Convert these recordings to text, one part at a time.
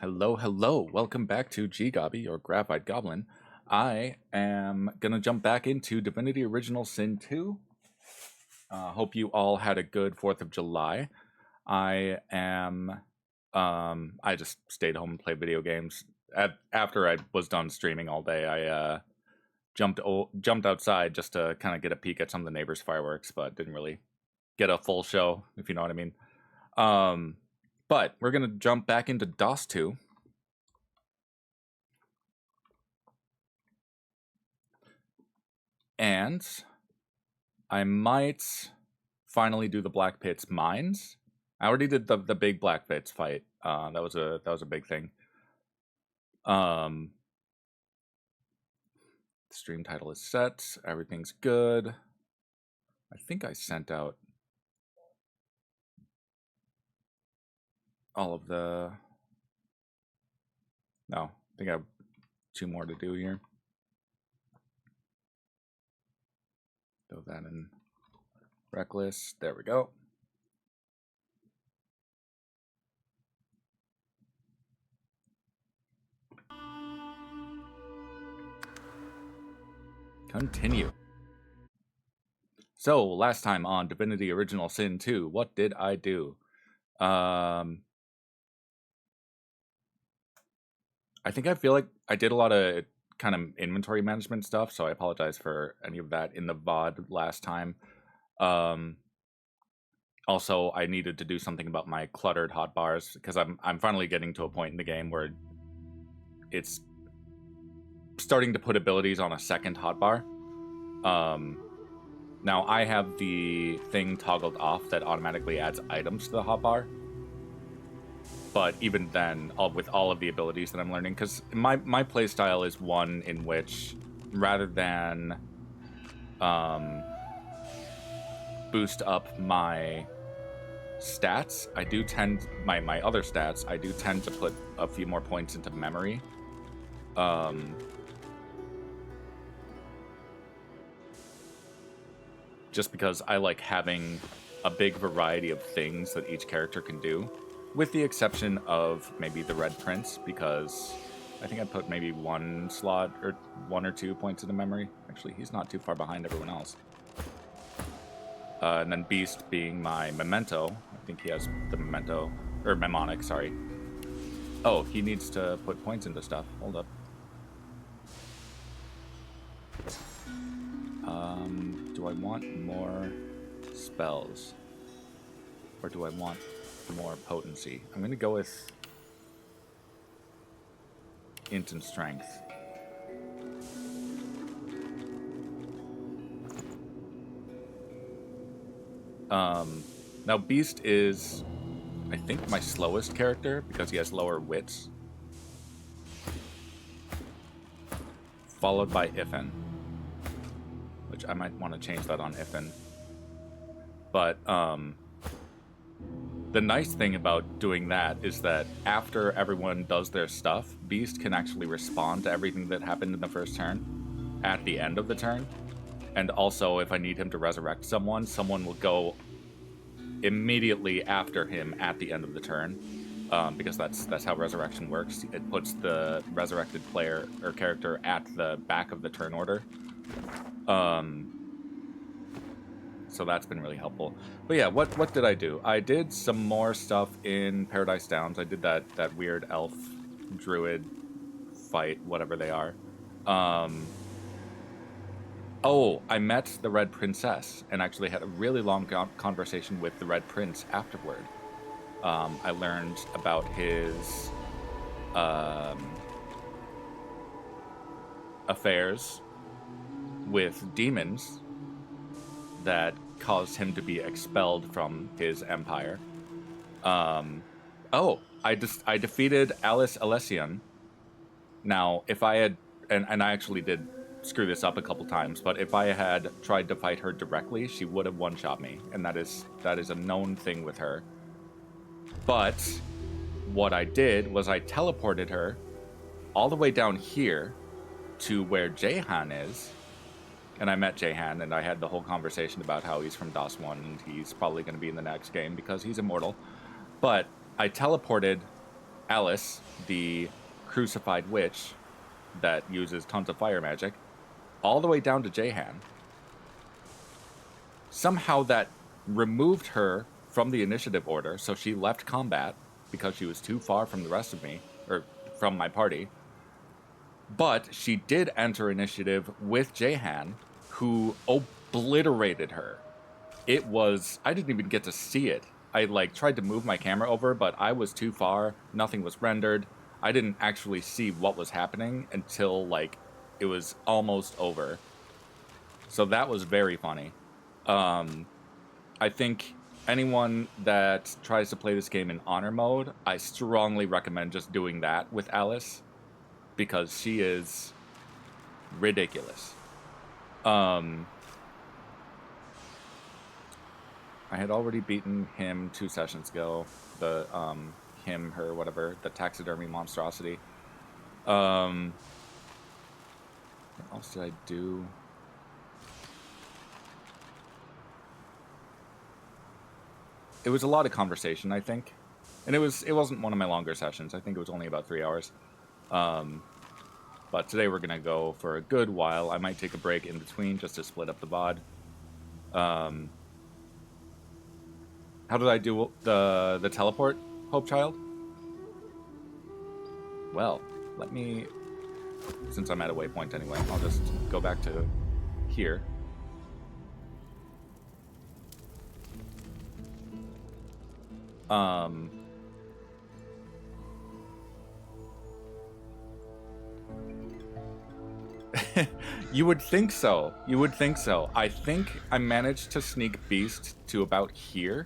Hello, hello. Welcome back to GGobbie, or Graphite Goblin. I am going to jump back into Divinity Original Sin 2. Hope you all had a good 4th of July. I just stayed home and played video games. After I was done streaming all day, I jumped outside just to kind of get a peek at some of the neighbors' fireworks, but didn't really get a full show, if you know what I mean. But we're going to jump back into DOS 2. And I might finally do the Black Pit's mines. I already did the big Black Pit's fight. That was a big thing. Stream title is set. Everything's good. I think I sent out all of the... No, I think I have 2 more to do here. Throw that in Reckless. There we go. Continue. So, last time on Divinity Original Sin 2, what did I do? I feel like I did a lot of kind of inventory management stuff, so I apologize for any of that in the VOD last time. Also, I needed to do something about my cluttered hotbars, because I'm finally getting to a point in the game where it's starting to put abilities on a second hotbar. Now I have the thing toggled off that automatically adds items to the hotbar. But even then, with all of the abilities that I'm learning, because my playstyle is one in which, rather than boost up my stats, I do tend, my other stats, I do tend to put a few more points into memory. Just because I like having a big variety of things that each character can do. With the exception of maybe the Red Prince, because I think I put maybe 1 slot or 1 or 2 points into memory. Actually, he's not too far behind everyone else. And then Beast being my Memento. I think he has the Memento, or Mnemonic, sorry. Oh, he needs to put points into stuff. Hold up. Do I want more spells? Or do I want more potency? I'm going to go with int and strength. Now Beast is, I think, my slowest character because he has lower wits. Followed by Ifin, which I might want to change that on Ifin. But the nice thing about doing that is that after everyone does their stuff, Beast can actually respond to everything that happened in the first turn at the end of the turn. And also, if I need him to resurrect someone, someone will go immediately after him at the end of the turn, because that's how resurrection works. It puts the resurrected player or character at the back of the turn order. So that's been really helpful. But yeah, what did I do? I did some more stuff in Paradise Downs. I did that weird elf druid fight, whatever they are. Oh, I met the Red Princess and actually had a really long conversation with the Red Prince afterward. I learned about his affairs with demons that caused him to be expelled from his empire. Oh, I defeated Alice Alessian. Now, if I had, and I actually did screw this up a couple times, but if I had tried to fight her directly, she would have one-shot me, and that is a known thing with her. But what I did was I teleported her all the way down here to where Jahan is, and I met Jahan, and I had the whole conversation about how he's from DOS 1, and he's probably going to be in the next game because he's immortal. But I teleported Alice, the crucified witch that uses tons of fire magic, all the way down to Jehan. Somehow that removed her from the initiative order, so she left combat because she was too far from the rest of me, or from my party. But she did enter initiative with Jehan, who obliterated her. It was... I didn't even get to see it. I, like, tried to move my camera over, but I was too far. Nothing was rendered. I didn't actually see what was happening until, like, it was almost over. So that was very funny. I think anyone that tries to play this game in honor mode, I strongly recommend just doing that with Alice, because she is ridiculous. I had already beaten him 2 sessions ago. The him, her, whatever, the taxidermy monstrosity. What else did I do? It was a lot of conversation, I think. And it wasn't one of my longer sessions. I think it was only about 3 hours. But today we're going to go for a good while. I might take a break in between just to split up the VOD. How did I do the teleport, Hope Child? Well, let me... Since I'm at a waypoint anyway, I'll just go back to here. You would think so. You would think so. I think I managed to sneak Beast to about here.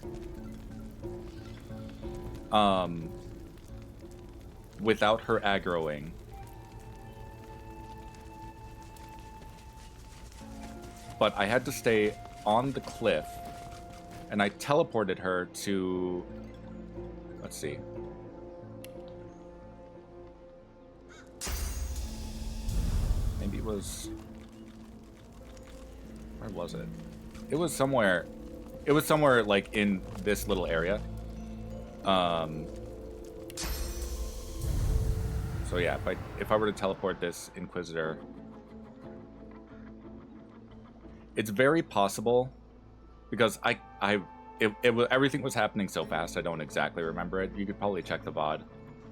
Without her aggroing. But I had to stay on the cliff, and I teleported her to... Let's see. Maybe it was... Where was it? It was somewhere... It was somewhere, like, in this little area. So yeah, if I were to teleport this Inquisitor... It's very possible, because everything was happening so fast, I don't exactly remember it. You could probably check the VOD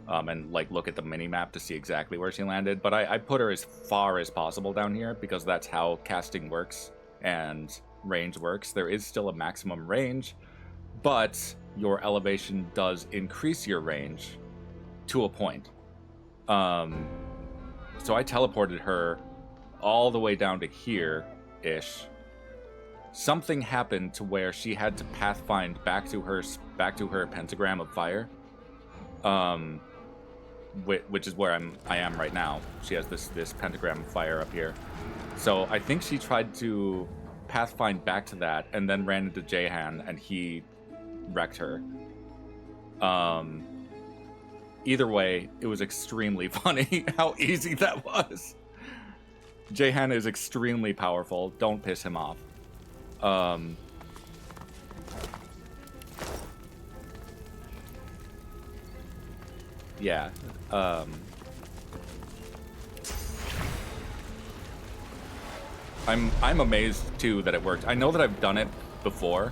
and like look at the mini-map to see exactly where she landed. But I put her as far as possible down here, because that's how casting works and range works. There is still a maximum range, but your elevation does increase your range to a point. So I teleported her all the way down to here-ish. Something happened to where she had to pathfind back to her pentagram of fire, which is where I am right now. She has this pentagram of fire up here. So I think she tried to pathfind back to that, and then ran into Jehan, and he wrecked her. Either way, it was extremely funny how easy that was. Jehan is extremely powerful. Don't piss him off. Yeah. I'm amazed too that it worked. I know that I've done it before,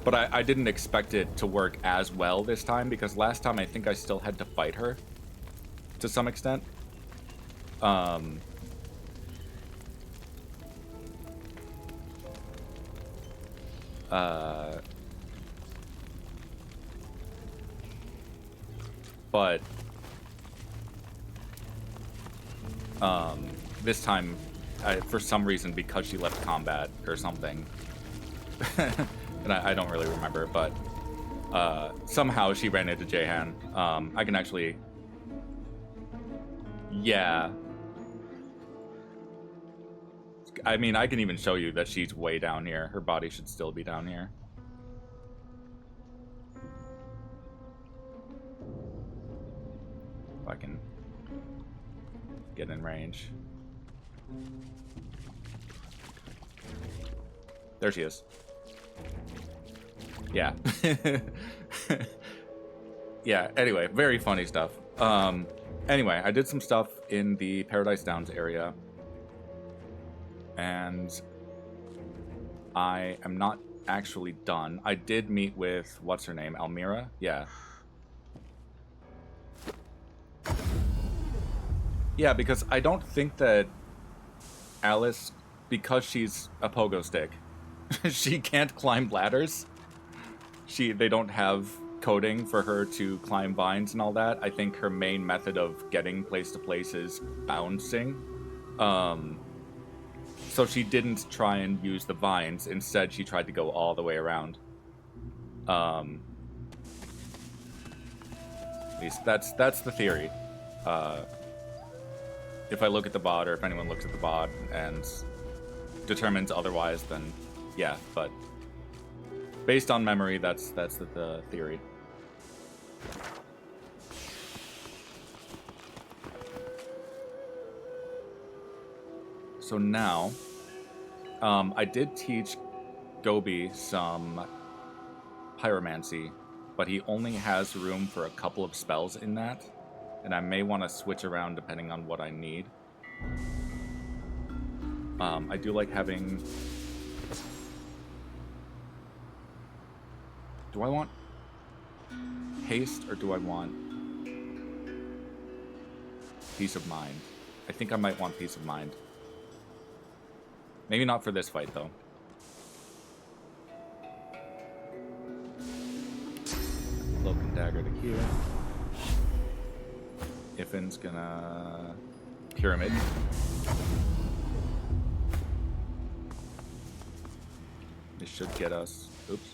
but I didn't expect it to work as well this time, because last time I think I still had to fight her to some extent. But this time, for some reason, because she left combat or something, and I don't really remember, but somehow she ran into Jehan. I can actually... Yeah. I mean, I can even show you that she's way down here. Her body should still be down here. If I can get in range. There she is. Yeah. Yeah, anyway, very funny stuff. Anyway, I did some stuff in the Paradise Downs area. And I am not actually done. I did meet with, what's her name, Almira? Yeah. Yeah, because I don't think that Alice, because she's a pogo stick, she can't climb ladders. They don't have coding for her to climb vines and all that. I think her main method of getting place to place is bouncing. So she didn't try and use the vines. Instead, she tried to go all the way around. At least that's the theory. If I look at the bot, or if anyone looks at the bot and determines otherwise, then yeah. But based on memory, that's the theory. So now, I did teach GGobbie some pyromancy, but he only has room for a couple of spells in that, and I may want to switch around depending on what I need. I do like having... Do I want haste, or do I want peace of mind? I think I might want peace of mind. Maybe not for this fight, though. Cloak and dagger to here. Iffin's gonna pyramid. This should get us... Oops.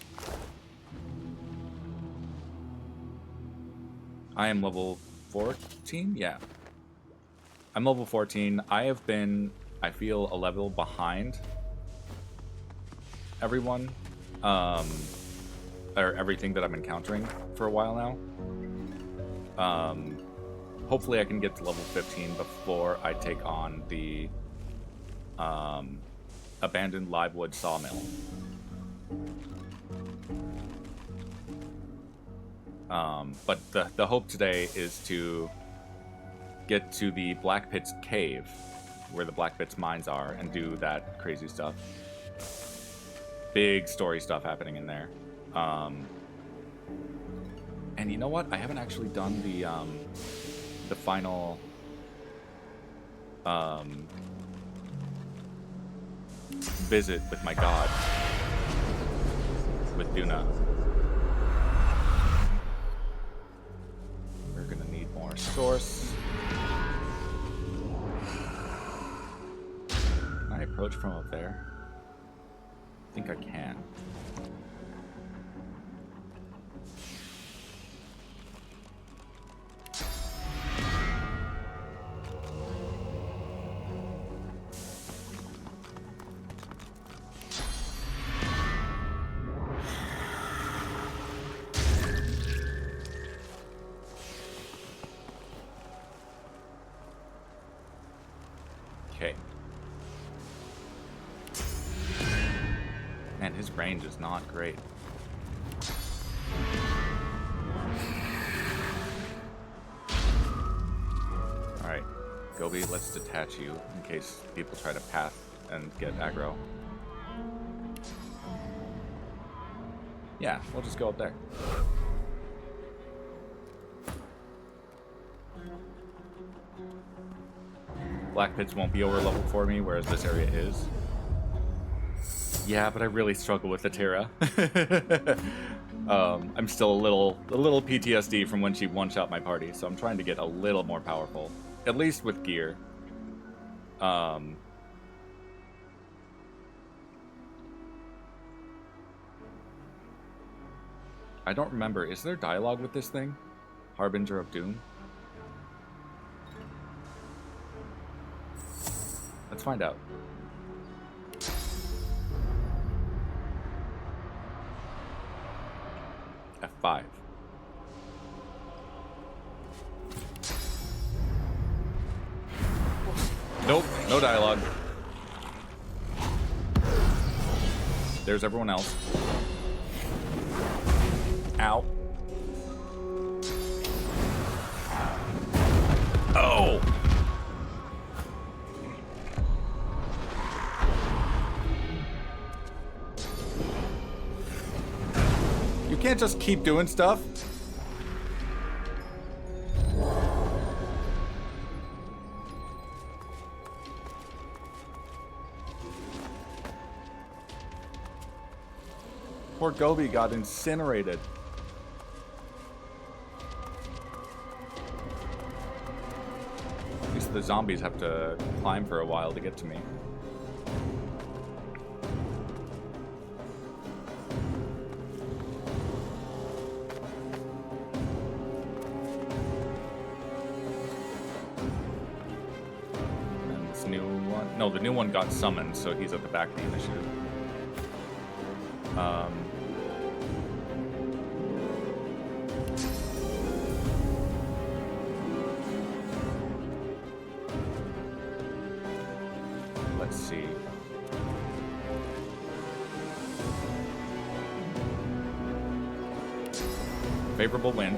I am level 14? Yeah. I'm level 14. I have been, I feel, a level behind everyone. Or everything that I'm encountering for a while now. Hopefully I can get to level 15 before I take on the abandoned livewood sawmill. But the hope today is to get to the Black Pit's cave, where the Black Pit's mines are, and do that crazy stuff. Big story stuff happening in there. And you know what? I haven't actually done the final visit with my god, with Duna. We're gonna need more source. Can I approach from up there? I think I can. Okay. Man, his range is not great. Alright, GGobbie, let's detach you in case people try to path and get aggro. Yeah, we'll just go up there. Black Pits won't be over level for me, whereas this area is. Yeah, but I really struggle with the Terra. I'm still a little PTSD from when she one-shot my party, so I'm trying to get a little more powerful, at least with gear. I don't remember. Is there dialogue with this thing? Harbinger of Doom? Let's find out. F5. Nope, no dialogue. There's everyone else. Ow. can't just keep doing stuff. Poor GGobbie got incinerated. At least the zombies have to climb for a while to get to me. And this new one... No, the new one got summoned, so he's at the back of the initiative. Let's see. Favorable wind.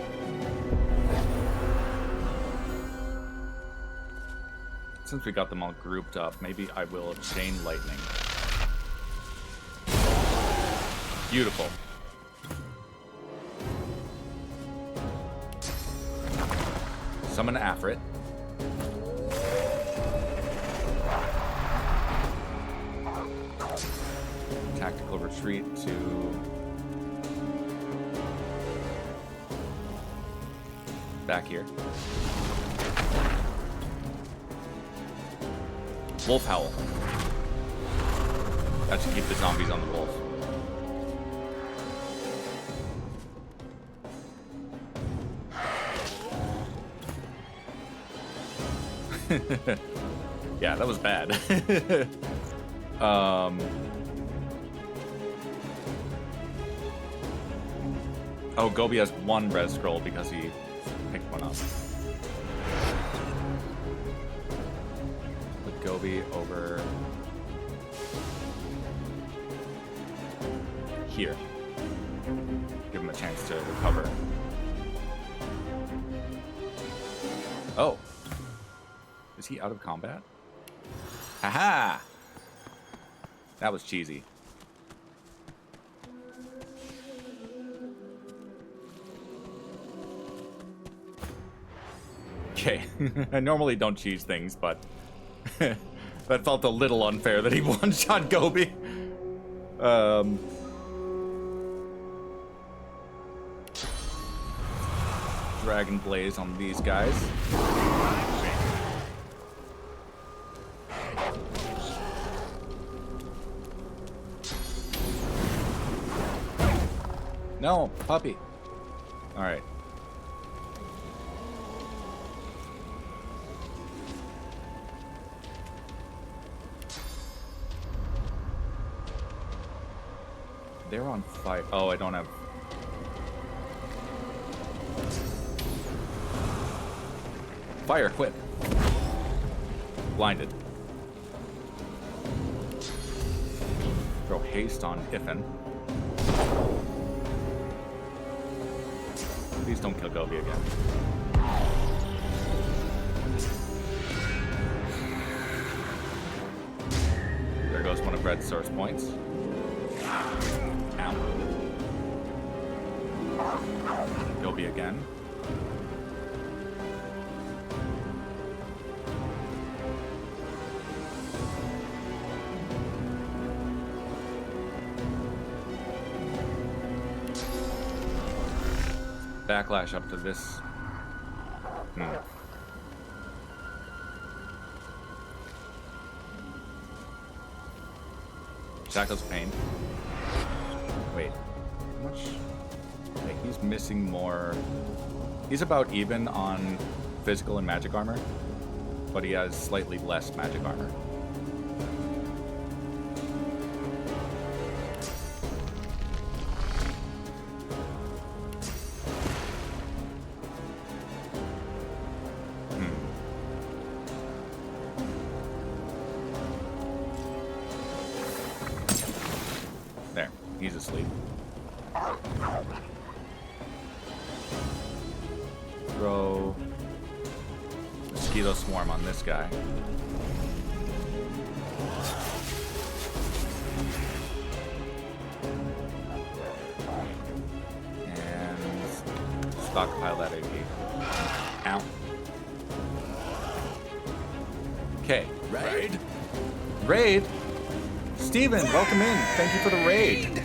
Since we got them all grouped up, maybe I will chain lightning. Beautiful. Summon Afrit. Tactical retreat to back here. Wolf Howl. That should keep the zombies on the wolf. Yeah, that was bad. Oh, GGobbie has one res scroll because he picked one up. Put GGobbie over here. Give him a chance to recover. Oh. Is he out of combat? Haha! That was cheesy. Okay. I normally don't cheese things, but that felt a little unfair that he one-shot GGobbie. Dragon Blaze on these guys. No, puppy. All right. They're on fire. Oh, I don't have... Fire, quit. Blinded. Throw haste on Iffen. Please don't kill GGobbie again. There goes one of Red's source points. Ow. GGobbie again. Backlash up to this. Shackles Pain. Wait, how much? Okay, he's missing more. He's about even on physical and magic armor, but he has slightly less magic armor. There, he's asleep. Throw Mosquito Swarm on this guy. stockpile that AP. Ow. Okay. Raid. Raid? Steven, welcome in. Thank you for the raid.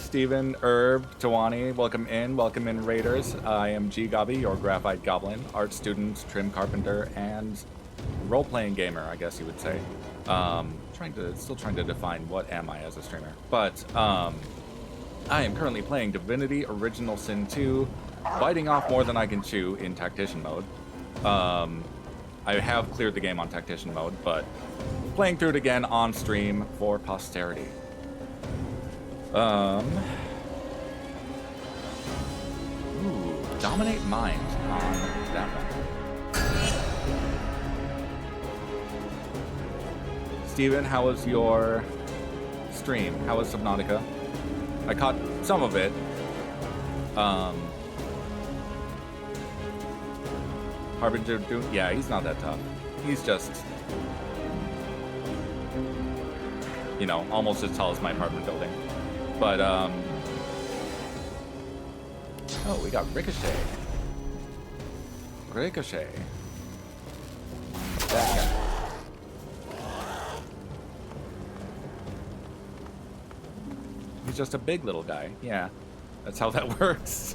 Steven, Herb, Tawani, welcome in. Welcome in, Raiders. I am GGobbie, your graphite goblin, art student, trim carpenter, and role-playing gamer, I guess you would say. Still trying to define what am I as a streamer. But, I am currently playing Divinity Original Sin 2, biting off more than I can chew in Tactician mode. I have cleared the game on Tactician mode, but playing through it again on stream for posterity. Ooh, Dominate Mind on that one. Steven, how was your stream? How was Subnautica? I caught some of it. Harbinger, yeah, he's not that tough. He's just, you know, almost as tall as my apartment building. But, oh, we got Ricochet. Ricochet. That guy. He's just a big little guy. Yeah, that's how that works.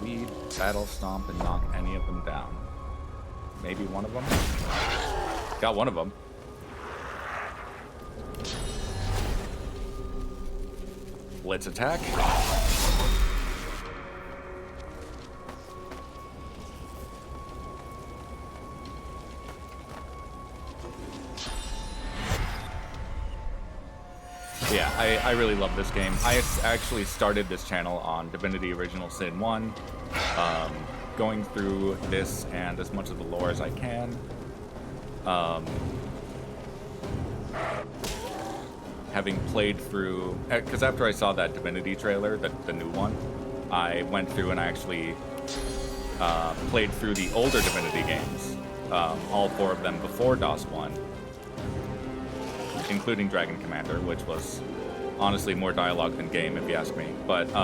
We battle stomp and knock any of them down. Maybe one of them? Got one of them. Blitz attack. Yeah, I really love this game. I actually started this channel on Divinity Original Sin 1, going through this and as much of the lore as I can. Having played through, because after I saw that Divinity trailer, the new one, I went through and I actually played through the older Divinity games, all 4 of them before DOS 1. Including Dragon Commander, which was honestly more dialogue than game, if you ask me. But, should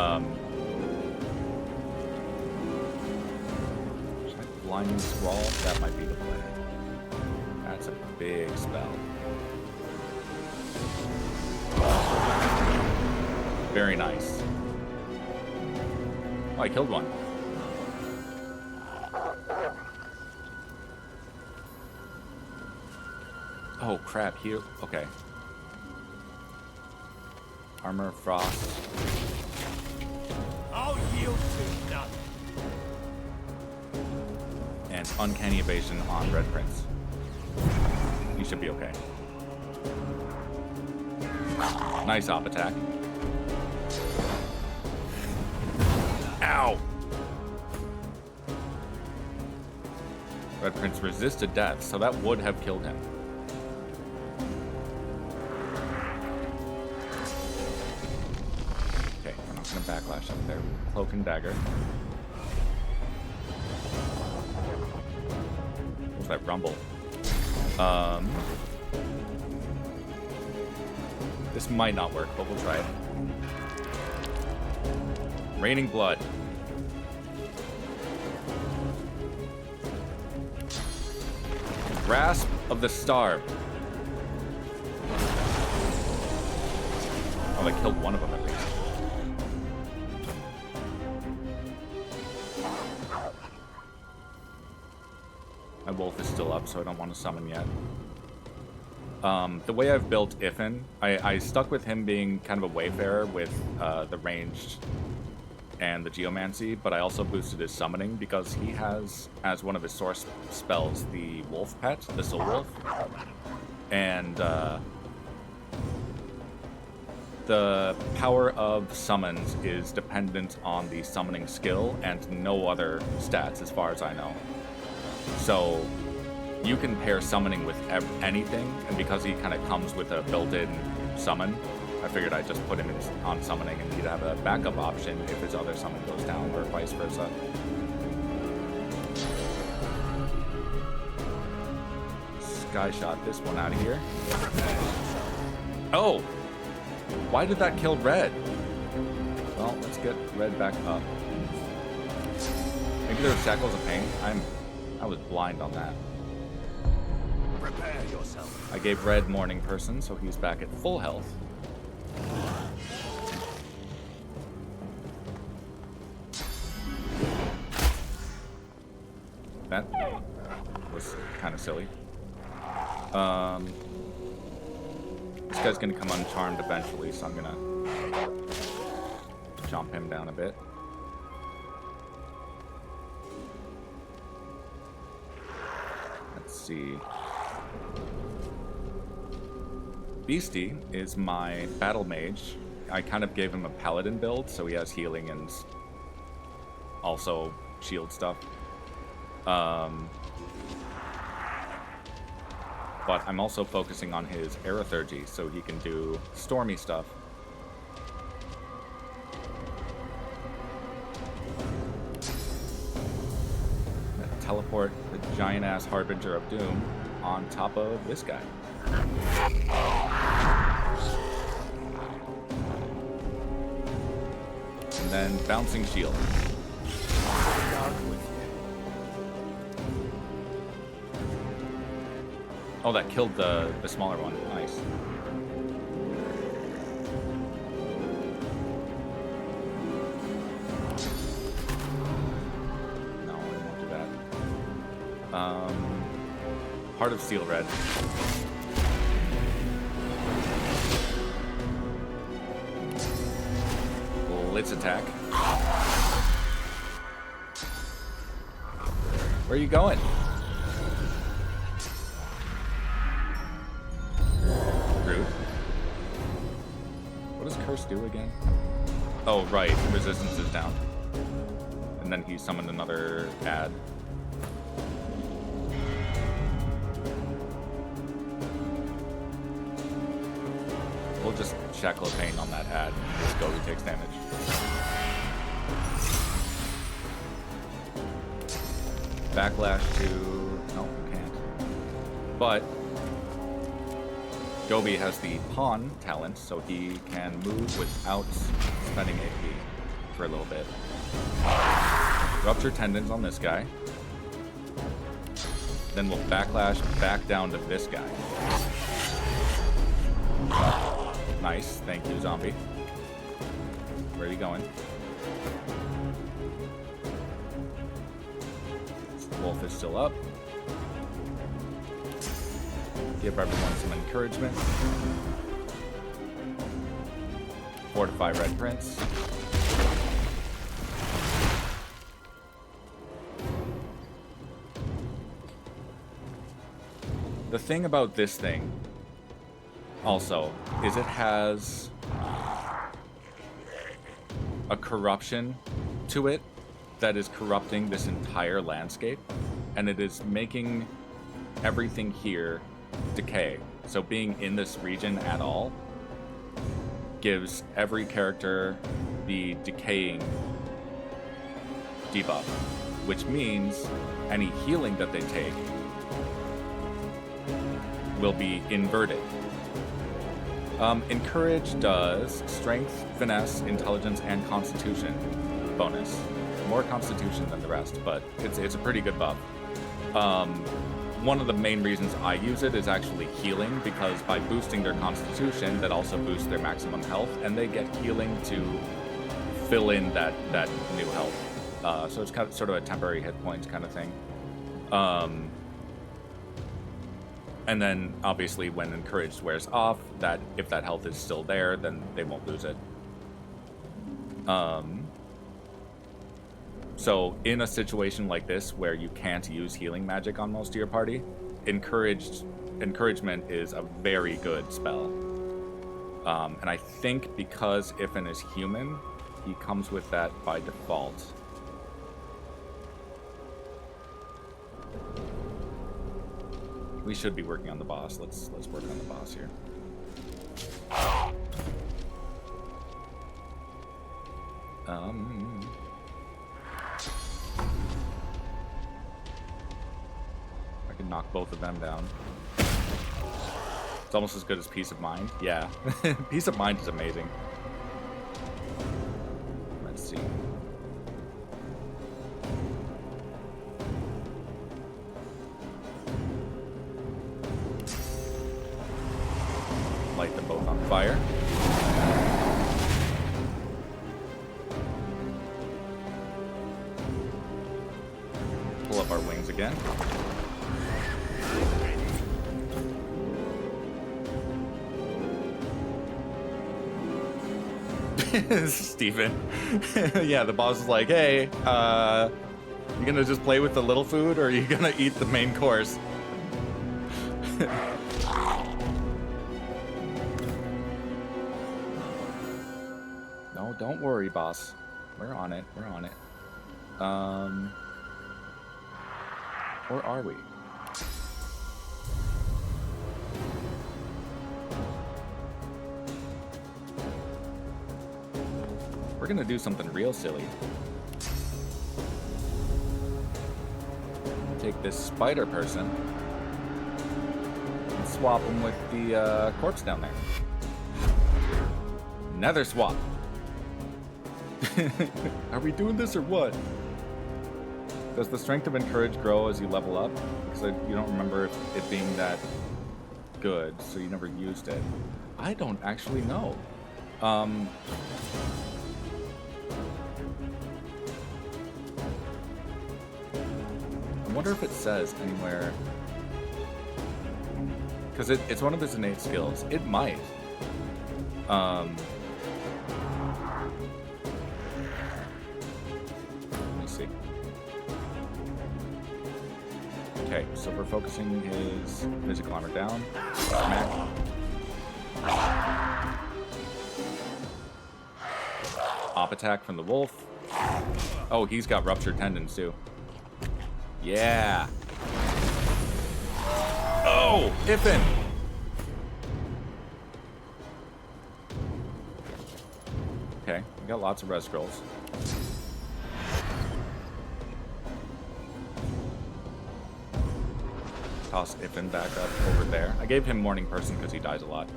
I Blinding Squall? That might be the play. That's a big spell. Very nice. Oh, I killed one. Oh crap, here. Okay. Armor, Frost. I'll yield to nothing. And Uncanny Evasion on Red Prince. You should be okay. Nice op attack. Ow! Red Prince resisted death, so that would have killed him. Backlash up there. Cloak and dagger. What's that rumble? This might not work, but we'll try it. Raining blood. Grasp of the Starved. Oh, I killed one of them at least. My wolf is still up, so I don't want to summon yet. The way I've built Ifin, I stuck with him being kind of a wayfarer with the ranged and the geomancy, but I also boosted his summoning because he has, as one of his source spells, the wolf pet, the soul wolf. And the power of summons is dependent on the summoning skill and no other stats as far as I know. So you can pair summoning with anything, and because he kind of comes with a built-in summon, I figured I'd just put him on summoning and he'd have a backup option if his other summon goes down, or vice versa. sky shot this one out of here. Oh! Why did that kill red? Well, let's get red back up. Maybe there's shackles of pain. I was blind on that. Prepare yourself. I gave red morning person, so he's back at full health. That was kind of silly. This guy's gonna come uncharmed eventually, so I'm gonna jump him down a bit. Let's see. Beastie is my battle mage. I kind of gave him a paladin build, so he has healing and also shield stuff. But I'm also focusing on his aerothergy, so he can do stormy stuff. Teleport the giant-ass Harbinger of Doom on top of this guy. And then bouncing shield. Oh, that killed the smaller one. Nice. No, I won't do that. Heart of Steel Red. Blitz attack. Where are you going? Rude. What does Curse do again? Oh, right. Resistance is down. And then he summoned another ad. We'll just Shackle of Pain on that ad. Just go, he takes damage. Backlash to... No, you can't. But GGobbie has the Pawn talent, so he can move without spending AP for a little bit. Rupture Tendons on this guy. Then we'll Backlash back down to this guy. Nice, thank you, zombie. Where are you going? Wolf is still up. Give everyone some encouragement. Fortify Red Prince. The thing about this thing also is it has a corruption to it that is corrupting this entire landscape, and it is making everything here decay. So being in this region at all gives every character the decaying debuff, which means any healing that they take will be inverted. Encourage does Strength, Finesse, Intelligence, and Constitution bonus. More Constitution than the rest, but it's a pretty good buff. One of the main reasons I use it is actually healing, because by boosting their Constitution, that also boosts their maximum health, and they get healing to fill in that new health. So it's kind of sort of a temporary hit points kind of thing. And then, obviously, when Encouraged wears off, that if that health is still there, then they won't lose it. So, in a situation like this, where you can't use healing magic on most of your party, Encouragement is a very good spell. And I think because Ifan is human, he comes with that by default. We should be working on the boss. Let's work on the boss here. I can knock both of them down. It's almost as good as Peace of Mind. Yeah. Peace of Mind is amazing. Let's see. Light them both on fire. Pull up our wings again. Steven. Yeah, the boss is like, hey, you gonna just play with the little food, or are you gonna eat the main course? No, don't worry, boss. We're on it. We're on it. Or are we? We're gonna do something real silly. Take this spider person and swap him with the corpse down there. Nether swap. Are we doing this or what? Does the strength of Encourage grow as you level up? Because you don't remember it being that good, so you never used it. I don't actually know. I wonder if it says anywhere, because it's one of his innate skills. It might. Let me see. Okay, so we're focusing his physical armor down. Smack. Op attack from the wolf. Oh, he's got ruptured tendons too. Yeah. Oh, Iffin. Okay, we got lots of res scrolls. Toss Iffin back up over there. I gave him Morning Person because he dies a lot.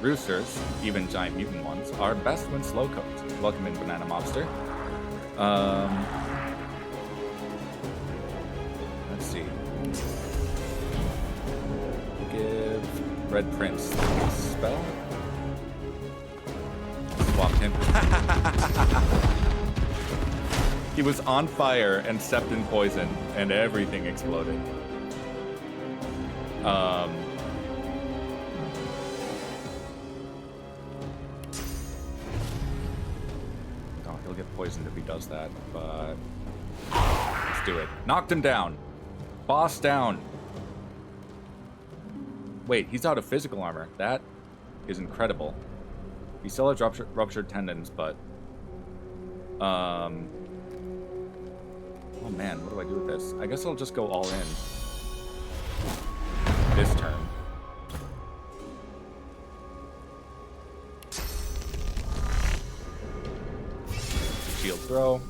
Roosters, even giant mutant ones, are best when slow cooked. Welcome in, Banana Mobster. Let's see. Give Red Prince the spell. Swapped him. He was on fire and stepped in poison, and everything exploded. He'll get poisoned if he does that, but let's do it. Knocked him down. Boss down. Wait, he's out of physical armor. That is incredible. He still has ruptured tendons, but oh man, what do I do with this? I guess I'll just go all in this turn. Shield throw.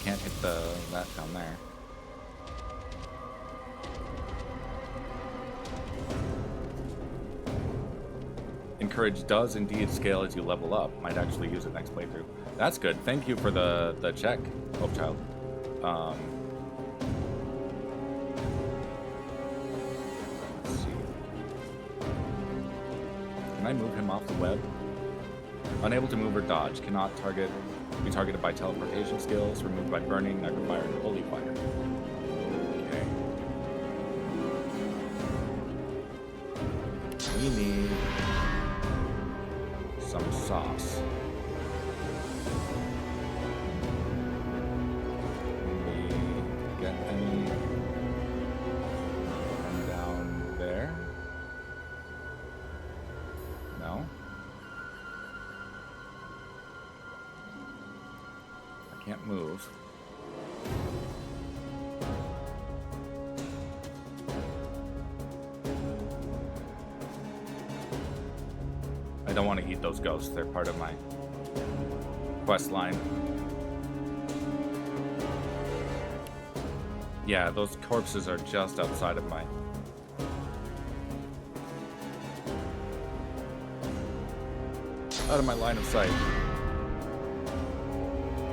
Can't hit that down there. Encourage does indeed scale as you level up. Might actually use it next playthrough. That's good. Thank you for the check, Hope Child. Let's see. Can I move him off the web? Unable to move or dodge. Cannot be targeted by teleportation skills. Removed by burning, necrofire, and holy fire. Okay. We need some sauce. Can we get any from down there? No? I can't move. I don't want to eat those ghosts. They're part of my quest line. Yeah, those corpses are just outside of my... out of my line of sight.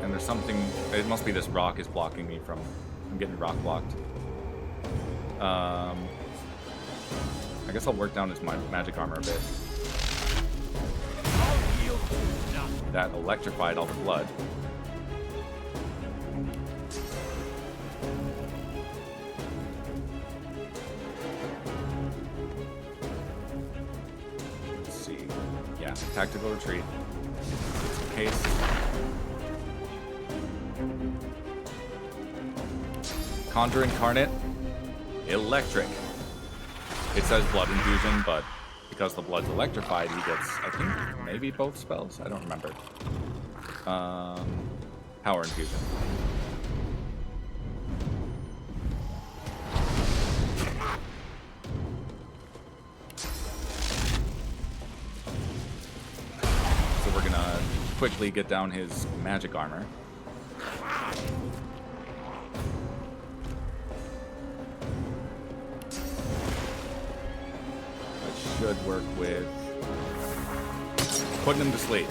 And there's something... It must be this rock is blocking me from... I'm getting rock blocked. I guess I'll work down his magic armor a bit. That electrified all the blood. Let's see. Yeah, tactical retreat. Haste. Conjure Incarnate. Electric. It says blood infusion, but because the blood's electrified, he gets, I think, maybe both spells? I don't remember. Power infusion. So we're gonna quickly get down his magic armor. Should work with putting him to sleep.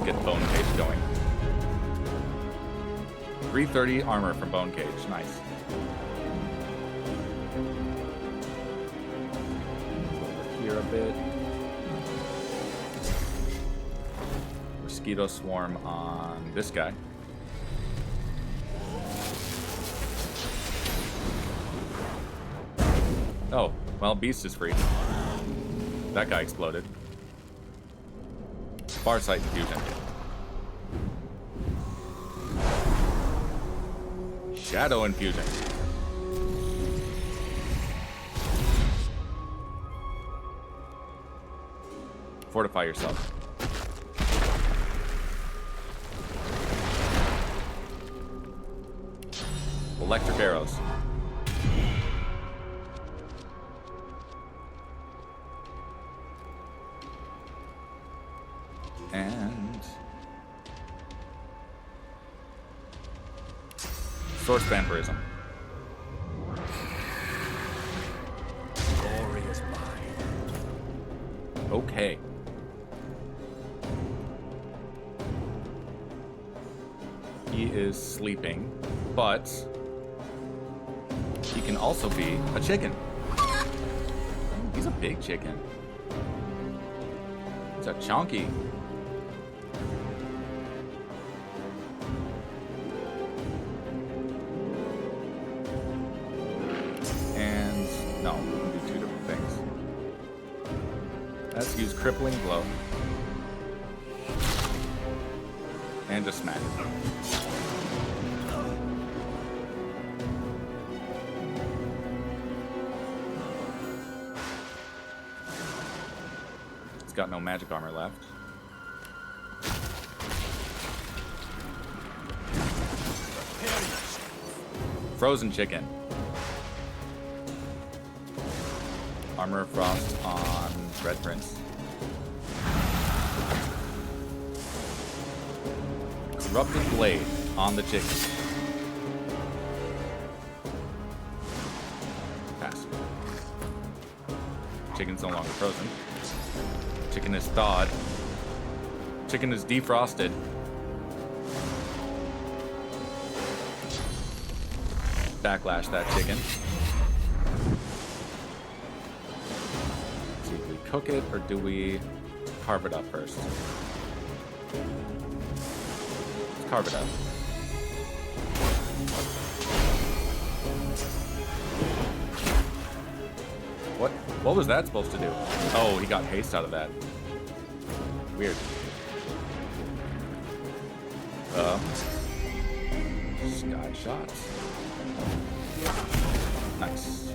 Get Bone Cage going. 330 armor from Bone Cage. Nice. Over here a bit. Mosquito Swarm on this guy. Oh, well, Beast is free. That guy exploded. Farsight Infusion. Shadow Infusion. Fortify yourself. Electric arrows. And Source Vampirism. Glorious mind. Okay. He is sleeping, but he can also be a chicken. He's a big chicken. He's a chunky. And no, we can do two different things. Let's use Crippling Blow. And just smack. Got no magic armor left. Frozen chicken. Armor of Frost on Red Prince. Corrupted Blade on the chicken. Pass. Chicken's no longer frozen. Chicken is thawed. Chicken is defrosted. Backlash that chicken. Let's see if we cook it or do we carve it up first? Let's carve it up. What was that supposed to do? Oh, he got haste out of that. Weird. Sky shots. Nice.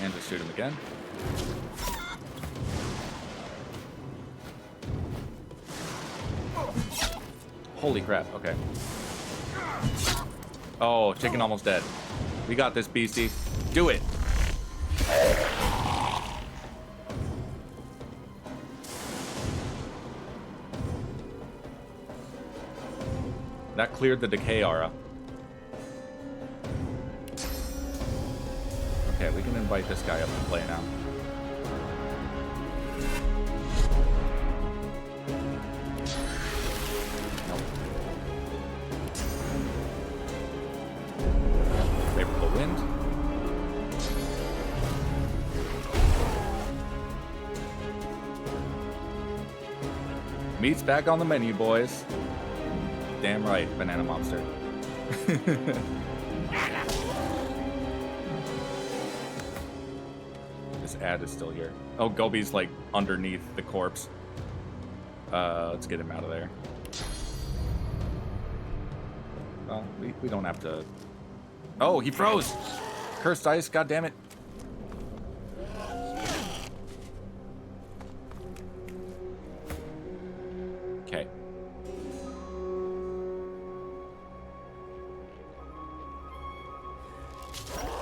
And just shoot him again. Holy crap, okay. Oh, chicken almost dead. We got this, beastie. Do it! That cleared the decay aura. Okay, we can invite this guy up to play now. Nope. Favorable wind. Meat's back on the menu, boys. Damn right, banana monster. This ad is still here. Oh, Gobbie's like underneath the corpse. Let's get him out of there. Well, we don't have to. Oh, he froze! Cursed ice, god damn it. Okay.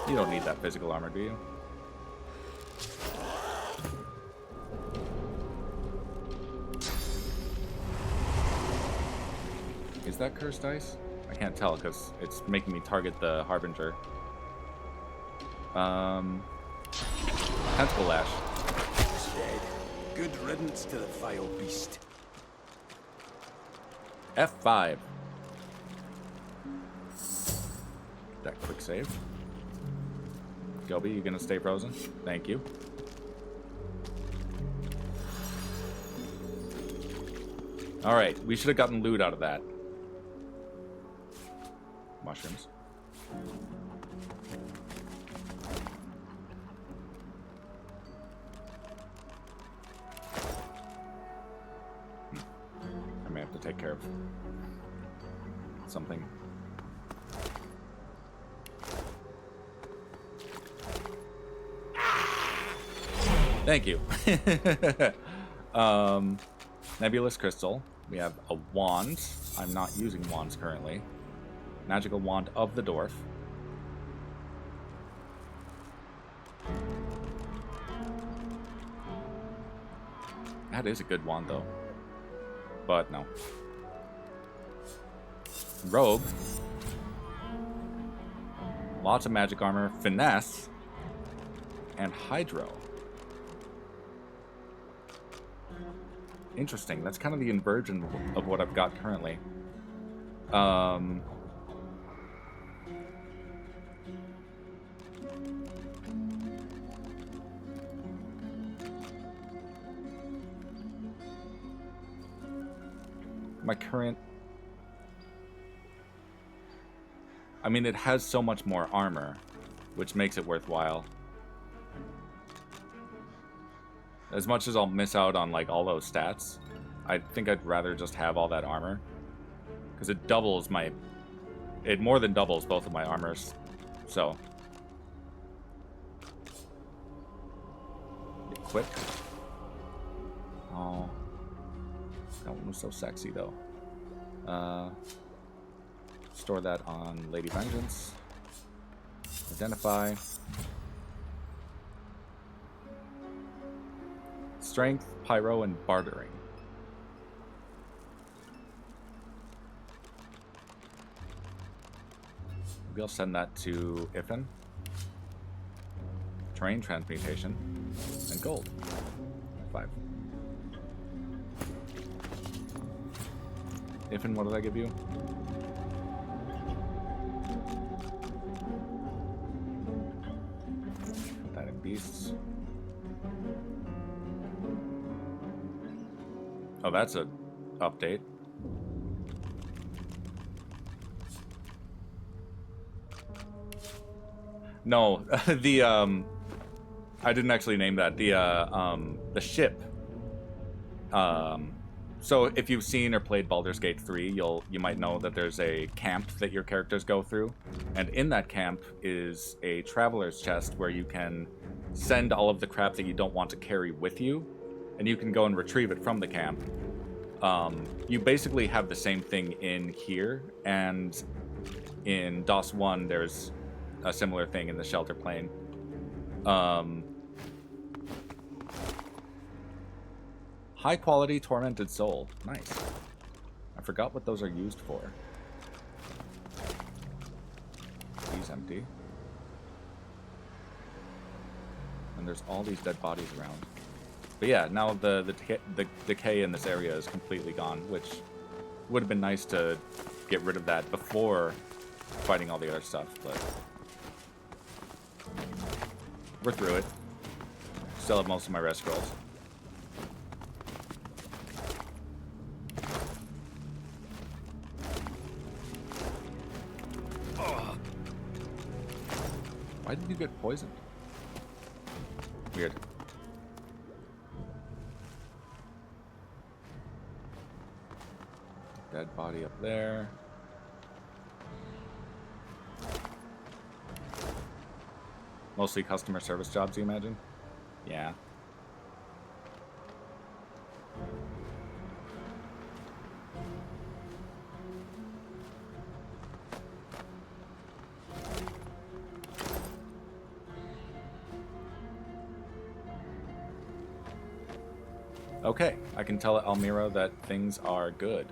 You don't need that physical armor, do you? Is that cursed ice? I can't tell because it's making me target the Harbinger. Tentacle Lash. Dead. Good riddance to the vile beast. F5. That quick save. Gobbie, you gonna stay frozen? Thank you. Alright, we should have gotten loot out of that. Mushrooms. I may have to take care of something. Thank you. Nebulous Crystal. We have a wand. I'm not using wands currently. Magical Wand of the Dwarf. That is a good wand, though. But no. Robe. Lots of magic armor. Finesse. And Hydro. Interesting. That's kind of the inversion of what I've got currently. My current... I mean, it has so much more armor, which makes it worthwhile. As much as I'll miss out on, like, all those stats, I think I'd rather just have all that armor. Because it doubles my... It more than doubles both of my armors. So. Equip. Oh. That one was so sexy, though. Store that on Lady Vengeance. Identify. Strength, Pyro, and Bartering. Maybe I'll send that to Ifin. Terrain Transmutation. And Gold. 5. Ifin, what did I give you? Put that in Beasts. Oh, that's a update. No, the I didn't actually name that. The ship. So if you've seen or played Baldur's Gate 3, you might know that there's a camp that your characters go through, and in that camp is a traveler's chest where you can send all of the crap that you don't want to carry with you, and you can go and retrieve it from the camp. You basically have the same thing in here, and in DOS 1, there's a similar thing in the shelter plane. High quality tormented soul. Nice. I forgot what those are used for. He's empty. And there's all these dead bodies around. But yeah, now the decay in this area is completely gone, which would have been nice to get rid of that before fighting all the other stuff, but we're through it. Still have most of my rest scrolls. Why did you get poisoned? Weird. Dead body up there. Mostly customer service jobs, you imagine? Yeah. Okay, I can tell Almira that things are good.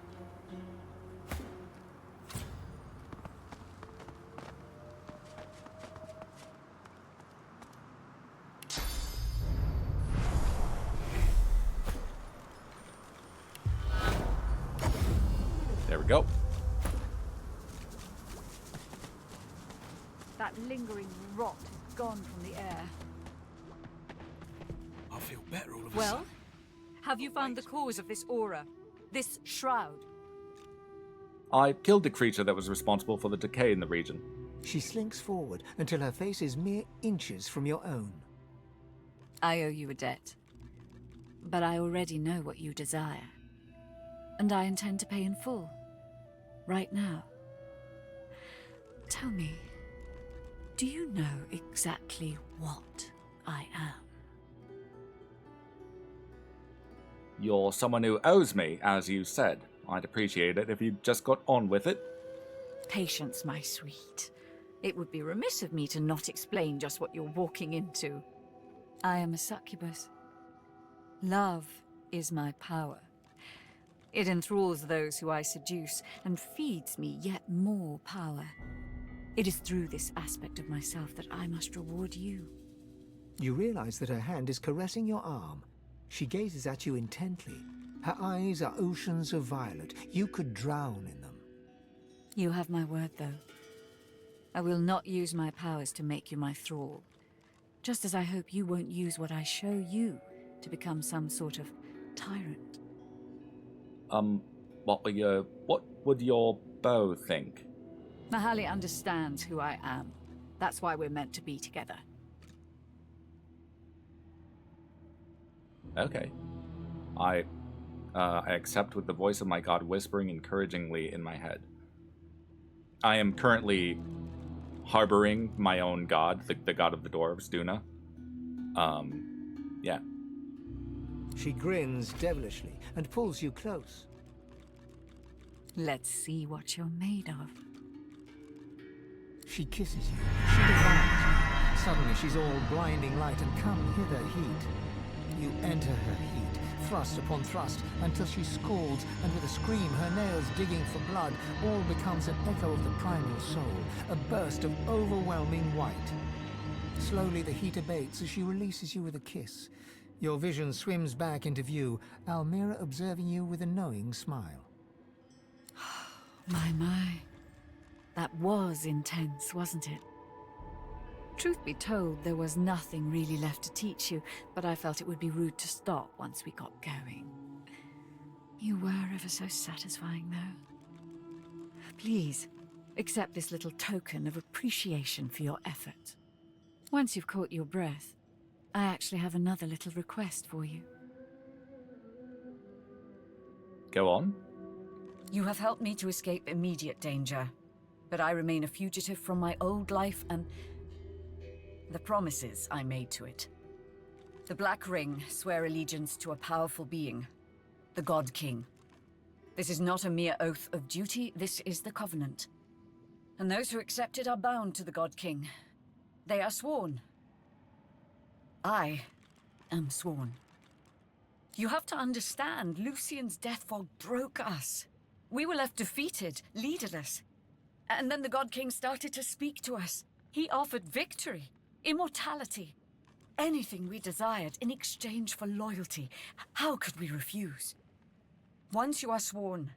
There we go. That lingering rot is gone from the air. I feel better all of a Well, sudden. have you found the cause of this aura? This shroud? I killed the creature that was responsible for the decay in the region. She slinks forward until her face is mere inches from your own. I owe you a debt. But I already know what you desire. And I intend to pay in full. Right now. Tell me, do you know exactly what I am? You're someone who owes me, as you said. I'd appreciate it if you just got on with it. Patience, my sweet. It would be remiss of me to not explain just what you're walking into. I am a succubus. Love is my power. It enthralls those who I seduce and feeds me yet more power. It is through this aspect of myself that I must reward you. You realize that her hand is caressing your arm. She gazes at you intently. Her eyes are oceans of violet. You could drown in them. You have my word, though. I will not use my powers to make you my thrall. Just as I hope you won't use what I show you to become some sort of tyrant. What would your bow think? Mahali understands who I am. That's why we're meant to be together. Okay. I accept with the voice of my god whispering encouragingly in my head. I am currently harboring my own god, the god of the dwarves, Duna. Yeah. She grins devilishly and pulls you close. Let's see what you're made of. She kisses you. She devours you. Suddenly she's all blinding light and come hither heat. You enter her heat, thrust upon thrust, until she scalds, and with a scream, her nails digging for blood, all becomes an echo of the primal soul, a burst of overwhelming white. Slowly the heat abates as she releases you with a kiss. Your vision swims back into view, Almira observing you with a knowing smile. My. That was intense, wasn't it? Truth be told, there was nothing really left to teach you, but I felt it would be rude to stop once we got going. You were ever so satisfying, though. Please, accept this little token of appreciation for your effort. Once you've caught your breath, I actually have another little request for you. Go on. You have helped me to escape immediate danger, but I remain a fugitive from my old life and the promises I made to it. The Black Ring swear allegiance to a powerful being, the God King. This is not a mere oath of duty, this is the Covenant. And those who accept it are bound to the God King. They are sworn. I am sworn. You have to understand, Lucian's death fog broke us. We were left defeated, leaderless. And then the God King started to speak to us. He offered victory, immortality, anything we desired in exchange for loyalty. How could we refuse? Once you are sworn,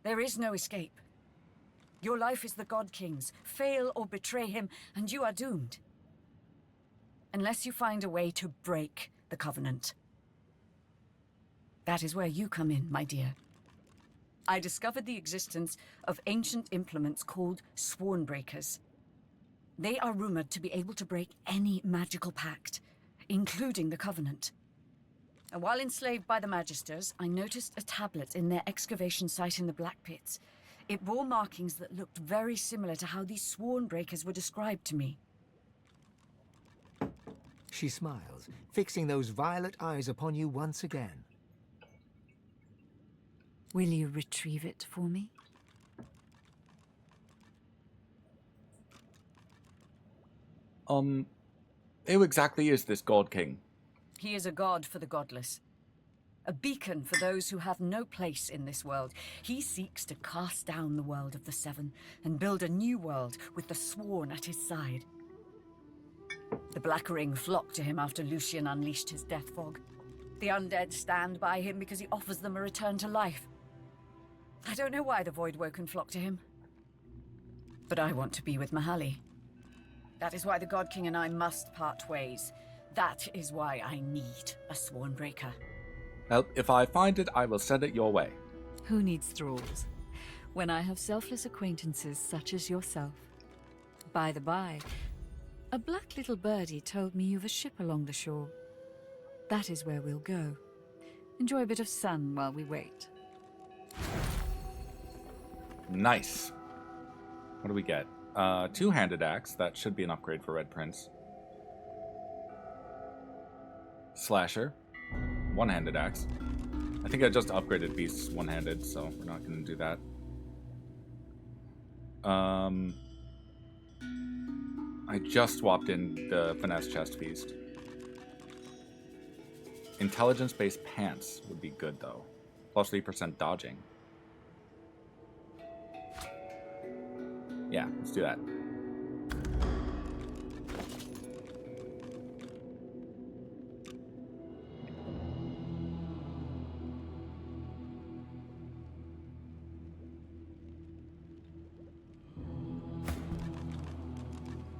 there is no escape. Your life is the God King's. Fail or betray him, and you are doomed. Unless you find a way to break the Covenant. That is where you come in, my dear. I discovered the existence of ancient implements called Swornbreakers. They are rumored to be able to break any magical pact, including the Covenant. And while enslaved by the Magisters, I noticed a tablet in their excavation site in the Black Pits. It bore markings that looked very similar to how these Swornbreakers were described to me. She smiles, fixing those violet eyes upon you once again. Will you retrieve it for me? Who exactly is this God King? He is a god for the godless. A beacon for those who have no place in this world. He seeks to cast down the world of the Seven and build a new world with the Sworn at his side. The Black Ring flocked to him after Lucian unleashed his death fog. The undead stand by him because he offers them a return to life. I don't know why the Voidwoken flock to him. But I want to be with Mahali. That is why the God King and I must part ways. That is why I need a Swornbreaker. Well, if I find it, I will send it your way. Who needs thralls when I have selfless acquaintances such as yourself? By the by, a black little birdie told me you've a ship along the shore. That is where we'll go. Enjoy a bit of sun while we wait. Nice. What do we get? Two-handed axe. That should be an upgrade for Red Prince. Slasher. One-handed axe. I think I just upgraded beasts one-handed, so we're not going to do that. I just swapped in the finesse chest feast. Intelligence-based pants would be good, though. Plus 3% dodging. Yeah, let's do that.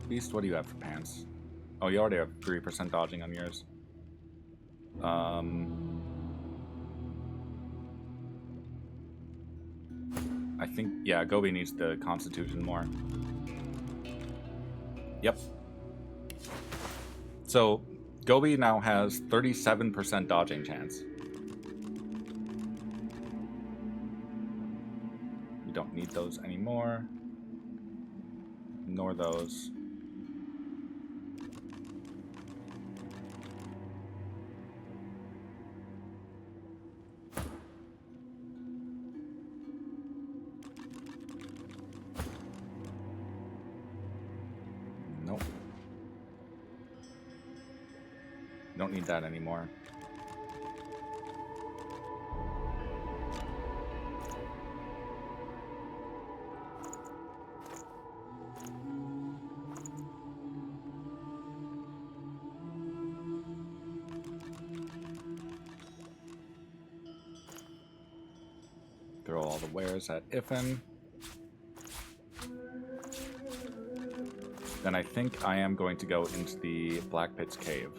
Beast, what do you have for pants? Oh, you already have 3% dodging on yours. I think, yeah, Gobi needs the Constitution more. Yep. So, Gobi now has 37% dodging chance. We don't need those anymore. Nor those. Nope. Don't need that anymore. Throw all the wares at Iffen. Then I think I am going to go into the Black Pit's cave.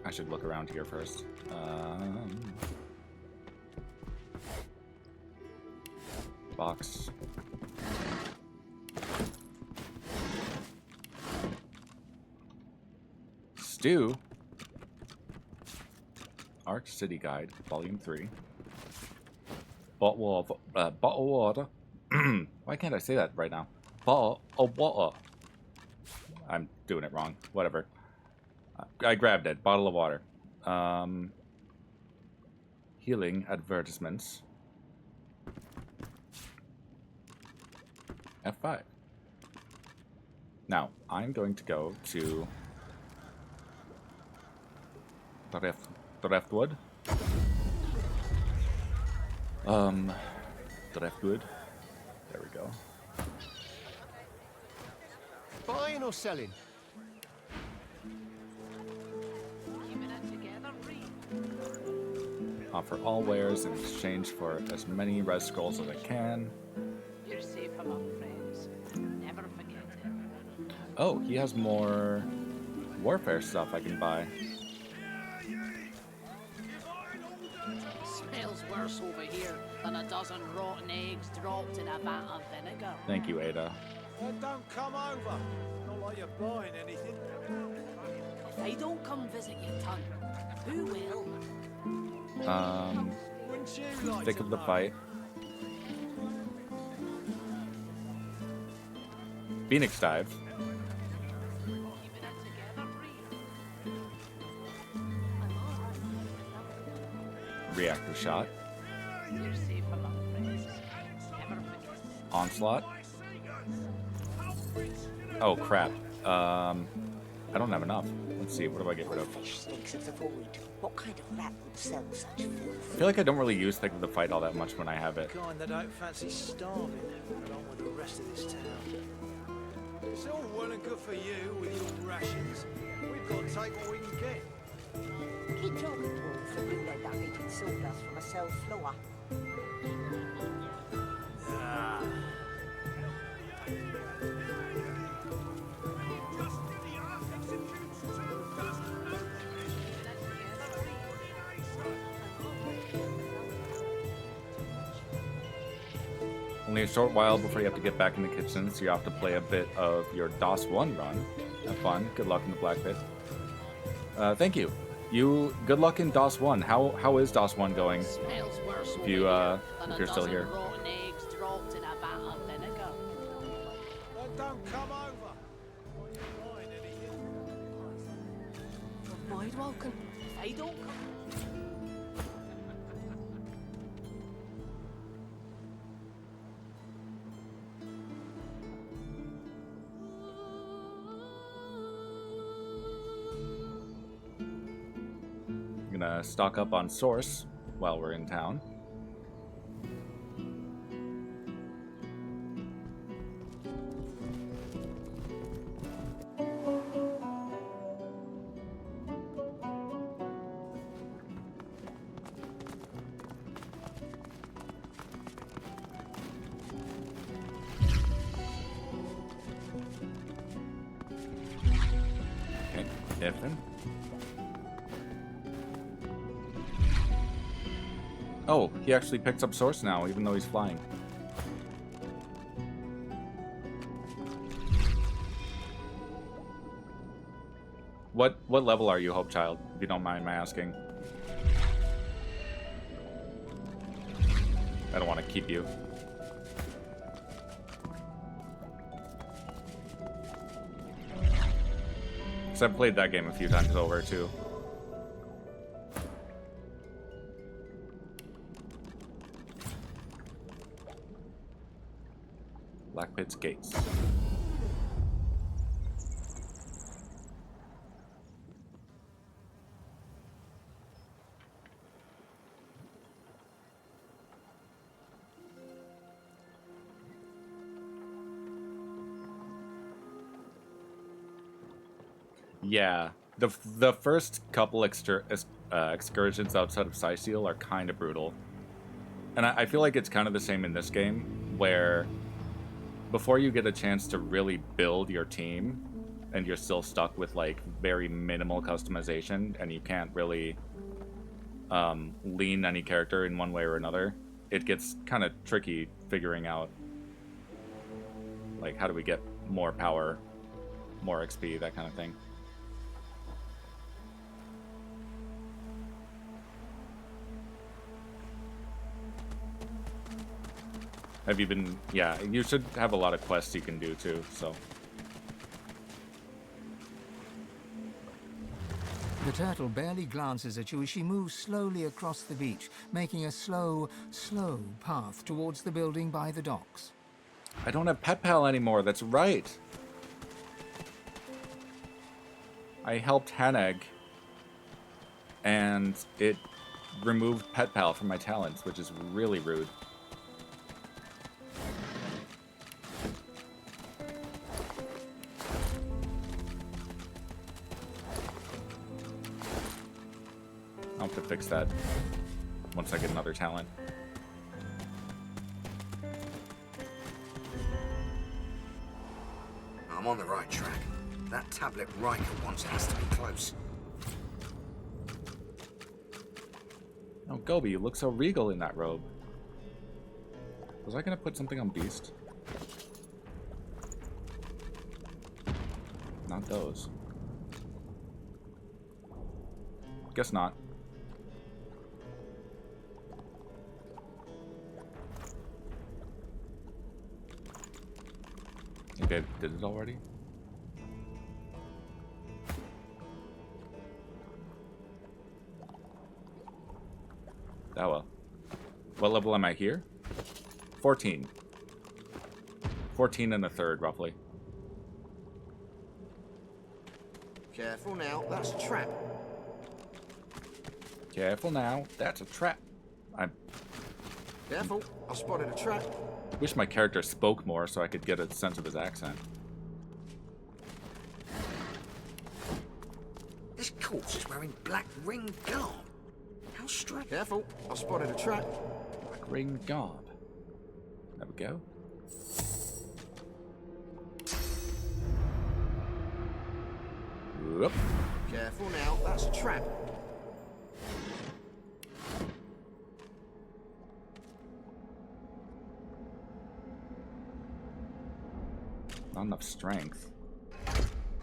I should look around here first. Box. Stew. Arch City Guide, Volume 3. Bottle of water. Why can't I say that right now? Bottle of water. I'm doing it wrong. Whatever. I grabbed it. Bottle of water. Healing advertisements. F5. Now, I'm going to go to Driftwood. Driftwood. There we go. Buying or selling? Offer all wares in exchange for as many res scrolls as I can. You're safe among friends. Never forget it. Oh, he has more warfare stuff I can buy. Smells worse over here than a dozen rotten eggs dropped in a vat of vinegar. Thank you, Ada. Well, don't come over. Not like you're buying anything. If I don't come visit your ton, who will? Wouldn't you like Thick to of the know? fight. Phoenix dive. Reactor shot. You're safe among friends. Never forget it. Onslaught. Oh crap. I don't have enough. Let's see, what do I get rid of? Fish stinks of the void. What kind of rat would sell such I filth? feel like I don't really use Thick of the Fight all that much when I have it. Kind that don't fancy starving along with the rest of this town. It's all well and good for you with your rations. We've got to take what we can get. Keep talking to him for you end up eating sawdust from a cell floor. Ah. Only a short while before you have to get back in the kitchen, so you have to play a bit of your DOS 1 run. Have fun. Good luck in the Black Pit. Thank you. Good luck in DOS 1. How is DOS 1 going? Smells worse If you, over if here than you're a still dozen here. rotten eggs dropped in a vat of vinegar. Well, don't come over. Not you buying anything. Avoid Vulcan. If I don't come. I'm gonna stock up on Source while we're in town. Okay, Devin. Oh, he actually picks up Source now, even though he's flying. What level are you, Hope Child, if you don't mind my asking? I don't want to keep you. Because I've played that game a few times over, too. Black Pit's Gates. Yeah, the first couple excursions outside of Cyseal are kind of brutal. And I feel like it's kind of the same in this game, where before you get a chance to really build your team, and you're still stuck with like very minimal customization, and you can't really lean any character in one way or another, it gets kind of tricky figuring out like how do we get more power, more XP, that kind of thing. Have you been... Yeah, you should have a lot of quests you can do, too, so... The turtle barely glances at you as she moves slowly across the beach, making a slow, slow path towards the building by the docks. I don't have Pet Pal anymore. That's right. I helped Haneg, and it removed Pet Pal from my talents, which is really rude. I'll have to fix that once I get another talent. I'm on the right track. That tablet Riker wants has to be close. Oh, Gobi, you look so regal in that robe. Was I gonna put something on Beast? Not those. Guess not. Okay, did it already? Oh well. What level am I here? 14. 14 and a third, roughly. Careful now, that's a trap. Careful now, that's a trap. I Careful, I spotted a trap. wish my character spoke more so I could get a sense of his accent. This corpse is wearing black ring garb. How strange. Careful, I spotted a trap. Black ring garb. There we go. Whoop. Careful now, that's a trap. Not enough strength.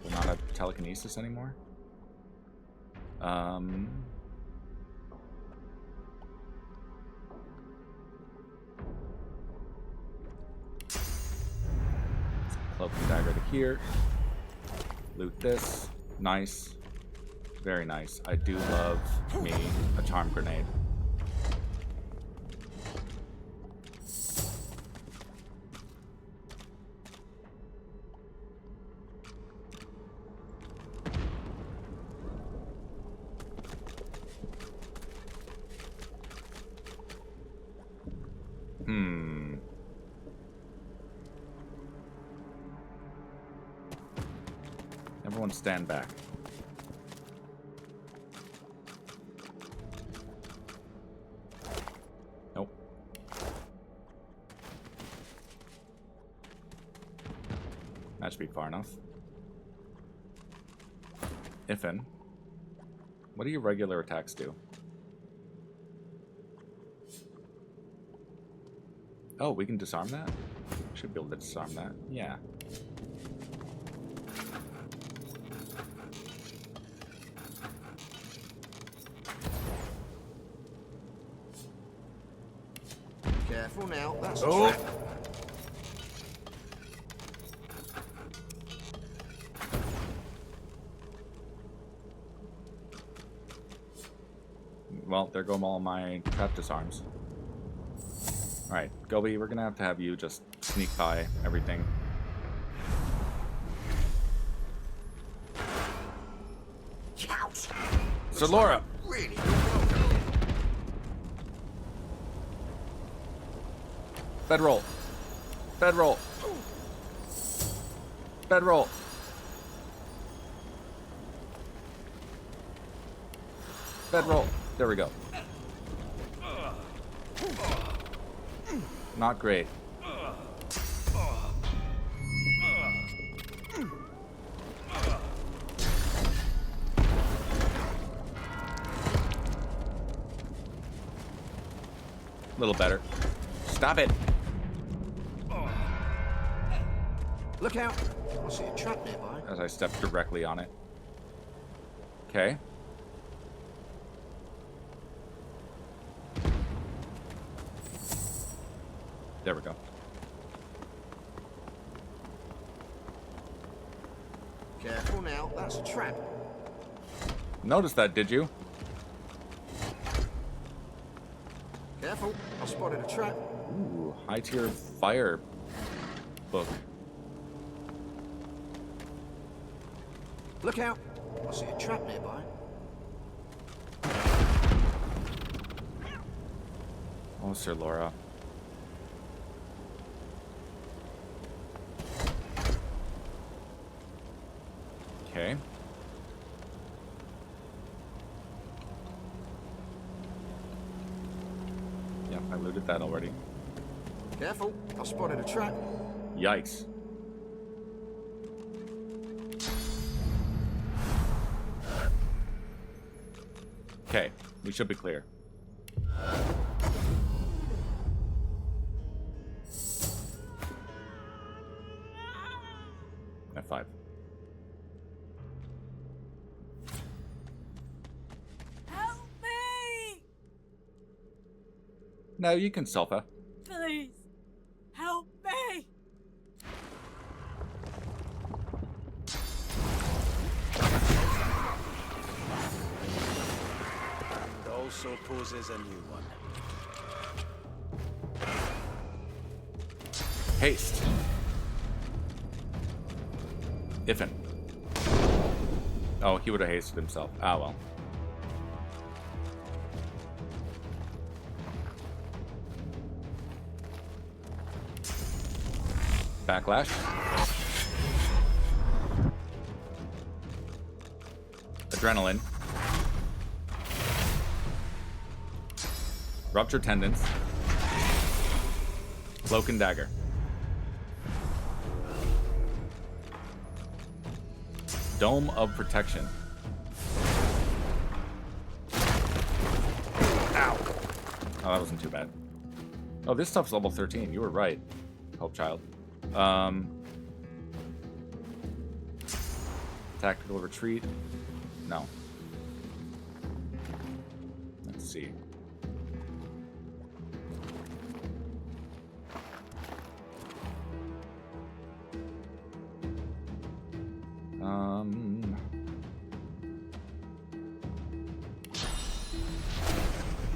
Will not have telekinesis anymore. Cloak and dagger to here. Loot this. Nice. Very nice. I do love me a charm grenade. Everyone stand back. Nope. That should be far enough. Ifin. What do your regular attacks do? Oh, we can disarm that? Should be able to disarm that. Yeah. Careful now, that's a trap. Well, there go all my trap disarms. Alright, Gobi, we're gonna have you just sneak by everything. Cows. So Laura! Really? Bedroll! Bedroll! Bedroll! Bedroll! There we go. Not great. A little better. Stop it! Look out! I see a trap nearby. As I step directly on it. Okay. There we go. Careful now, that's a trap. Notice that, did you? Careful, I spotted a trap. Ooh, high tier fire book. Look out! I see a trap nearby. Oh, Sir Laura. Okay. Yep, I looted that already. Careful, I spotted a trap. Yikes. Okay, we should be clear. F5. Help me! No, you can Selfa. Please, help me! And also poses a new one. Haste. Ifin. Oh, he would have hasted himself. Ah, well. Backlash. Adrenaline. Rupture tendons. Cloak and dagger. Dome of protection. Ow! Oh, that wasn't too bad. Oh, this stuff's level 13. You were right, Hope Child. Tactical retreat. No. Let's see.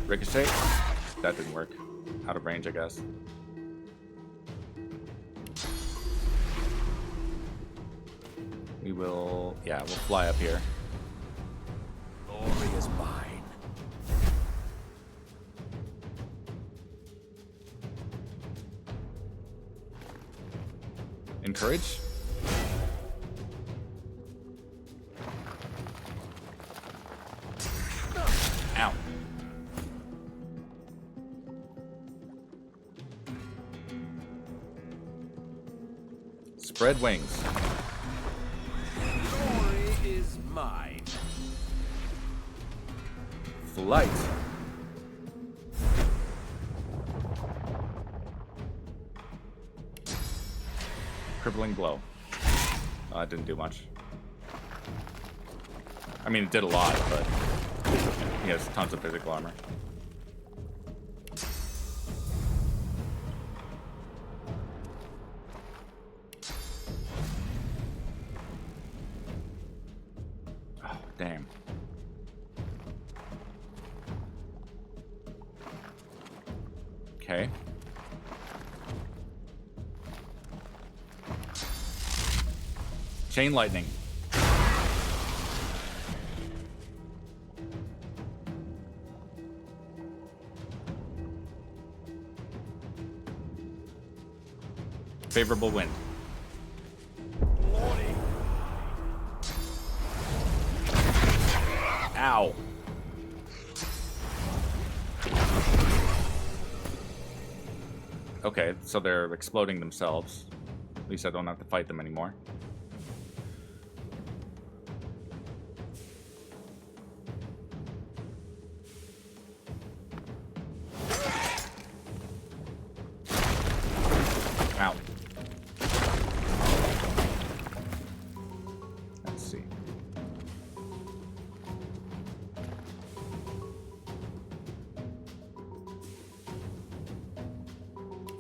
Ricochet. That didn't work. Out of range, I guess. We will... Yeah, we'll fly up here. Glory is mine. Encourage. Ow. Spread wings. Glory is mine. Flight. Crippling blow. Oh, that didn't do much. I mean, it did a lot, but he has tons of physical armor. Oh, damn. Okay. Chain lightning. Favorable wind. Glory. Ow. Okay, so they're exploding themselves. At least I don't have to fight them anymore. Ow. Let's see.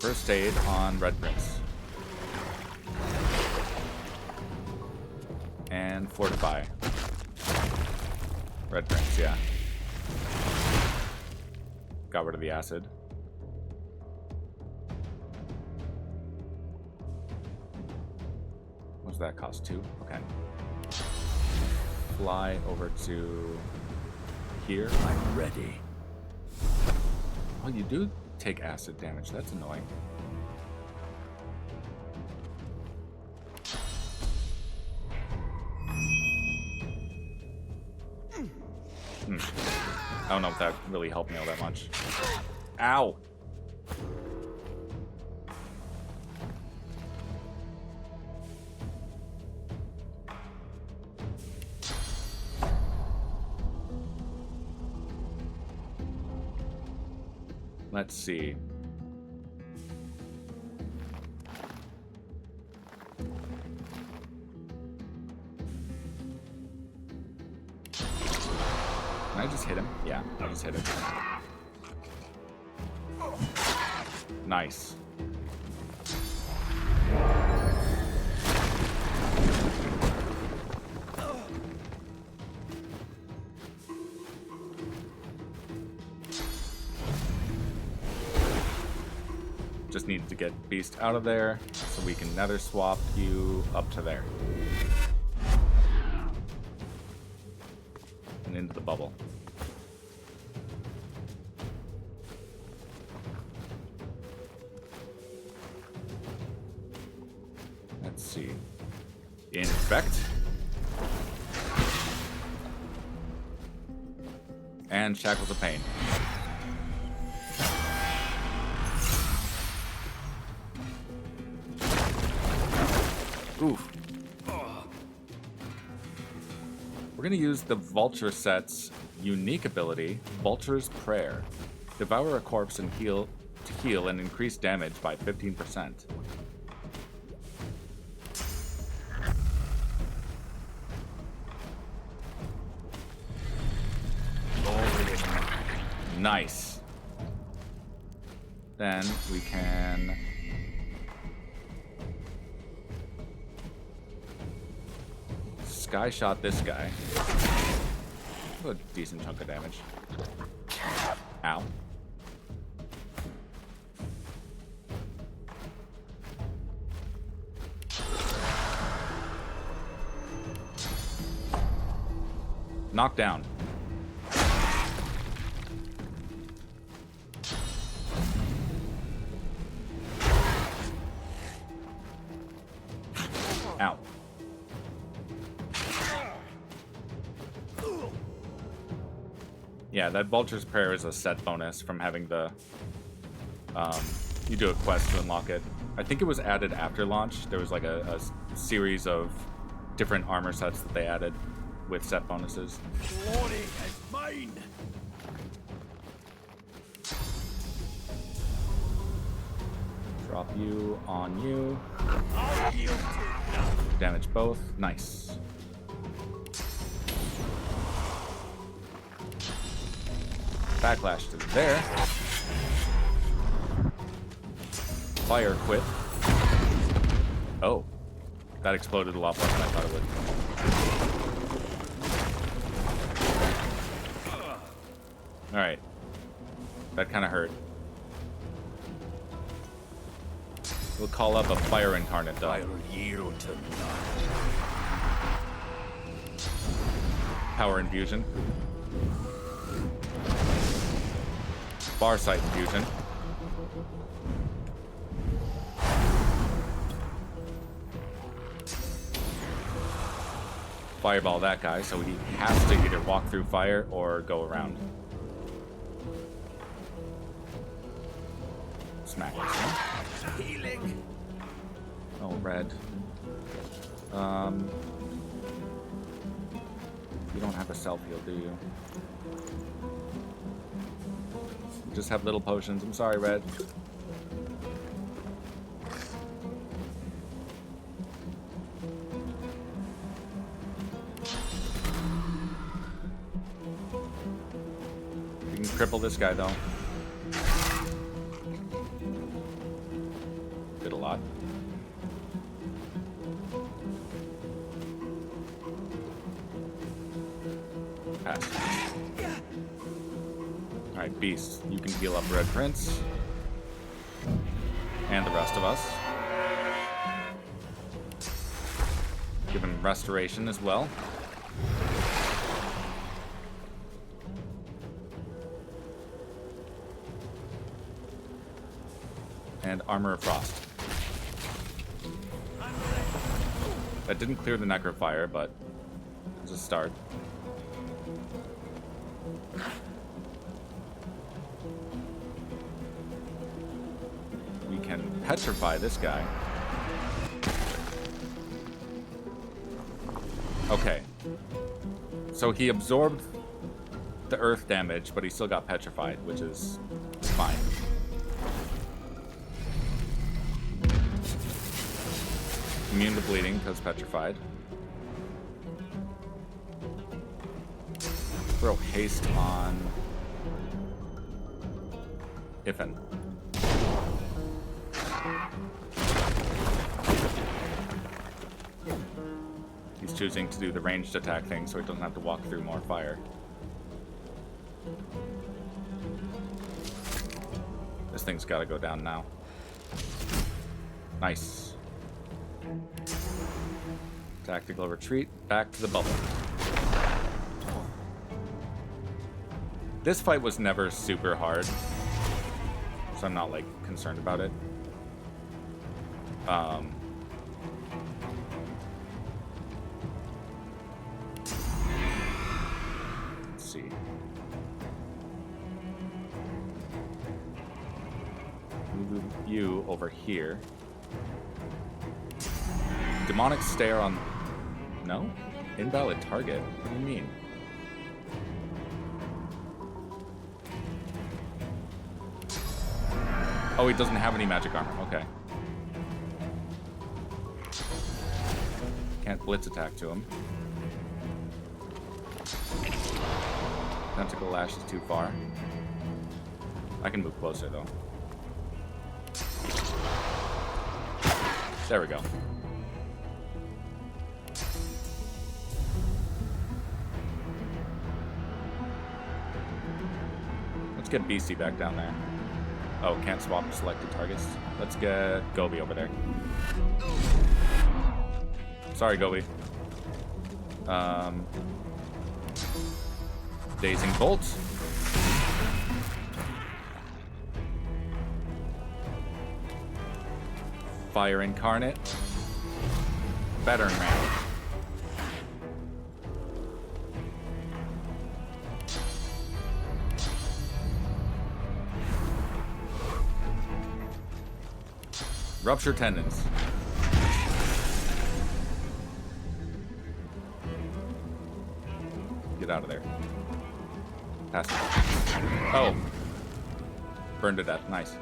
First aid on Red Prince. And fortify. Red drinks, yeah. Got rid of the acid. What does that cost? 2? Okay. Fly over to here. I'm ready. Oh, you do take acid damage. That's annoying. I don't know if that really helped me all that much. Ow! Let's see. Can I just hit him? Yeah, I'll just hit him. Nice. Just needed to get Beast out of there so we can nether swap you up to there. And into the bubble. Let's see. Infect. And Shackles of Pain. Oof. We're going to use the Vulture set's unique ability, Vulture's Prayer. Devour a corpse and heal and increase damage by 15%. Nice. Then we can Sky shot this guy. A decent chunk of damage. Ow. Knock down. Ow. Yeah, that Vulture's Prayer is a set bonus from having the... you do a quest to unlock it. I think it was added after launch. There was like a series of different armor sets that they added with set bonuses. Glory is mine. Drop you on you. I'll yield to none. Damage both. Nice. Backlash to there. Fire quit. Oh. That exploded a lot more than I thought it would. Alright. That kind of hurt. We'll call up a Fire Incarnate, though. I'll yield to none. Power Infusion. Farsight Infusion. Fireball that guy, so he has to either walk through fire or go around. Smack this one. Healing. Oh, red. You don't have a self-heal, do you? You just have little potions. I'm sorry, red. You can cripple this guy, though. Did a lot. Pass. Alright, Beast, you can heal up Red Prince. And the rest of us. Give him restoration as well. And Armor of Frost. That didn't clear the Necrofire, but it's a start. We can petrify this guy. Okay. So he absorbed the earth damage, but he still got petrified, which is fine. Immune to bleeding because petrified. Throw haste on Ifen. He's choosing to do the ranged attack thing so he doesn't have to walk through more fire. This thing's got to go down now. Nice. Tactical retreat, back to the bubble. This fight was never super hard, so I'm not, like, concerned about it. Let's see. Move you over here. Demonic stare on... No? Invalid target? What do you mean? Oh, he doesn't have any magic armor. Okay. Can't blitz attack to him. Tentacle Lash is too far. I can move closer, though. There we go. Let's get BC back down there. Oh, can't swap selected targets. Let's get Gobbie over there. Sorry, Gobbie. Dazing Bolt. Fire Incarnate. Veteran Man. Rupture Tendons. Get out of there. Pass it. Oh. Burned to death. Nice.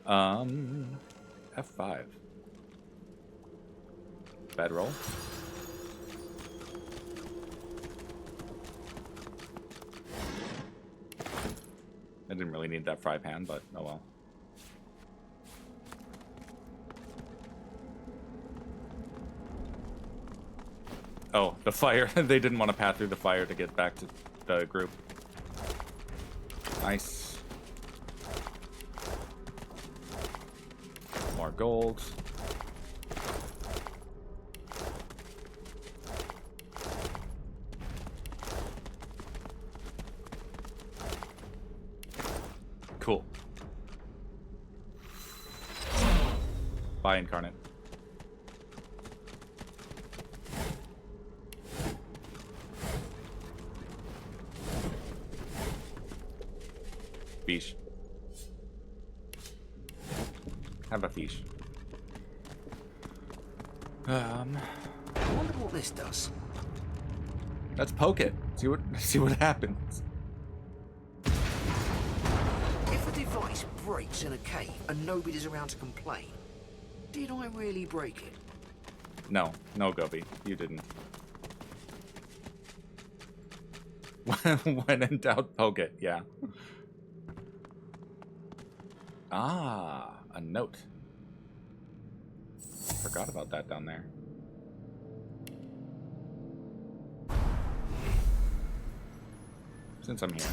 F5. Bad roll. I didn't really need that fry pan, but oh well. Oh, the fire. They didn't want to pass through the fire to get back to the group. Nice. More gold. Cool. Bye, Incarnate. Fish. Have a fish. I wonder what this does. Let's poke it. See what happens. If a device breaks in a cave and nobody's around to complain, did I really break it? No, Gobbie, you didn't. When in doubt, poke it. Yeah. Ah, a note. Forgot about that down there. since I'm here.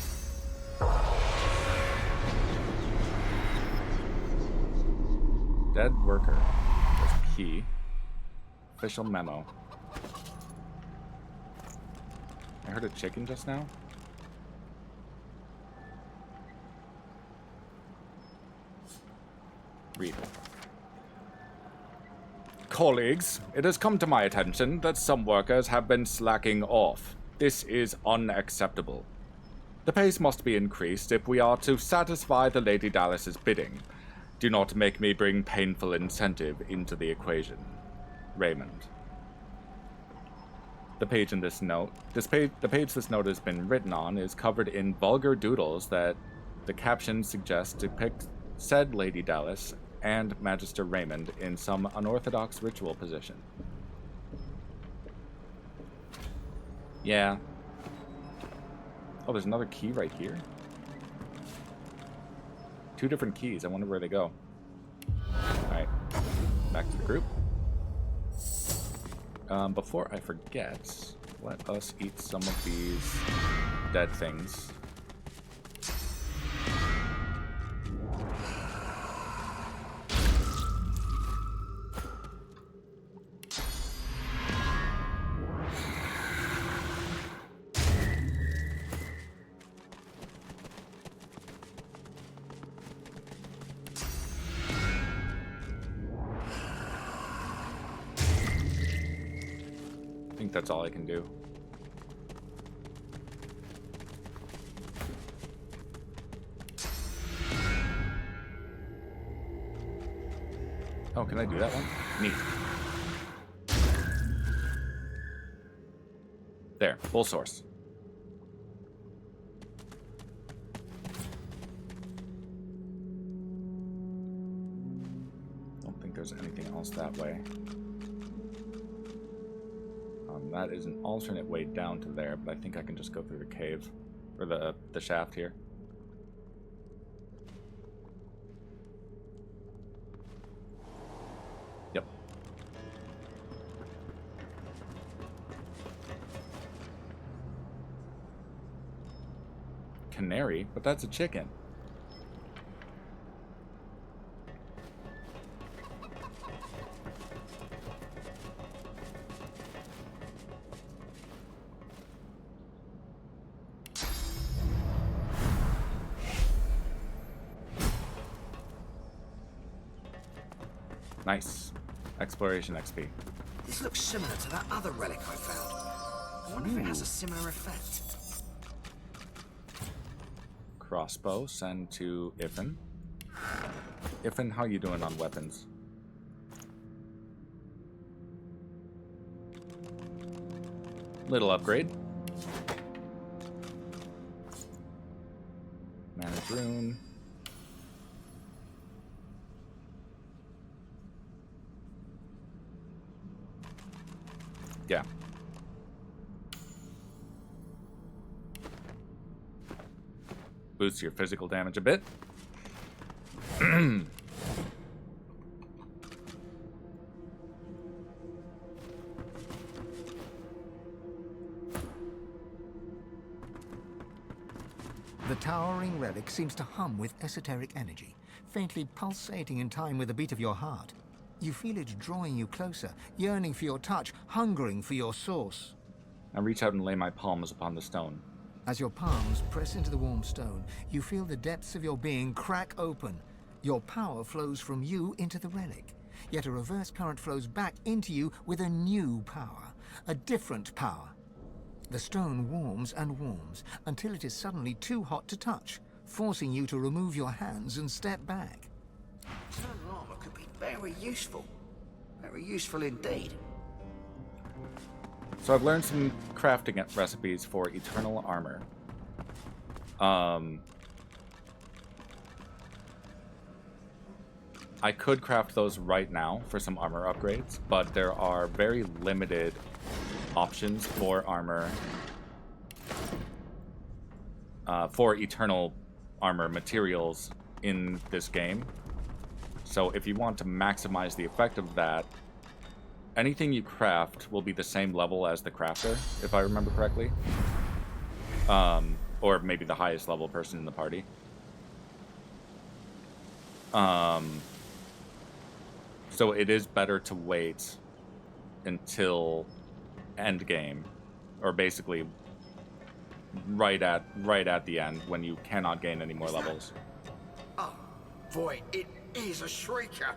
Dead worker. There's key. Official memo. I heard a chicken just now. Read. Colleagues, it has come to my attention that some workers have been slacking off. This is unacceptable. The pace must be increased if we are to satisfy the Lady Dallas's bidding. Do not make me bring painful incentive into the equation. Raymond. The page in this note, the page this note has been written on is covered in vulgar doodles that the caption suggests depict said Lady Dallas and Magister Raymond in some unorthodox ritual position. Yeah. Oh, there's another key right here. 2 different keys. I wonder where they go. Alright. Back to the group. Before I forget, let us eat some of these dead things. I think that's all I can do. Oh, can I do that one? Neat. There, full source. Don't think there's anything else that way. That is an alternate way down to there, but I think I can just go through the cave, or the shaft here. Yep. Canary? But that's a chicken. Nice. Exploration XP. This looks similar to that other relic I found. I wonder if it has a similar effect. Crossbow, send to Iffen. Iffen, how you doing on weapons? Little upgrade. Manage rune. Yeah. Boosts your physical damage a bit. The towering relic seems to hum with esoteric energy, faintly pulsating in time with the beat of your heart. You feel it drawing you closer, yearning for your touch, hungering for your source. I reach out and lay my palms upon the stone. As your palms press into the warm stone, you feel the depths of your being crack open. Your power flows from you into the relic, yet a reverse current flows back into you with a new power, a different power. The stone warms and warms until it is suddenly too hot to touch, forcing you to remove your hands and step back. Eternal armor could be very useful. Very useful indeed. So I've learned some crafting recipes for eternal armor. I could craft those right now for some armor upgrades, but there are very limited options for armor, for eternal armor materials in this game. So if you want to maximize the effect of that, anything you craft will be the same level as the crafter, if I remember correctly. or maybe the highest level person in the party. So it is better to wait until end game, or basically right at the end when you cannot gain any more levels. Oh, boy, it is a shrieker.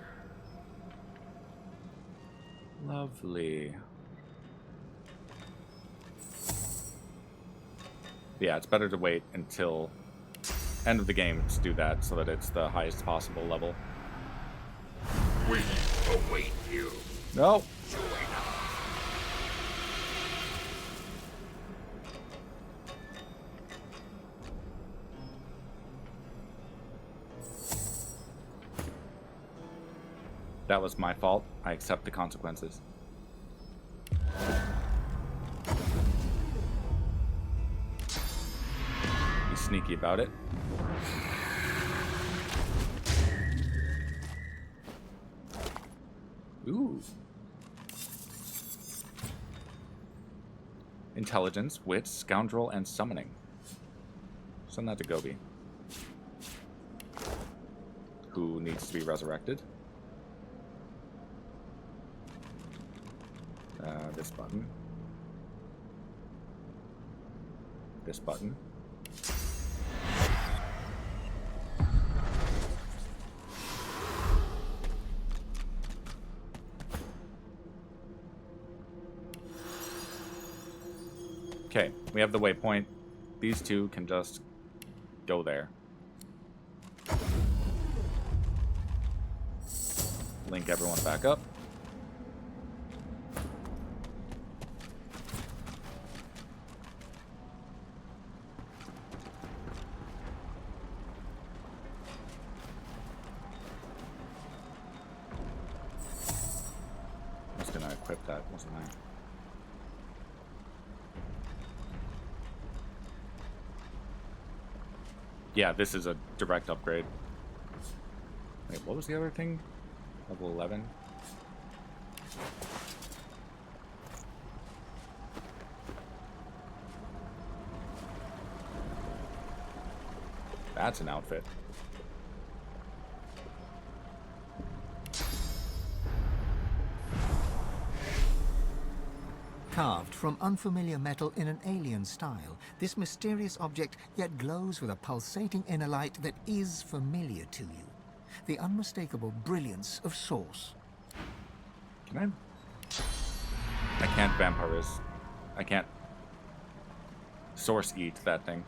Lovely. Yeah, it's better to wait until end of the game to do that so that it's the highest possible level. We await you. No. That was my fault. I accept the consequences. Be sneaky about it. Ooh. Intelligence, wit, scoundrel, and summoning. Send that to Gobbie. Who needs to be resurrected. This button. This button. Okay, we have the waypoint. These two can just go there. Link everyone back up. I was gonna equip that, wasn't I? Yeah, this is a direct upgrade. Wait, what was the other thing? Level 11? That's an outfit. Carved from unfamiliar metal in an alien style, this mysterious object yet glows with a pulsating inner light that is familiar to you. The unmistakable brilliance of Source. Can I can't vampires. I can't Source eat that thing.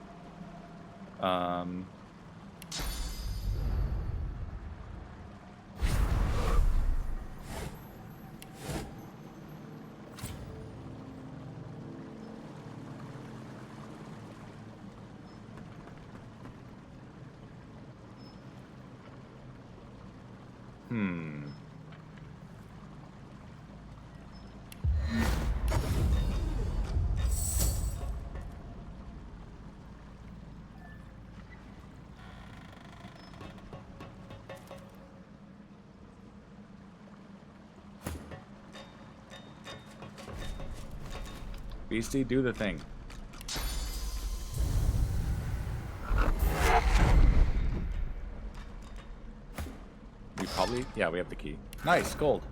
Beastie, do the thing. We probably... Yeah, we have the key. Nice, gold.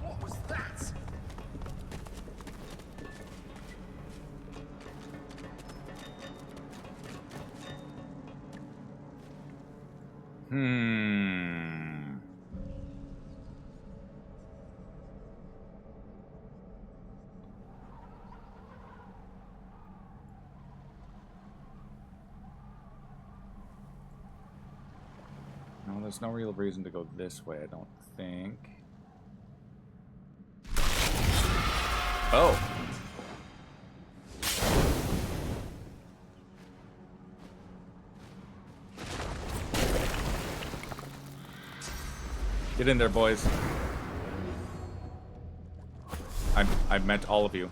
What was that? No, there's no real reason to go this way, I don't think. Oh! Get in there, boys. I meant all of you.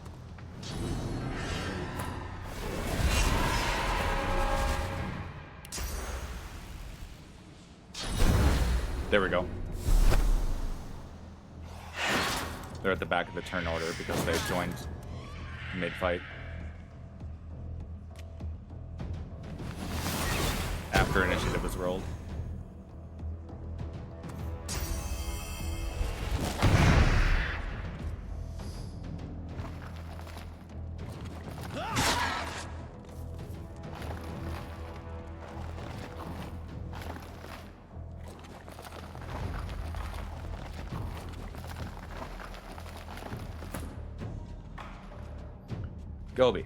There we go. They're at the back of the turn order because they joined mid-fight. After initiative was rolled. GGobbie.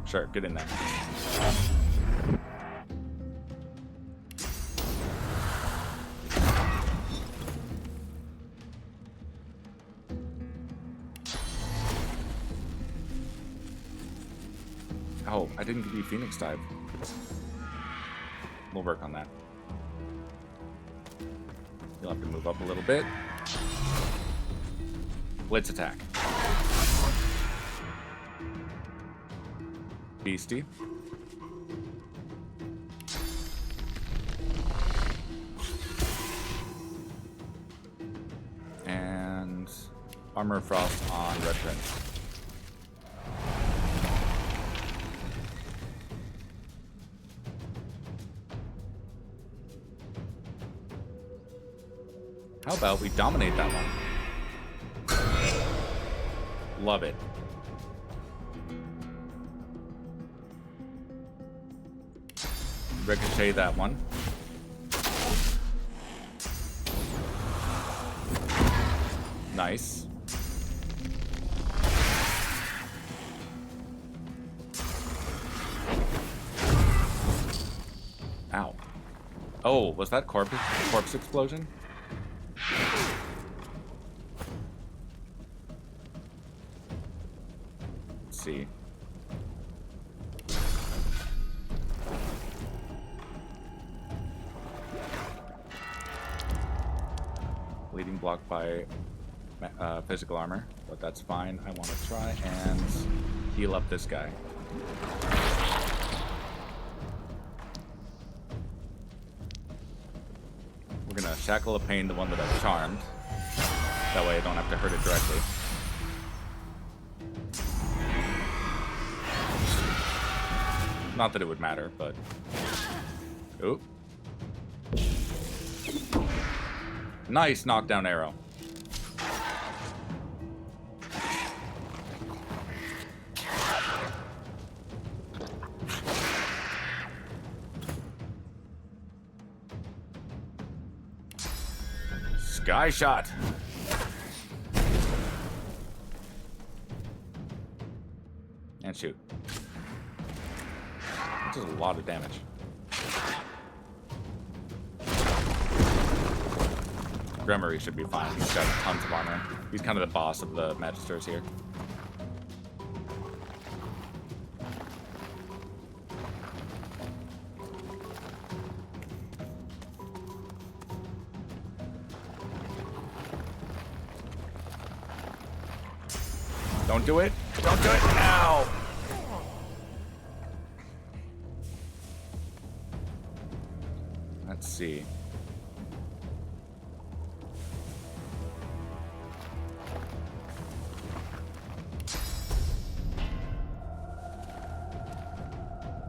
Sure, get in there. Oh, I didn't give you Phoenix Dive. We'll work on that. You'll have to move up a little bit. Blitz attack. Beastie. And Armor Frost on Red Prince. How about we dominate that one? Love it. Ricochet that one. Nice. Ow. Oh, was that corpse explosion? Let's see. Bleeding blocked by physical armor, but that's fine. I want to try and heal up this guy. We're gonna Shackle of Pain, the one that I've charmed. That way I don't have to hurt it directly. Not that it would matter, but... Oop. Nice knockdown arrow. Sky shot. And shoot. That's just a lot of damage. Gremory should be fine. He's got tons of armor. He's kind of the boss of the Magisters here. Don't do it. Don't do it now. Let's see.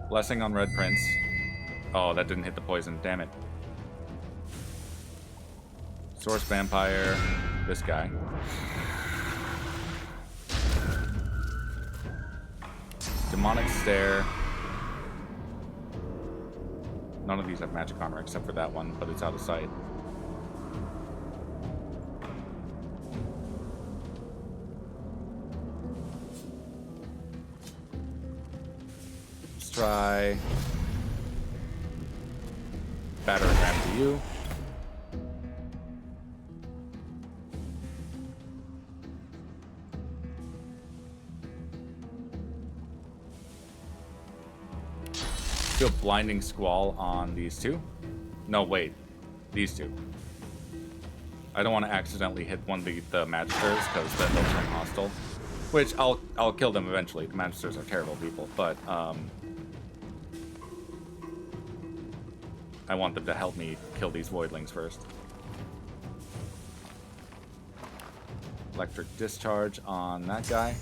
Blessing on Red Prince. Oh, that didn't hit the poison. Damn it. Source Vampire. This guy. Demonic Stare. None of these have magic armor except for that one, but it's out of sight. Let's try Battering Ram to you. Do a Blinding Squall on these two. No, wait. These two. I don't want to accidentally hit one of the Magisters, because then they'll turn hostile. Which I'll kill them eventually. The monsters are terrible people, but I want them to help me kill these voidlings first. Electric discharge on that guy.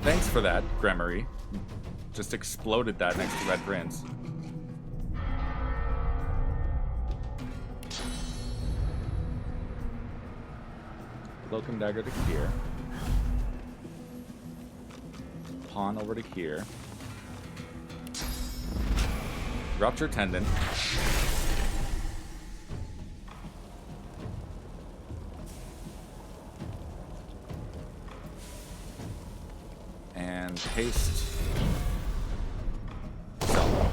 Thanks for that, Gremory. Just exploded that next to Red Prince. Welcome dagger to here. Pawn over to here. Rupture tendon. And haste. So.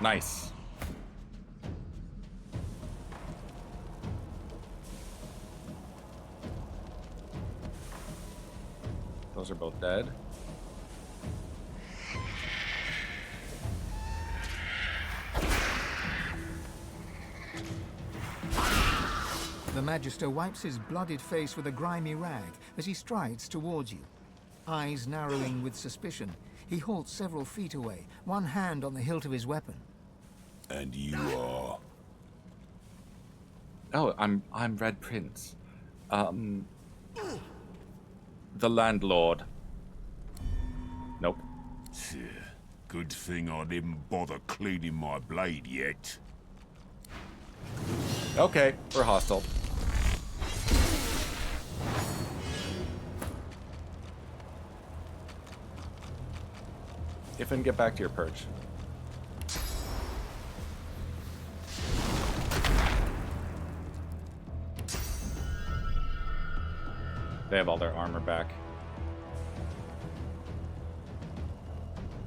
Nice. Those are both dead. The Magister wipes his blooded face with a grimy rag as he strides towards you. Eyes narrowing with suspicion, he halts several feet away, one hand on the hilt of his weapon. And you are? Oh, I'm Red Prince. The landlord. Nope. Good thing I didn't bother cleaning my blade yet. Okay, we're hostile. If and get back to your perch. They have all their armor back.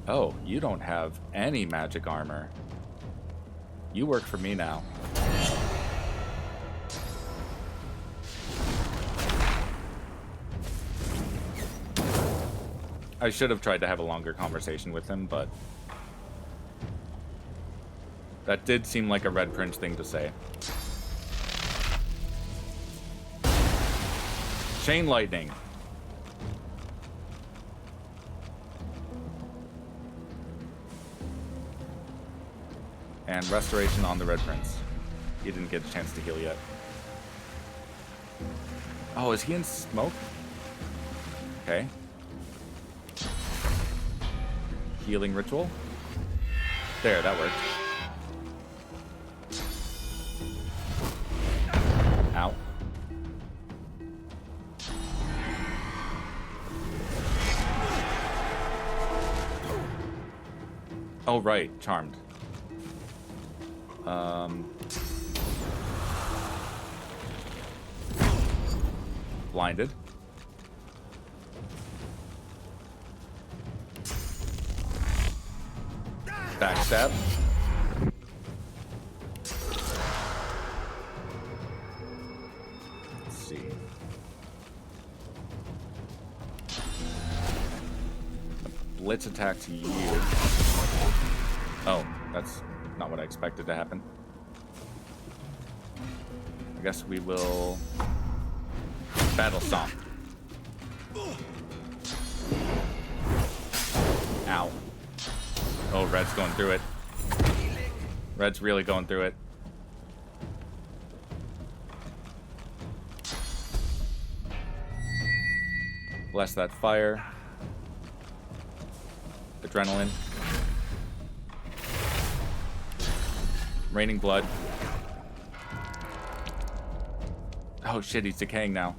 Oh, you don't have any magic armor. You work for me now. I should have tried to have a longer conversation with him, but that did seem like a Red Prince thing to say. Chain lightning. And restoration on the Red Prince. He didn't get a chance to heal yet. Oh, is he in smoke? Okay. Healing ritual. There, that worked. Ow. Oh, right. Charmed. Blinded. Backstab. Let's see. Blitz attack to you. Oh, that's not what I expected to happen. I guess we will battle stomp. Ow. Oh, Red's going through it. Red's really going through it. Bless that fire. Adrenaline. Raining blood. Oh shit, he's decaying now.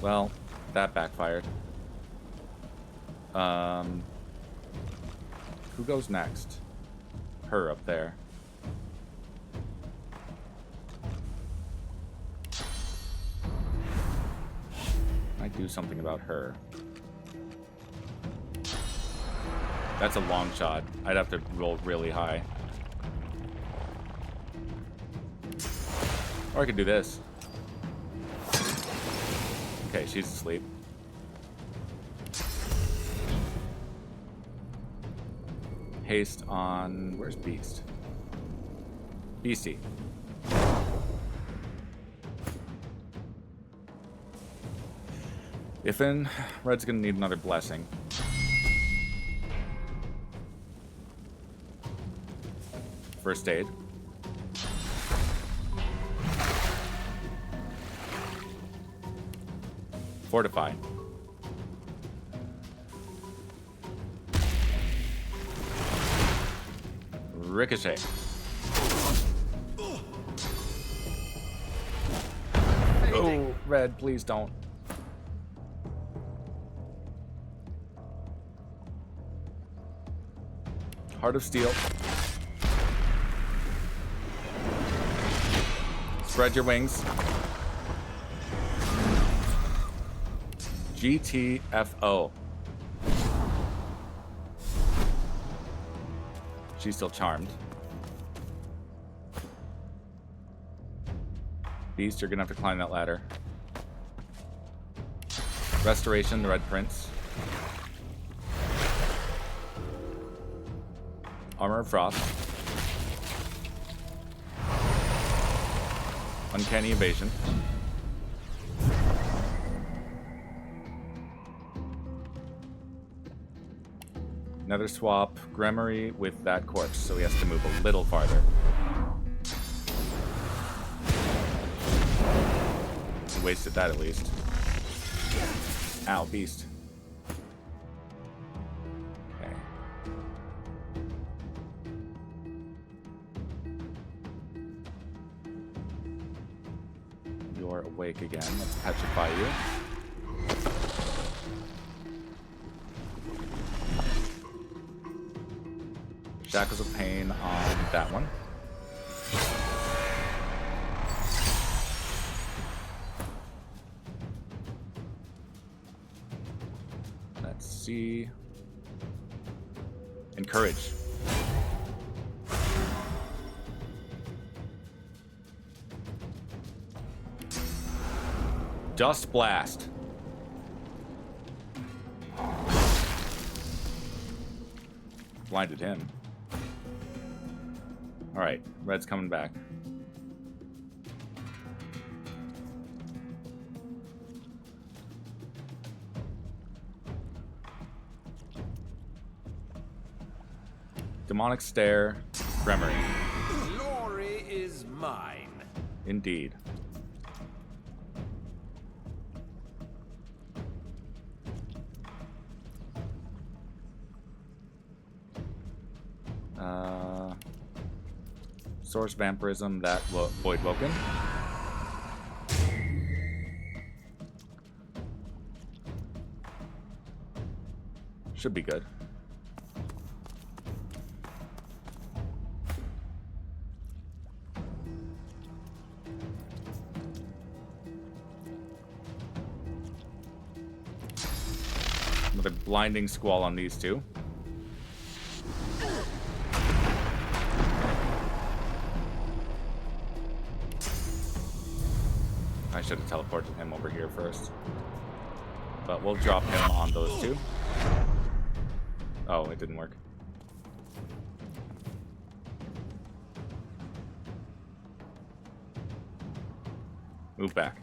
Well, that backfired. Who goes next? Her up there. Might do something about her. That's a long shot. I'd have to roll really high. Or I could do this. Okay, she's asleep. Haste on... Where's Beast? Beastie. If in, Red's gonna need another blessing. First aid. Fortify. Ricochet. Oh, Red, please don't. Heart of Steel. Spread your wings. GTFO. She's still charmed. Beast, you're gonna have to climb that ladder. Restoration, the Red Prince. Armor of Frost. Uncanny Evasion. Another swap. Gremory with that corpse, so he has to move a little farther. He wasted that at least. Ow, Beast. Okay. You're awake again. Let's petrify you. Shackles of Pain on that one. Let's see. Encourage. Dust Blast. Blinded him. Alright, Red's coming back. Demonic Stare, Gremory. Glory is mine. Indeed. Source Vampirism, that Void Woken. Should be good. Another Blinding Squall on these two. I should have teleported him over here first. But we'll drop him on those two. Oh, it didn't work. Move back.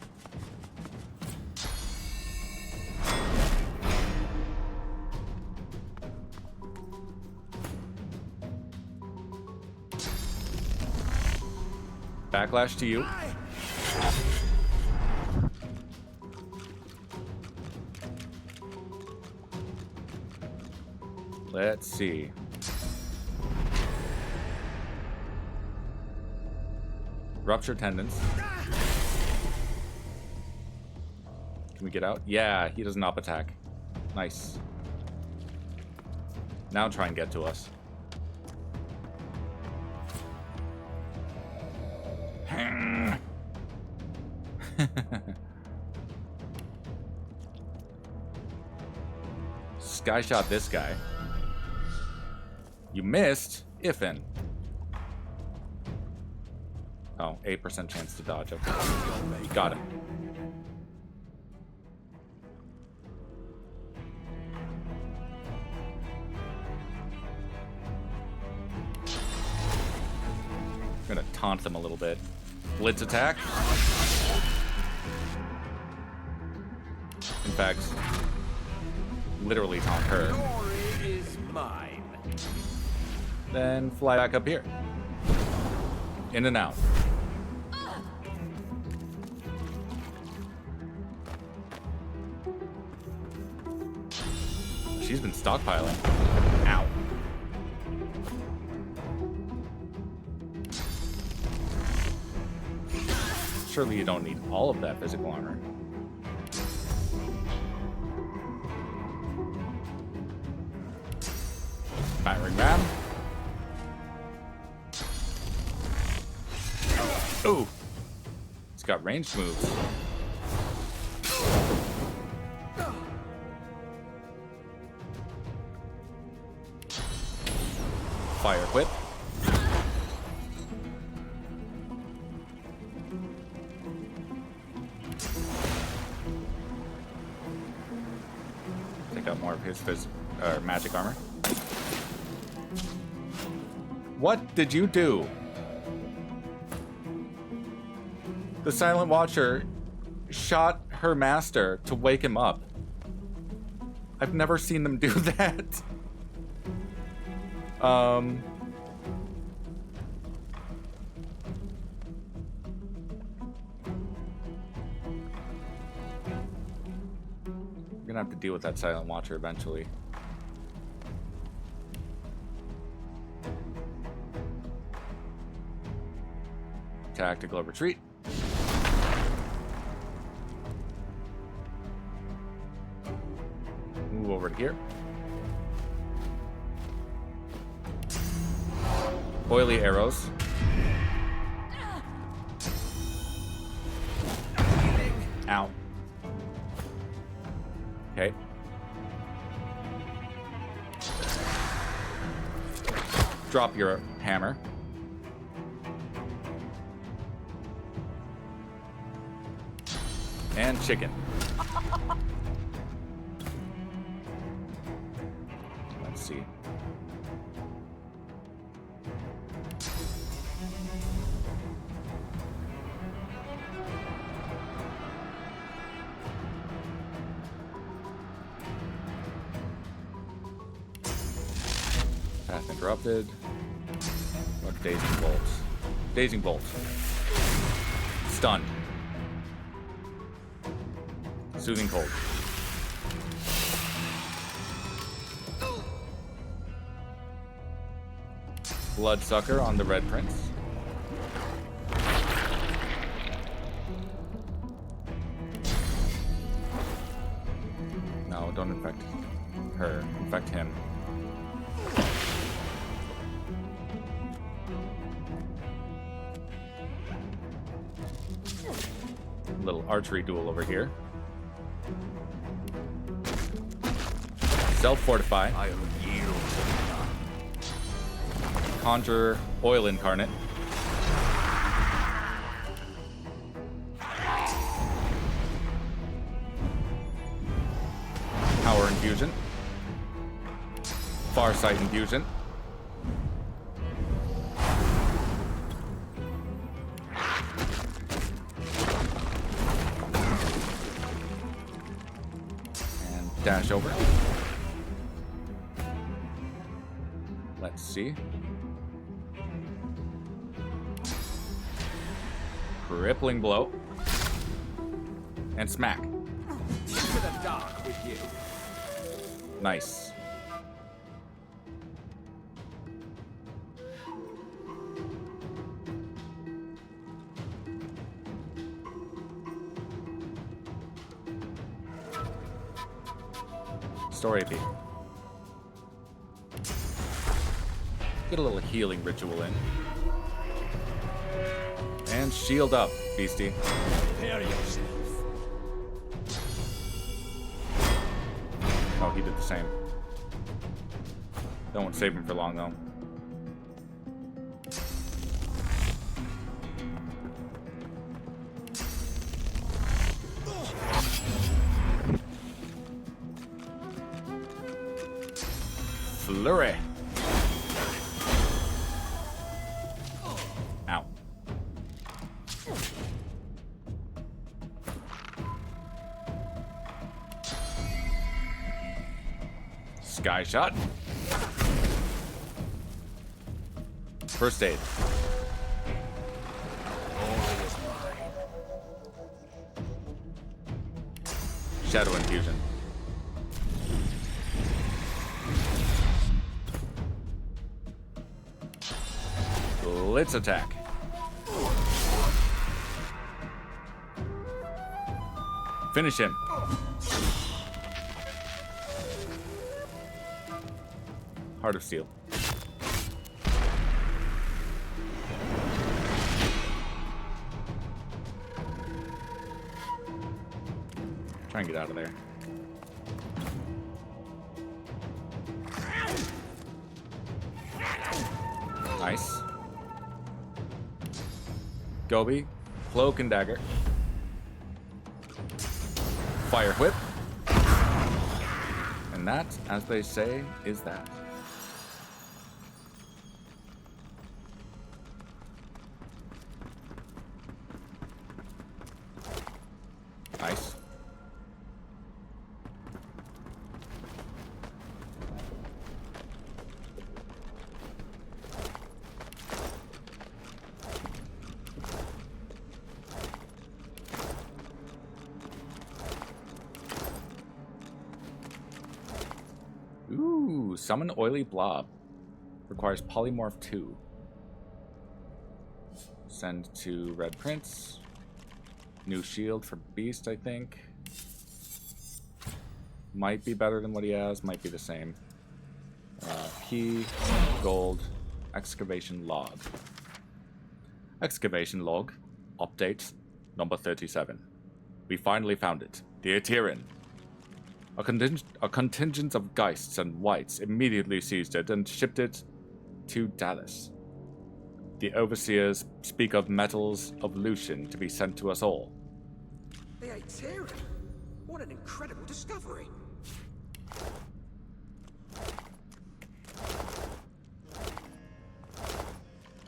Backlash to you. Let's see. Rupture tendons. Can we get out? Yeah, he does not attack. Nice. Now try and get to us. Sky shot this guy. You missed, if in. Oh, 8% chance to dodge. Okay. Got him. I'm gonna taunt them a little bit. Blitz attack. In fact, literally taunt her. Glory is mine. Then fly back up here. In and out. She's been stockpiling. Ow. Surely you don't need all of that physical armor. Firing ram. Ooh. It's got ranged moves. Fire whip. Take out more of his magic armor. What did you do? The Silent Watcher shot her master to wake him up. I've never seen them do that. I'm gonna have to deal with that Silent Watcher eventually. Tactical retreat. Move over to here. Oily arrows. Ow. Okay. Drop your hammer. And chicken. Let's see. Path interrupted. What dazing bolt? Dazing bolt. Stunned. Soothing cold. Bloodsucker on the Red Prince. No, don't infect her. Infect him. Little archery duel over here. Self-fortify. I'll yield. Conjure oil incarnate. Power infusion. Farsight infusion. And dash over. Let's see. Crippling blow. And smack. To the dark with you. Nice. Story beat. Get a little healing ritual in. And shield up, beastie. Prepare yourself. Oh, he did the same. Don't want to save him for long, though. Flurry. Ow. Sky shot. First aid. Shadow infusion. Blitz attack. Finish him. Heart of Steel. Try and get out of there. Nice. GGobbie, Cloak and Dagger. Fire Whip. And that, as they say, is that. Nice. Ooh, summon Oily Blob. Requires Polymorph 2. Send to Red Prince. New shield for Beast, I think. Might be better than what he has, might be the same. Key, gold, excavation log. Excavation log, update, number 37. We finally found it. The Aetherin. A contingent of Geists and Whites immediately seized it and shipped it to Dallas. The Overseers speak of metals of Lucian to be sent to us all. The Aetherin? What an incredible discovery!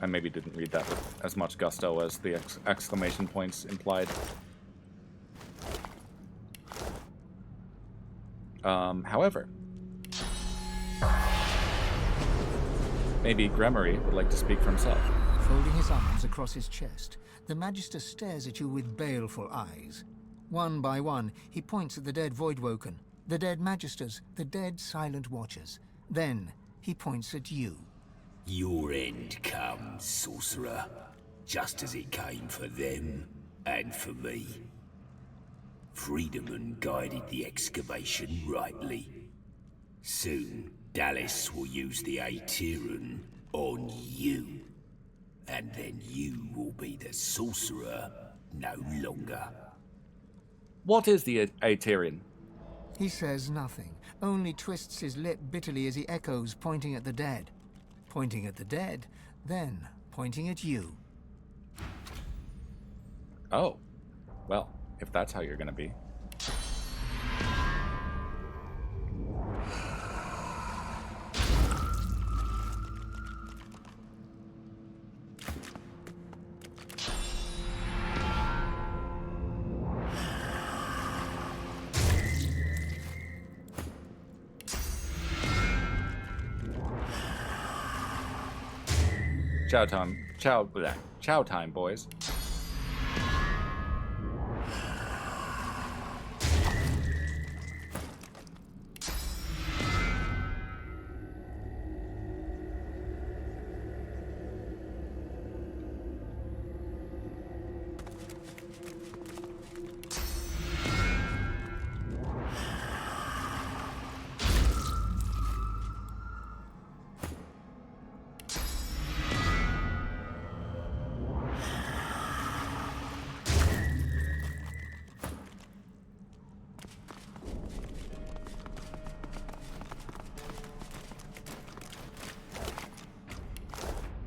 I maybe didn't read that with as much gusto as the exclamation points implied. However, maybe Gremory would like to speak for himself. Folding his arms across his chest, the Magister stares at you with baleful eyes. One by one, he points at the dead Voidwoken, the dead Magisters, the dead Silent Watchers. Then, he points at you. Your end comes, sorcerer, just as it came for them and for me. Friedemann guided the excavation rightly. Soon, Dallas will use the Aetherin on you. And then you will be the sorcerer no longer. What is the Aetherin? He says nothing, only twists his lip bitterly as he echoes, pointing at the dead. Pointing at the dead, then pointing at you. Oh. Well, if that's how you're gonna be. Chow time. Chow time, boys.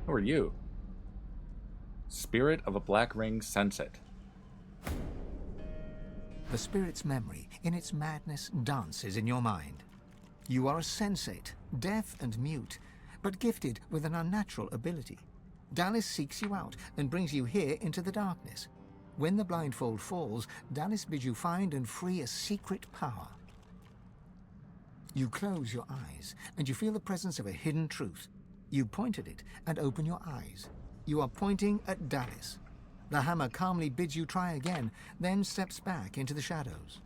Who are you? Spirit of a Black Ring Sensate. The spirit's memory, in its madness, dances in your mind. You are a sensate, deaf and mute, but gifted with an unnatural ability. Dallas seeks you out and brings you here into the darkness. When the blindfold falls, Dallas bids you find and free a secret power. You close your eyes, and you feel the presence of a hidden truth. You point at it and open your eyes. You are pointing at Dallas. The hammer calmly bids you try again, then steps back into the shadows.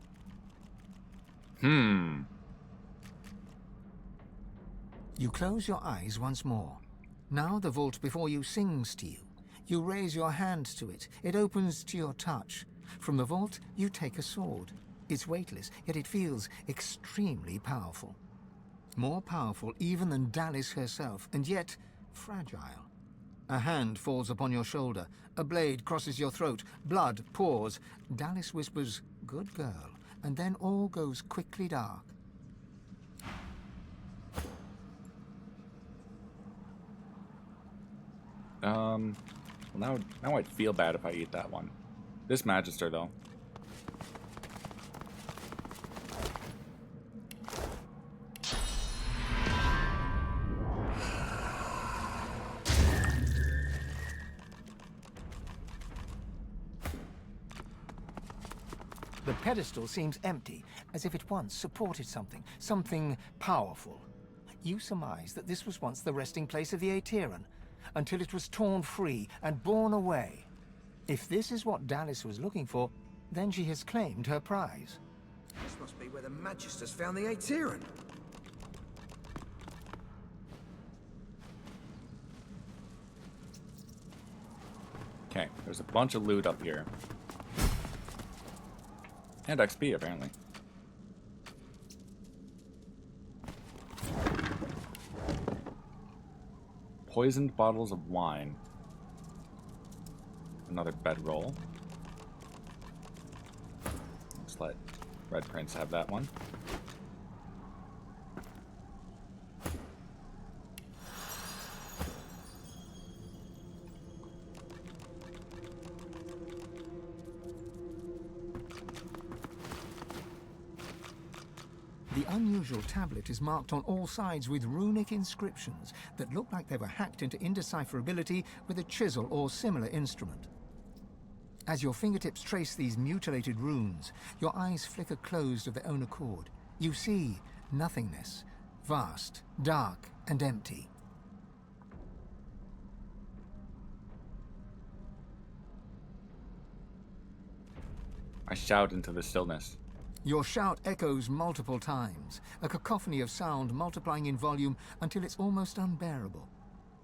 You close your eyes once more. Now the vault before you sings to you. You raise your hand to it. It opens to your touch. From the vault, you take a sword. It's weightless, yet it feels extremely powerful. More powerful even than Dallas herself, and yet fragile. A hand falls upon your shoulder. A blade crosses your throat. Blood pours. Dallas whispers, "Good girl," and then all goes quickly dark. Well, now I'd feel bad if I eat that one. This Magister, though. The pedestal seems empty, as if it once supported something powerful. You surmise that this was once the resting place of the Aetheran, until it was torn free and borne away. If this is what Dallas was looking for, then she has claimed her prize. This must be where the Magisters found the Aetheran. Okay, there's a bunch of loot up here. And XP, apparently. Poisoned bottles of wine. Another bedroll. Let's let Red Prince have that one. The unusual tablet is marked on all sides with runic inscriptions that look like they were hacked into indecipherability with a chisel or similar instrument. As your fingertips trace these mutilated runes, your eyes flicker closed of their own accord. You see nothingness, vast, dark, and empty. I shout into the stillness. Your shout echoes multiple times, a cacophony of sound multiplying in volume until it's almost unbearable.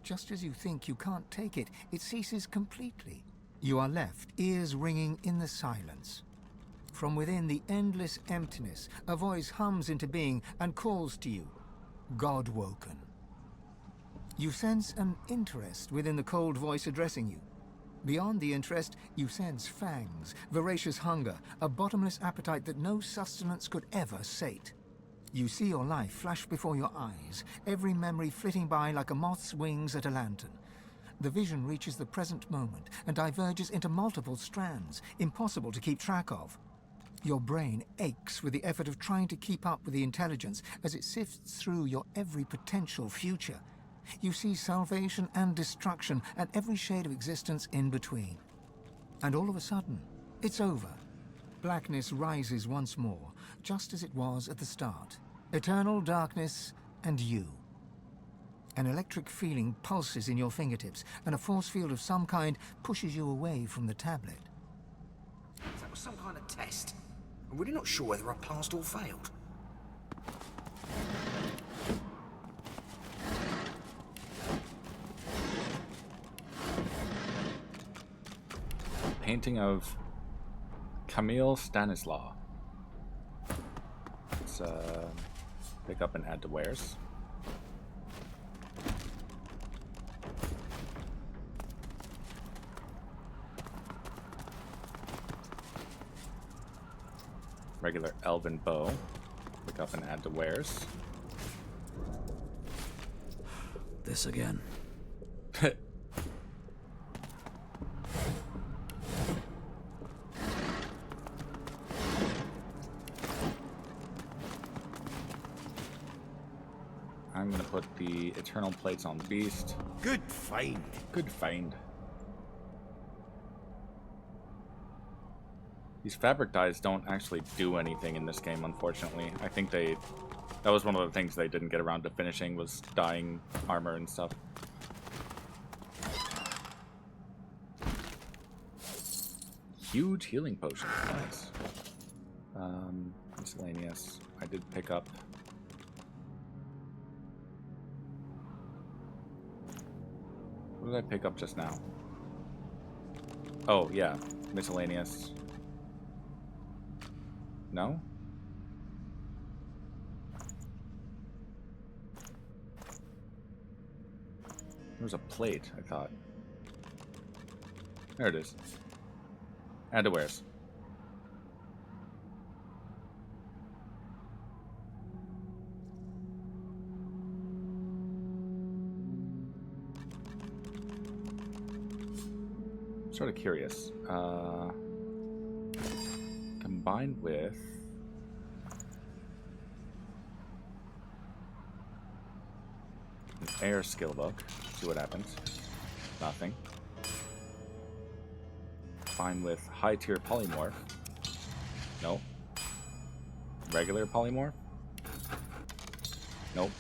Just as you think you can't take it, it ceases completely. You are left, ears ringing in the silence. From within the endless emptiness, a voice hums into being and calls to you, God-woken. You sense an interest within the cold voice addressing you. Beyond the interest, you sense fangs, voracious hunger, a bottomless appetite that no sustenance could ever sate. You see your life flash before your eyes, every memory flitting by like a moth's wings at a lantern. The vision reaches the present moment and diverges into multiple strands, impossible to keep track of. Your brain aches with the effort of trying to keep up with the intelligence as it sifts through your every potential future. You see salvation and destruction and every shade of existence in between. And all of a sudden, it's over. Blackness rises once more, just as it was at the start. Eternal darkness and you. An electric feeling pulses in your fingertips, and a force field of some kind pushes you away from the tablet. That was some kind of test. I'm really not sure whether I passed or failed. Painting of Camille Stanislaw. Let's pick up and add to wares. Regular elven bow. Pick up and add to wares. This again. I'm gonna put the eternal plates on beast. Good find. Good find. These fabric dyes don't actually do anything in this game, unfortunately. I think they That was one of the things they didn't get around to finishing, was dyeing armor and stuff. Huge healing potions, nice. Miscellaneous. I did pick up. What did I pick up just now? Oh, yeah. Miscellaneous. No? There was a plate, I thought. There it is. Underwears. Sort of curious. Combined with an air skill book. See what happens. Nothing. Combined with high tier polymorph. Nope. Regular polymorph. Nope.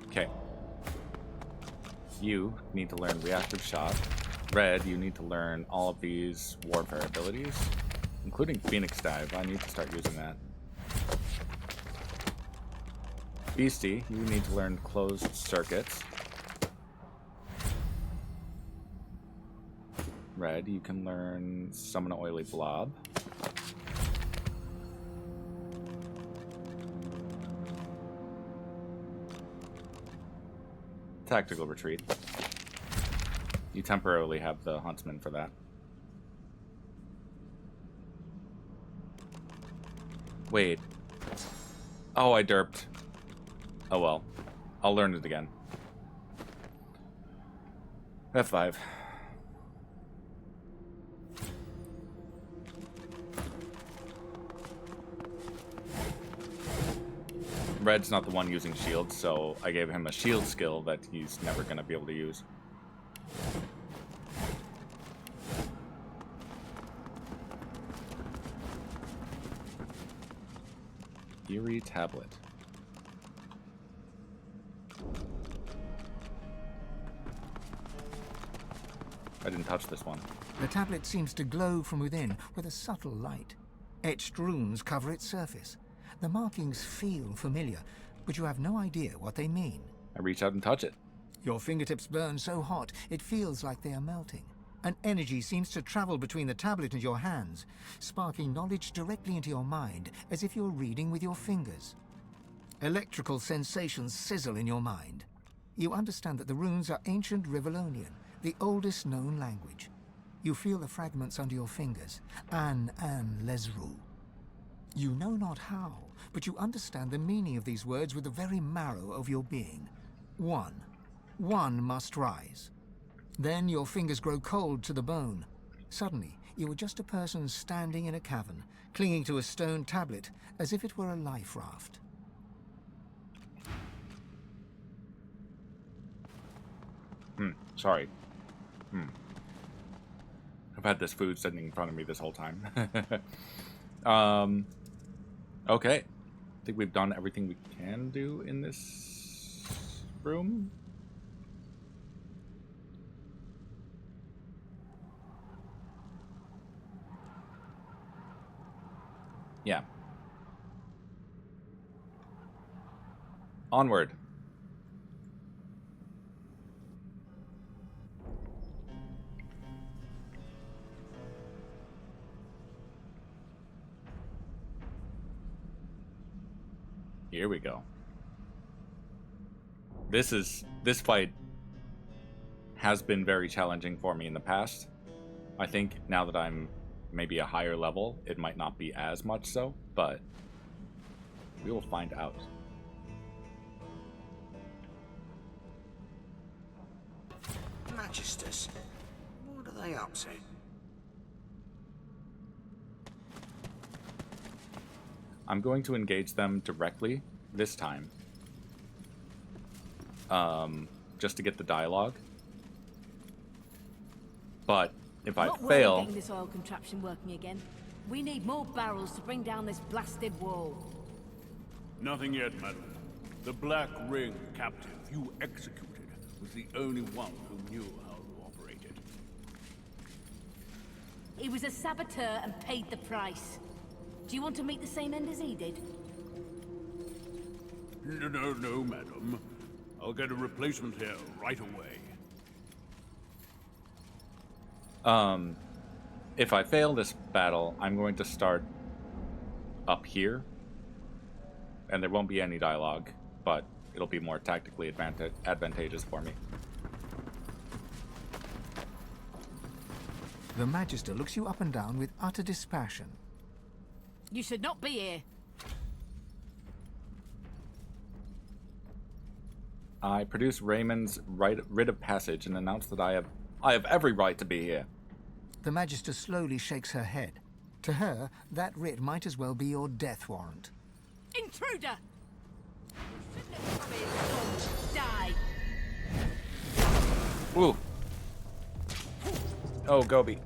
Okay. You need to learn reactive shot. Red, you need to learn all of these warfare abilities, including Phoenix Dive. I need to start using that. Beastie, you need to learn closed circuits. Red, you can learn summon an oily blob. Tactical retreat. You temporarily have the huntsman for that. Wait. Oh, I derped. Oh well. I'll learn it again. F5. Red's not the one using shields, so I gave him a shield skill that he's never going to be able to use. Eerie tablet. I didn't touch this one. The tablet seems to glow from within with a subtle light. Etched runes cover its surface. The markings feel familiar, but you have no idea what they mean. I reach out and touch it. Your fingertips burn so hot, it feels like they are melting. An energy seems to travel between the tablet and your hands, sparking knowledge directly into your mind, as if you're reading with your fingers. Electrical sensations sizzle in your mind. You understand that the runes are ancient Rivellonian, the oldest known language. You feel the fragments under your fingers. An Lesru. You know not how, but you understand the meaning of these words with the very marrow of your being. One must rise. Then your fingers grow cold to the bone. Suddenly, you are just a person standing in a cavern, clinging to a stone tablet as if it were a life raft. Sorry. I've had this food sitting in front of me this whole time. Okay. I think we've done everything we can do in this room. Yeah. Onward. Here we go. This fight has been very challenging for me in the past. I think now that I'm maybe a higher level, it might not be as much so, but we will find out. Magisters, what are they up to? I'm going to engage them directly this time. just to get the dialogue. But if I What way fail, getting this oil contraption working again? We need more barrels to bring down this blasted wall. Nothing yet, madam. The Black Ring captive you executed was the only one who knew how to operate it. He was a saboteur and paid the price. Do you want to meet the same end as he did? No, madam. I'll get a replacement here right away. If I fail this battle, I'm going to start up here. And there won't be any dialogue, but it'll be more tactically advantageous for me. The Magister looks you up and down with utter dispassion. You should not be here. I produce Raymond's writ of passage and announce that I have every right to be here. The Magister slowly shakes her head. To her, that writ might as well be your death warrant. Intruder! Die! Ooh. Oh, Gobbie.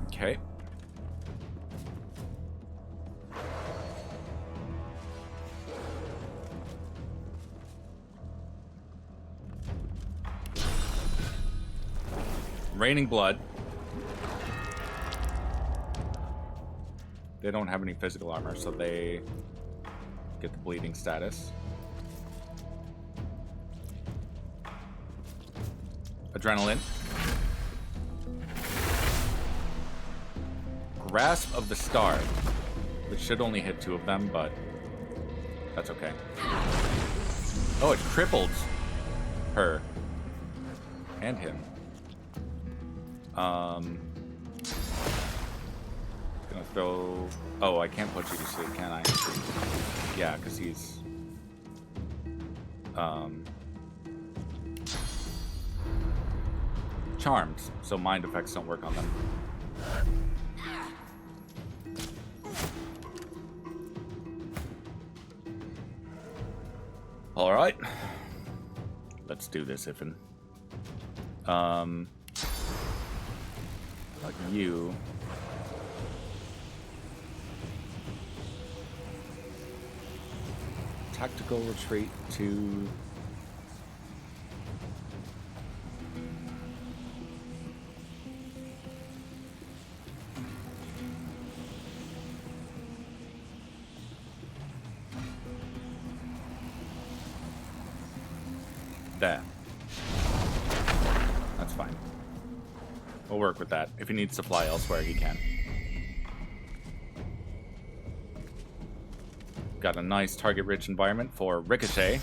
Okay. Raining blood. They don't have any physical armor, so they get the bleeding status. Adrenaline. Grasp of the Star, which should only hit 2 of them, but that's okay. Oh, it crippled her and him. Gonna throw... Oh, I can't put you to sleep, can I? Yeah, because he's... charmed, so mind effects don't work on them. Alright. Let's do this, Iffin. Like you. Tactical retreat to... There. That's fine. We'll work with that. If he needs supply elsewhere, he can. Got a nice target-rich environment for Ricochet.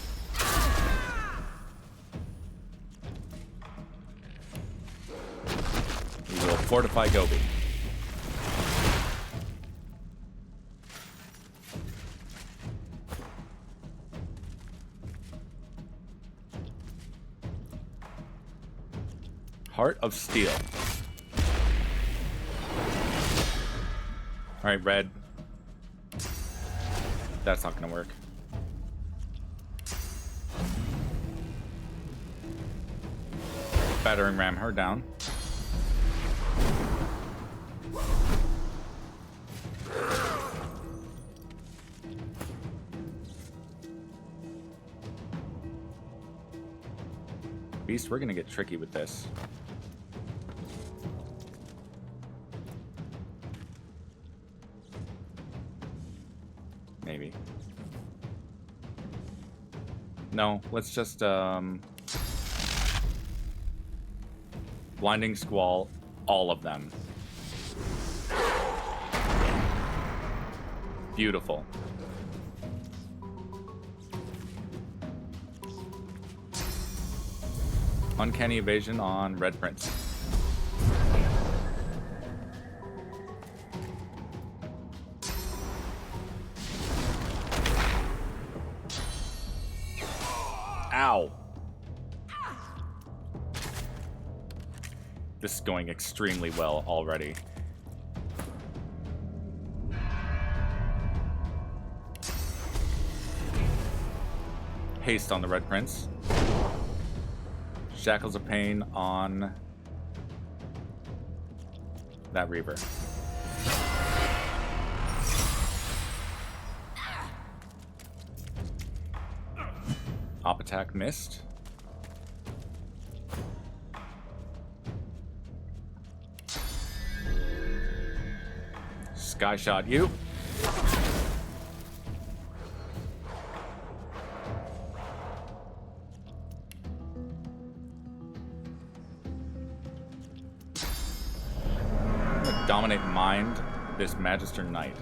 We will fortify Gobbie. Heart of Steel. Alright, red. That's not gonna work. Battering ram her down. Beast, we're gonna get tricky with this. Maybe. No, let's just, Blinding Squall, all of them. Beautiful. Uncanny Evasion on Red Prince. Ow. this is going extremely well already. Haste on the Red Prince. Shackles of Pain on that Reaver. Op attack missed. Sky shot you. I'm gonna dominate mind this Magister Knight.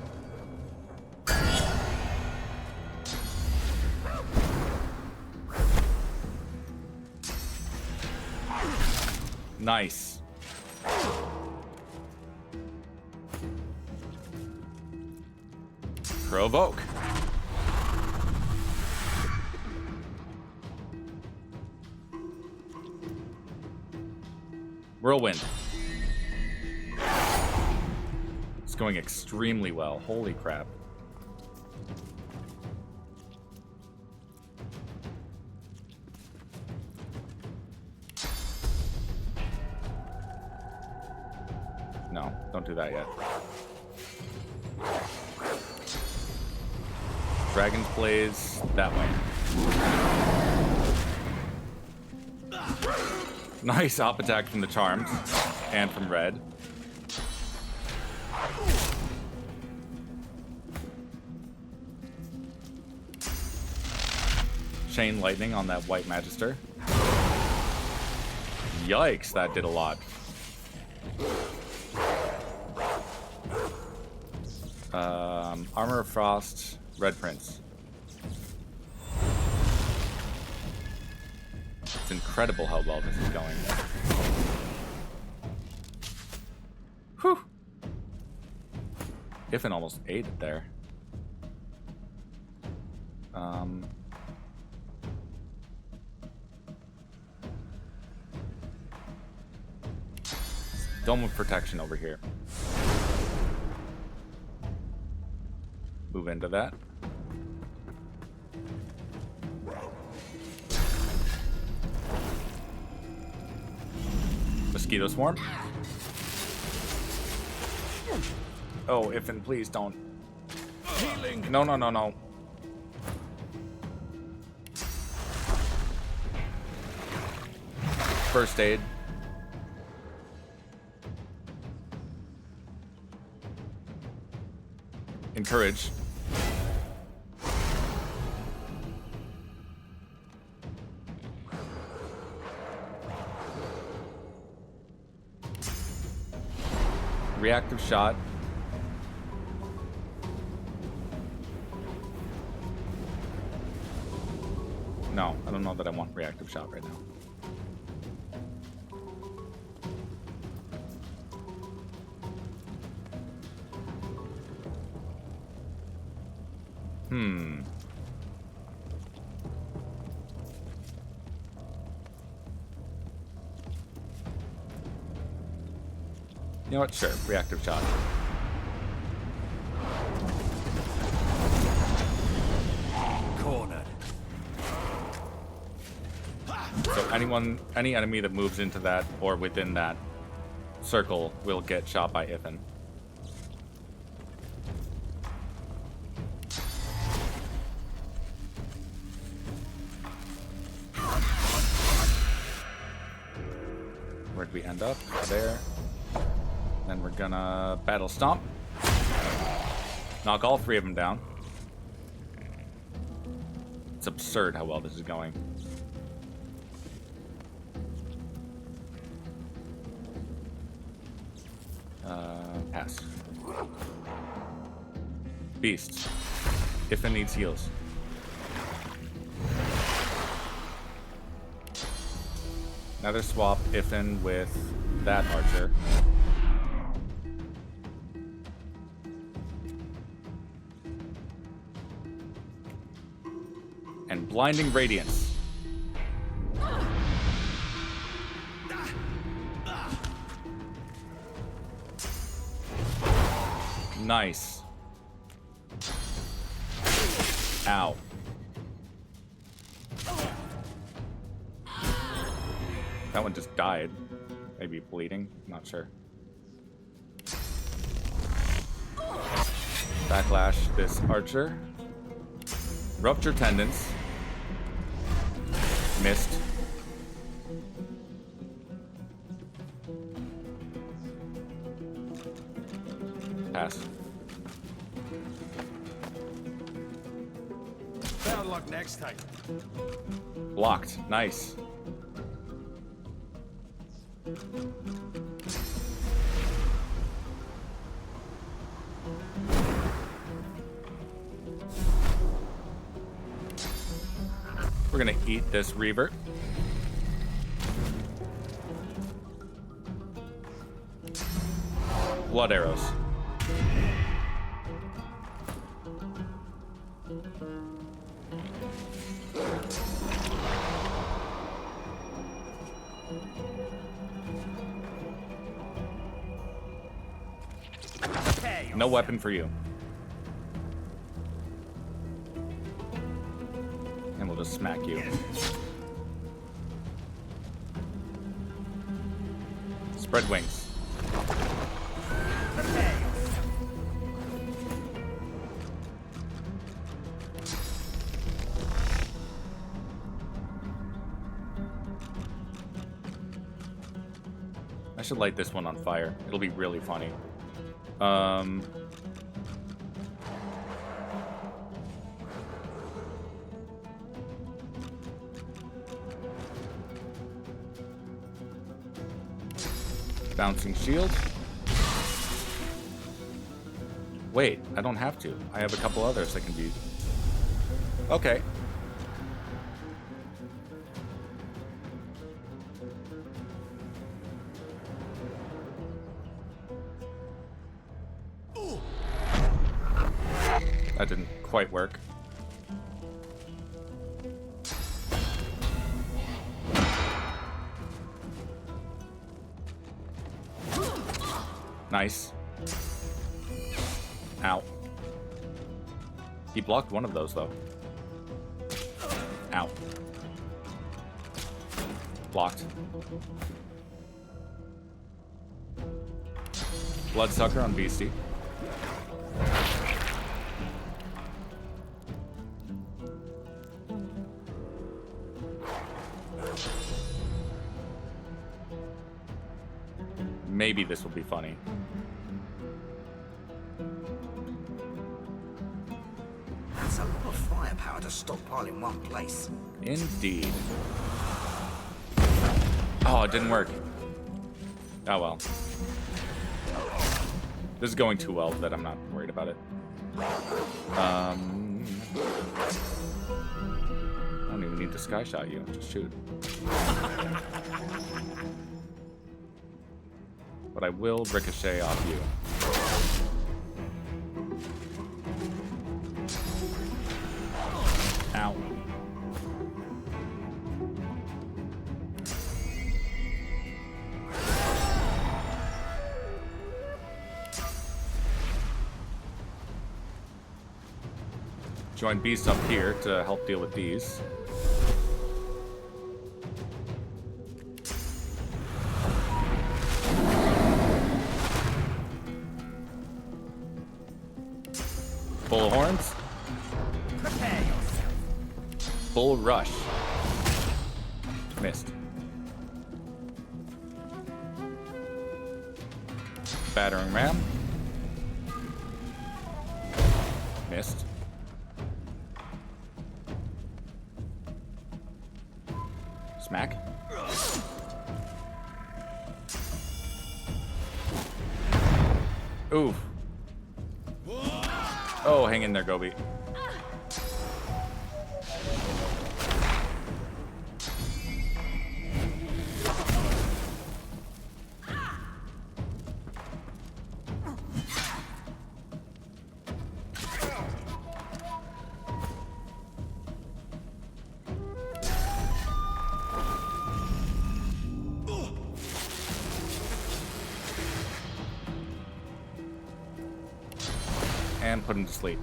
Nice. Provoke. Whirlwind. It's going extremely well. Holy crap. No, don't do that yet. Dragon's Blaze that way. Nice op attack from the Charmed and from Red. Chain Lightning on that White Magister. Yikes, that did a lot. Armor of Frost, Red Prince. It's incredible how well this is going. Whew! Iffin almost ate it there. Dome of Protection over here. Move into that. Mosquito Swarm. Oh, Iffin, please don't. Healing. No, no, no, no. First aid. Encourage. Reactive shot. No, I don't know that I want reactive shot right now. You know what? Sure. Reactive shot. Cornered. So any enemy that moves into that or within that circle will get shot by Iffin. Where'd we end up? There. Then we're gonna Battle Stomp. Knock all three of them down. It's absurd how well this is going. Pass. Beast. Iffin needs heals. Another swap Iffin with that archer. And Blinding Radiance. Nice. Ow. That one just died. Maybe bleeding? Not sure. Backlash this archer. Rupture tendons. Missed. Pass. Better luck next time. Blocked. Nice. We're gonna eat this revert. Blood arrows. No weapon for you. And we'll just smack you. Spread wings. I should light this one on fire. It'll be really funny. Bouncing shield. Wait, I don't have to. I have a couple others that can be... Okay. That didn't quite work. Nice. Ow. He blocked one of those, though. Ow. Blocked. Bloodsucker on Beastie. Maybe this will be funny. That's a lot of firepower to stockpile in one place. Indeed. Oh, it didn't work. Oh well. This is going too well that I'm not worried about it. I don't even need to sky shot you. Just shoot. But I will ricochet off you. Ow. Join beasts up here to help deal with these. Bull horns. Bull rush. Missed. Battering ram. Missed. Smack. Ooh. Oh, hang in there, Gobi. And put him to sleep.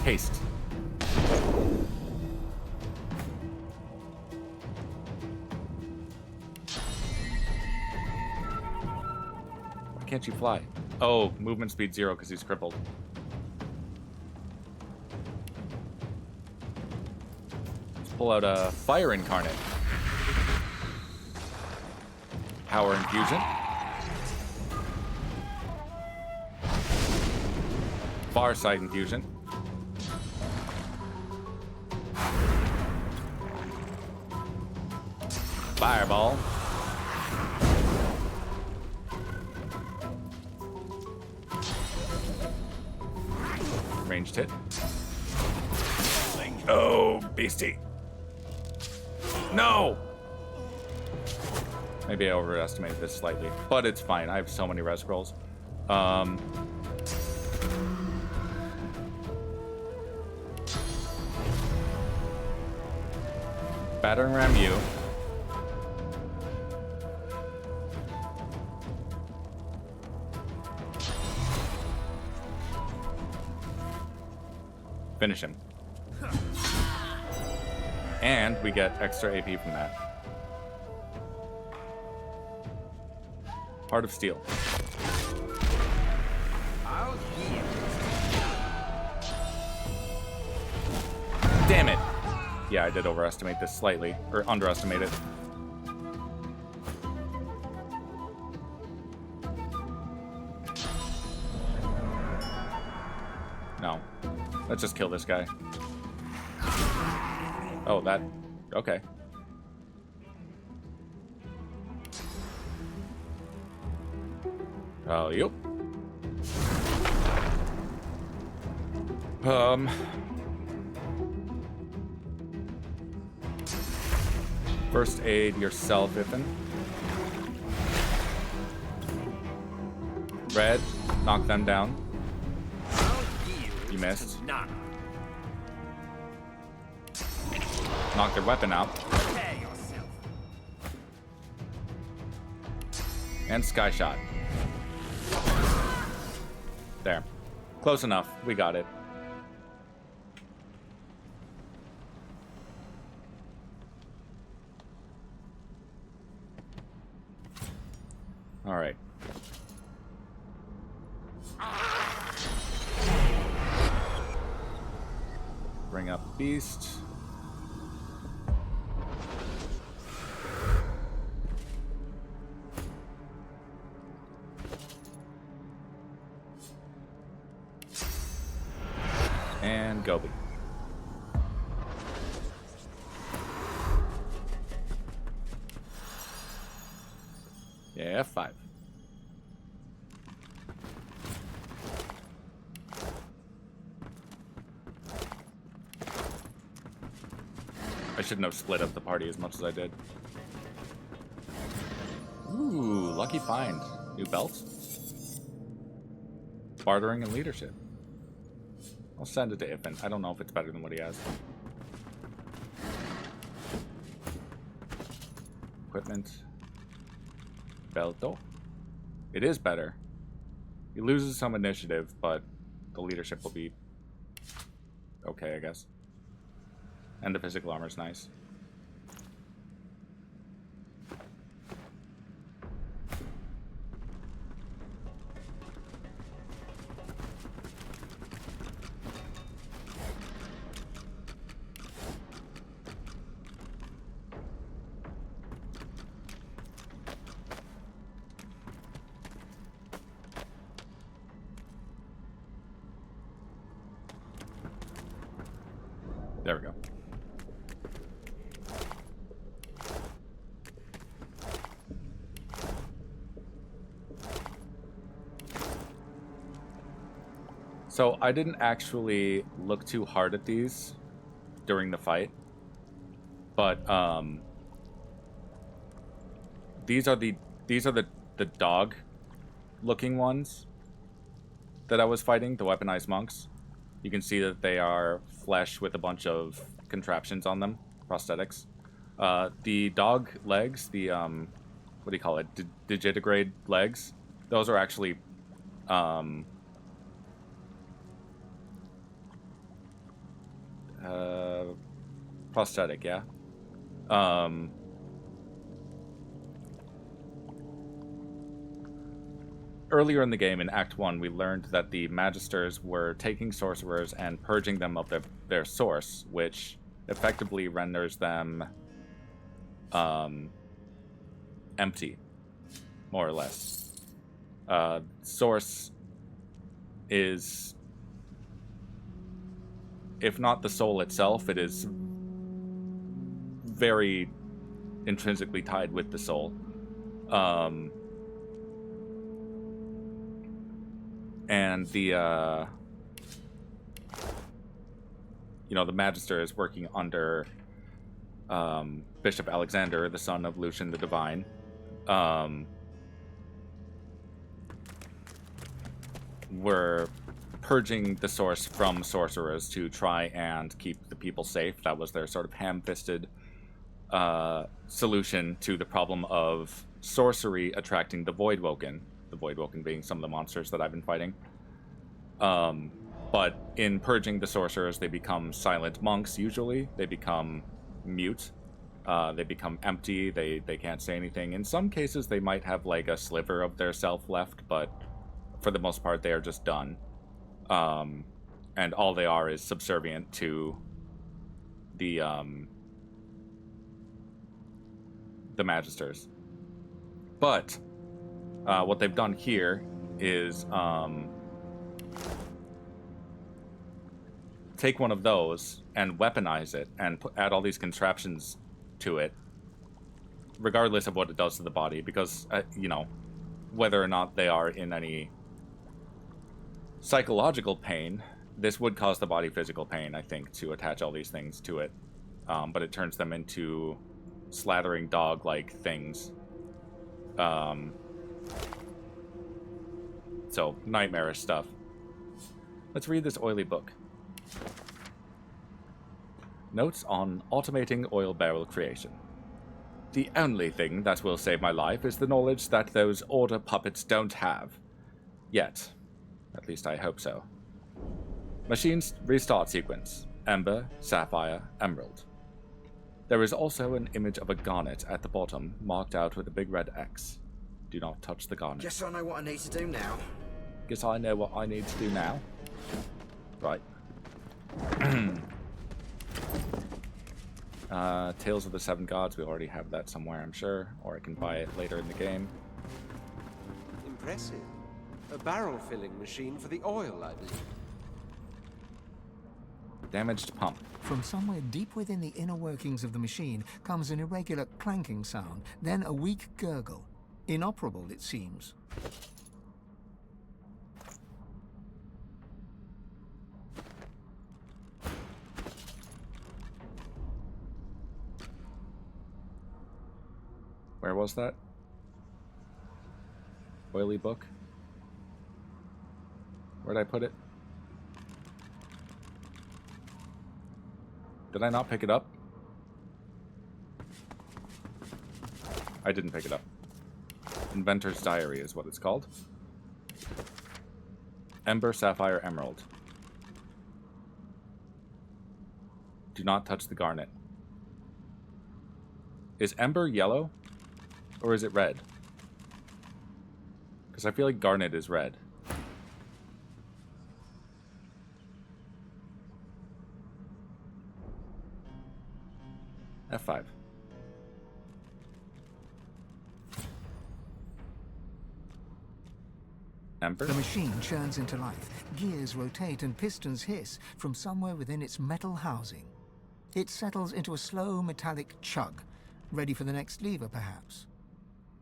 Haste. Why can't you fly? Oh, movement speed 0 because he's crippled. Let's pull out a Fire Incarnate. Power Infusion. Farsight Infusion. Fireball. Ranged hit. Oh, beastie. No! Maybe I overestimated this slightly, but it's fine. I have so many res scrolls. Battering ram you. Finish him. And we get extra AP from that. Heart of Steel. Damn it! Yeah, I did overestimate this slightly, or underestimate it. No. Let's just kill this guy. Oh, that... Okay. Oh, yep. First aid yourself, Iffin. Red, knock them down. You missed. Knock their weapon out. And Sky Shot. There. Close enough. We got it. All right. Bring up Beast. And GGobbie. Yeah, F5. I shouldn't have split up the party as much as I did. Ooh, lucky find. New belt. Bartering and leadership. I'll send it to Iffin. I don't know if it's better than what he has. Equipment. Belto. It is better. He loses some initiative, but the leadership will be okay, I guess. And the physical armor is nice. There we go. So I didn't actually look too hard at these during the fight, but these are the dog looking ones that I was fighting, the weaponized monks. You can see that they are flesh with a bunch of contraptions on them, prosthetics. The dog legs, the what do you call it? Digitigrade legs. Those are actually prosthetic, yeah. Earlier in the game, in Act 1, we learned that the Magisters were taking sorcerers and purging them of their source, which effectively renders them empty, more or less. Source is, if not the soul itself, it is very intrinsically tied with the soul. And the, you know, the Magister is working under Bishop Alexander, the son of Lucian the Divine. Were purging the source from sorcerers to try and keep the people safe. That was their sort of ham-fisted solution to the problem of sorcery attracting the Voidwoken. The Voidwoken being some of the monsters that I've been fighting. But in purging the sorcerers, they become silent monks, usually. They become mute. They become empty. They can't say anything. In some cases, they might have like a sliver of their self left, but for the most part, they are just done. And all they are is subservient to the Magisters. But what they've done here is take one of those and weaponize it and add all these contraptions to it, regardless of what it does to the body, because, you know, whether or not they are in any psychological pain, this would cause the body physical pain, I think, to attach all these things to it. But it turns them into slathering dog-like things. So, nightmarish stuff. Let's read this oily book. Notes on automating oil barrel creation. The only thing that will save my life is the knowledge that those order puppets don't have. Yet. At least I hope so. Machine's restart sequence. Ember, Sapphire, Emerald. There is also an image of a garnet at the bottom, marked out with a big red X. Do not touch the garnet. Guess I know what I need to do now. Guess I know what I need to do now. Right. Tales of the Seven Gods, we already have that somewhere, I'm sure. Or I can buy it later in the game. Impressive. A barrel filling machine for the oil, I believe. Damaged pump. From somewhere deep within the inner workings of the machine comes an irregular clanking sound, then a weak gurgle. Inoperable, it seems. Where was that? Oily book? Where'd I put it? Did I not pick it up? I didn't pick it up. Inventor's Diary is what it's called. Ember, Sapphire, Emerald. Do not touch the garnet. Is Ember yellow? Or is it red? Because I feel like garnet is red. F5. Ember? The machine churns into life. Gears rotate and pistons hiss from somewhere within its metal housing. It settles into a slow metallic chug, ready for the next lever, perhaps.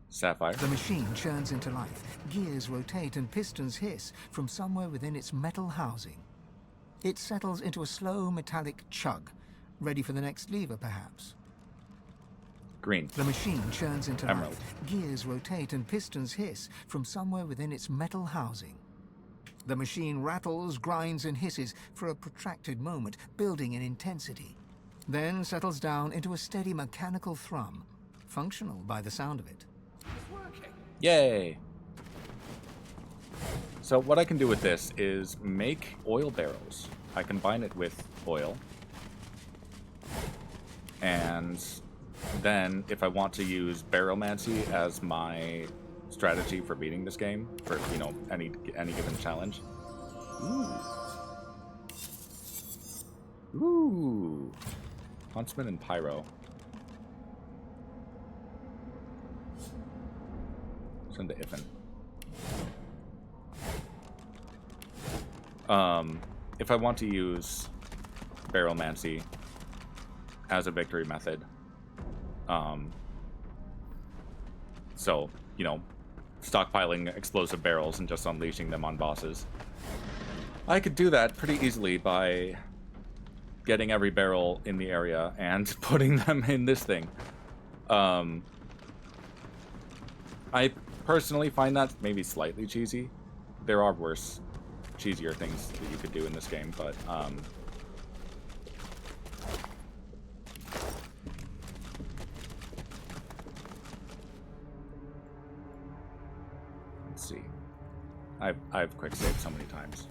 Sapphire. The machine churns into life. Gears rotate and pistons hiss from somewhere within its metal housing. It settles into a slow metallic chug, ready for the next lever, perhaps. Green. The machine churns into Emerald. life. Gears rotate and pistons hiss from somewhere within its metal housing. The machine rattles, grinds, and hisses for a protracted moment, building in intensity. Then settles down into a steady mechanical thrum, functional by the sound of it. working. Yay! So what I can do with this is make oil barrels. I combine it with oil. And then if I want to use Barrelmancy as my strategy for beating this game, for, you know, any given challenge. Ooh. Huntsman and Pyro. Send to Iffin. If I want to use Barrelmancy as a victory method, so, you know, stockpiling explosive barrels and just unleashing them on bosses, I could do that pretty easily by getting every barrel in the area and putting them in this thing. I personally find that maybe slightly cheesy. There are worse, cheesier things that you could do in this game, but let's see. I've quick saved so many times.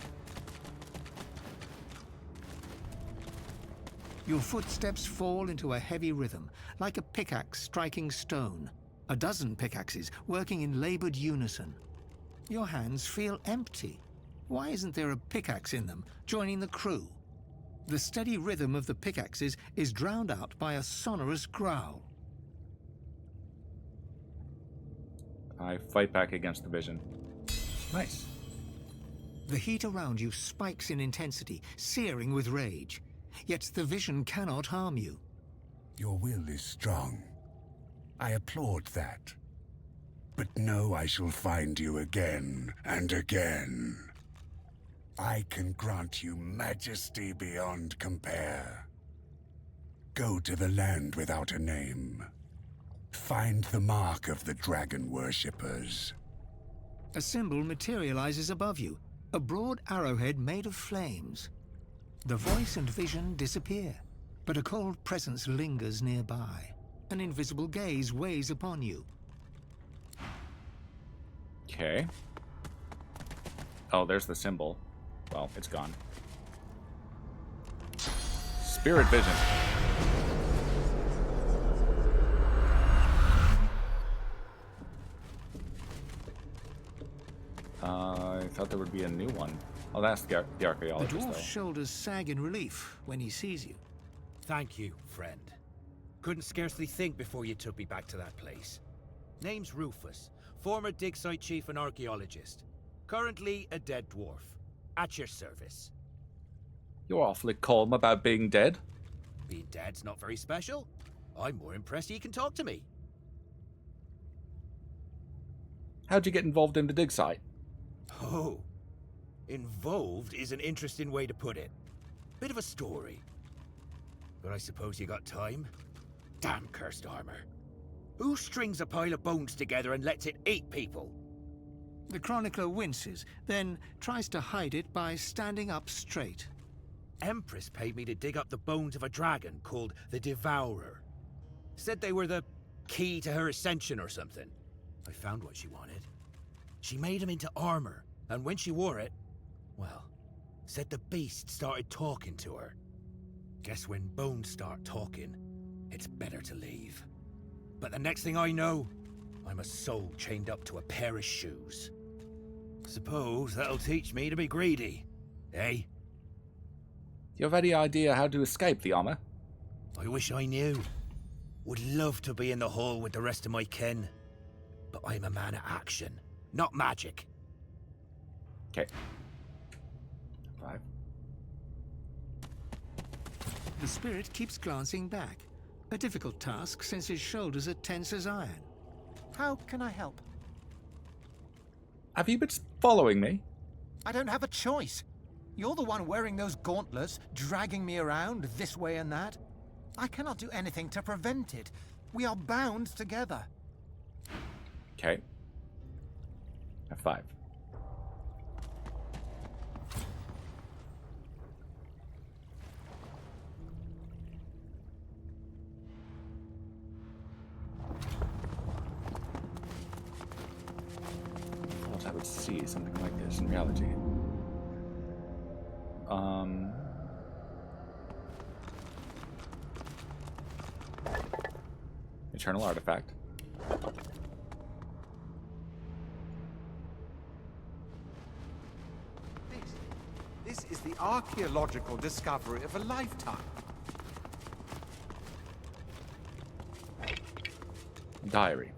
Your footsteps fall into a heavy rhythm, like a pickaxe striking stone. A dozen pickaxes working in labored unison. Your hands feel empty. Why isn't there a pickaxe in them, joining the crew? The steady rhythm of the pickaxes is drowned out by a sonorous growl. I fight back against the vision. Nice. The heat around you spikes in intensity, searing with rage. Yet the vision cannot harm you. Your will is strong. I applaud that. But know I shall find you again and again. I can grant you majesty beyond compare. Go to the land without a name. Find the mark of the dragon worshippers. A symbol materializes above you, a broad arrowhead made of flames. The voice and vision disappear, but a cold presence lingers nearby. An invisible gaze weighs upon you. Okay. Oh, there's the symbol. Well, it's gone. Spirit vision. I thought there would be a new one. I'll ask the archaeologist, The dwarf's though. shoulders sag in relief when he sees you. Thank you, friend. Couldn't scarcely think before you took me back to that place. Name's Rufus, former dig site chief and archaeologist. Currently a dead dwarf. At your service. You're awfully calm about being dead. Being dead's not very special. I'm more impressed he can talk to me. How'd you get involved in the dig site? Oh, involved is an interesting way to put it. Bit of a story. But I suppose you got time? Damn cursed armor. Who strings a pile of bones together and lets it eat people? The chronicler winces, then tries to hide it by standing up straight. Empress paid me to dig up the bones of a dragon called the Devourer. Said they were the key to her ascension or something. I found what she wanted. She made them into armor, and when she wore it, well, said the beast started talking to her. Guess when bones start talking, it's better to leave. But the next thing I know, I'm a soul chained up to a pair of shoes. Suppose that'll teach me to be greedy, eh? Do you have any idea how to escape the armor? I wish I knew. Would love to be in the hall with the rest of my kin. But I'm a man of action, not magic. Okay. 5. The spirit keeps glancing back. A difficult task since his shoulders are tense as iron. How can I help? Have you been following me? I don't have a choice. You're the one wearing those gauntlets, dragging me around this way and that. I cannot do anything to prevent it. We are bound together. Okay. F5. would see something like this in reality. Eternal artifact. This is the archaeological discovery of a lifetime. Diary.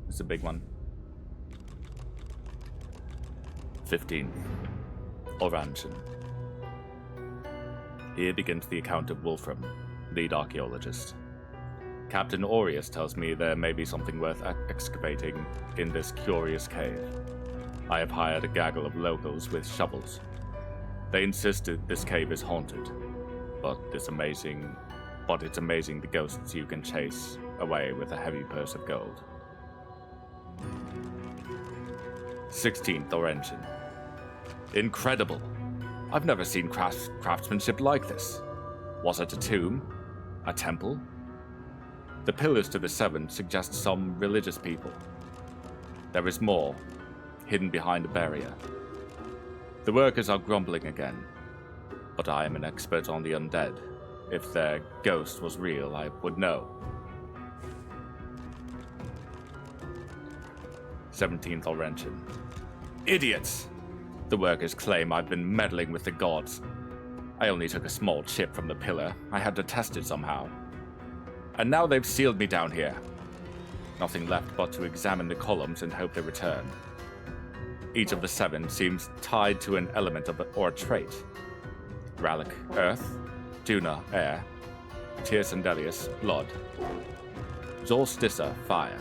It's a big one. 15. Orangen. Here begins the account of Wolfram, lead archaeologist. Captain Aureus tells me there may be something worth excavating in this curious cave. I have hired a gaggle of locals with shovels. They insisted this cave is haunted, but it's amazing the ghosts you can chase away with a heavy purse of gold. 16th Orangen. Incredible! I've never seen craftsmanship like this. Was it a tomb? A temple? The pillars to the seven suggest some religious people. There is more, hidden behind a barrier. The workers are grumbling again, but I am an expert on the undead. If their ghost was real, I would know. 17th Orangen. Idiots! The workers claim I've been meddling with the gods. I only took a small chip from the pillar. I had to test it somehow. And now they've sealed me down here. Nothing left but to examine the columns and hope they return. Each of the seven seems tied to an element or a trait. Rallic, earth. Duna, air. Tirsendelius, blood. Zolstissa, fire.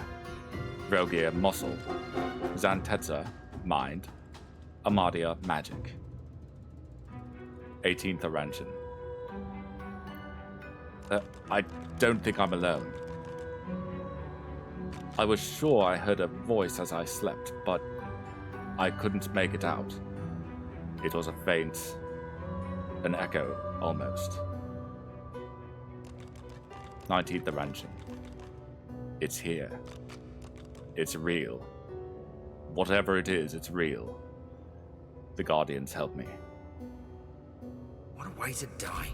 Rogier, muscle. Zantetza, mind. Amadia, magic. 18th Orangen. I don't think I'm alone. I was sure I heard a voice as I slept, but I couldn't make it out. It was a faint, an echo, almost. 19th Orangen. It's here. It's real. Whatever it is, it's real. The Guardians help me. What a way to die.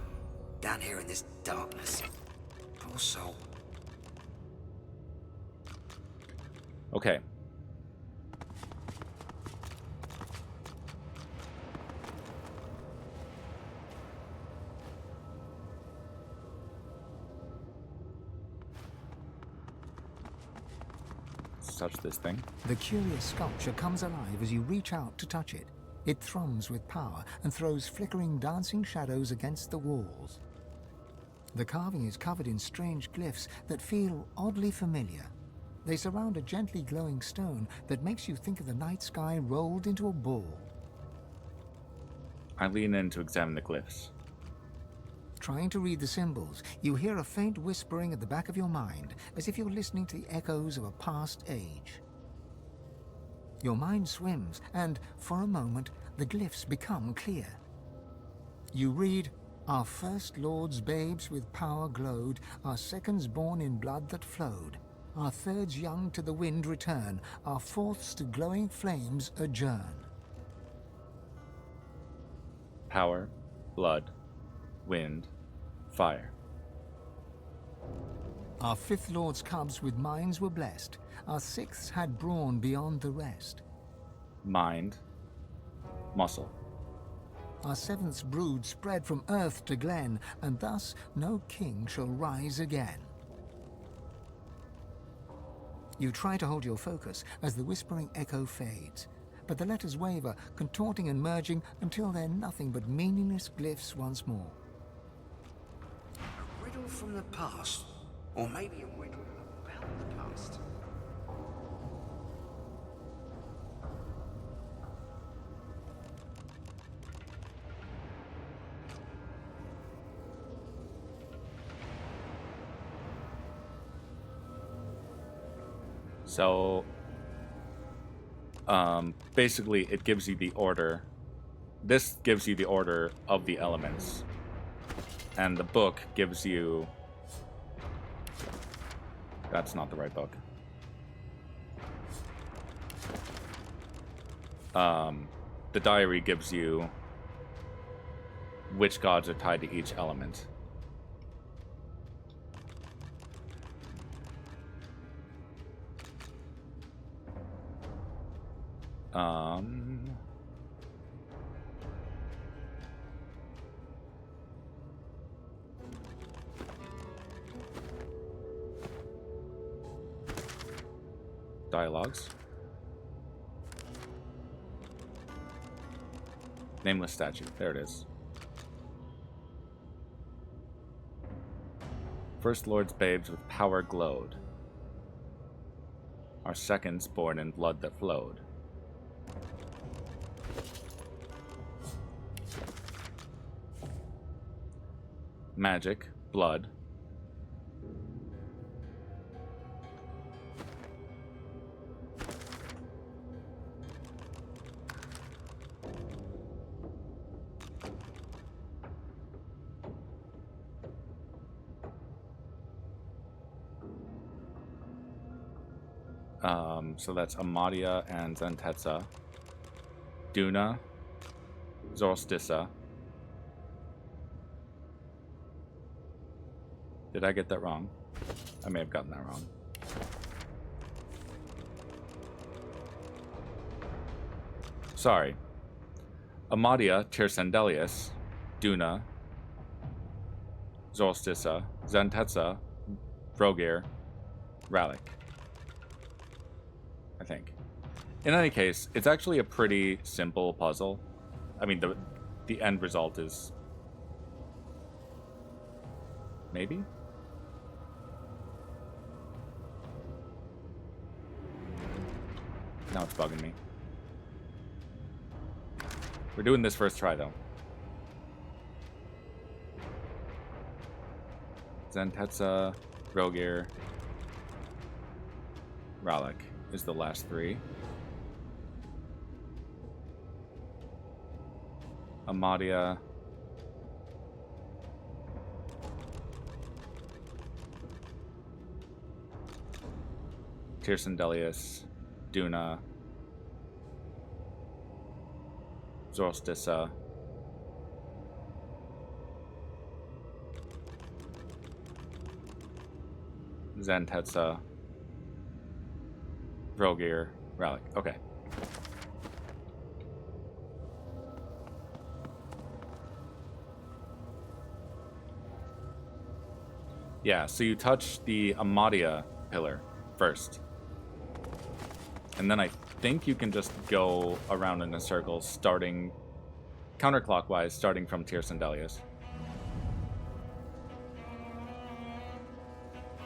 Down here in this darkness. Poor soul. Okay. Let's touch this thing. The curious sculpture comes alive as you reach out to touch it. It thrums with power and throws flickering, dancing shadows against the walls. The carving is covered in strange glyphs that feel oddly familiar. They surround a gently glowing stone that makes you think of the night sky rolled into a ball. I lean in to examine the glyphs. Trying to read the symbols, you hear a faint whispering at the back of your mind, as if you're listening to the echoes of a past age. Your mind swims, and for a moment, the glyphs become clear. You read, "Our first lords babes with power glowed, our seconds born in blood that flowed. Our thirds young to the wind return, our fourths to glowing flames adjourn." Power, blood, wind, fire. Our fifth lord's cubs with minds were blessed. Our sixths had brawn beyond the rest. Mind, muscle. Our seventh's brood spread from earth to glen, and thus no king shall rise again. You try to hold your focus as the whispering echo fades, but the letters waver, contorting and merging until they're nothing but meaningless glyphs once more. A riddle from the past, or maybe a riddle about the past. So, basically it gives you the order. This gives you the order of the elements. And the book gives you That's not the right book. The diary gives you which gods are tied to each element. Dialogues. Nameless statue. There it is. First Lord's babes with power glowed. Our seconds born in blood that flowed. Magic, blood. So that's Amadia and Zentetsa. Duna, Zorstissa. Did I get that wrong? I may have gotten that wrong. Sorry. Amadia, Tyrsendelius, Duna, Zorstissa, Zentetsa, Vrogir, Ralik. I think. In any case, it's actually a pretty simple puzzle. I mean, the end result is... maybe? Now it's bugging me. We're doing this first try, though. Zentetsa, Vrogir, Ralik is the last three. Amadia. Tyrsendelius, Duna, Zorstissa, Zentetsa, Vrogir, Ralik. Okay. Yeah, so you touch the Amadia pillar first. And then I think you can just go around in a circle, starting counterclockwise, starting from Tyrsendelius.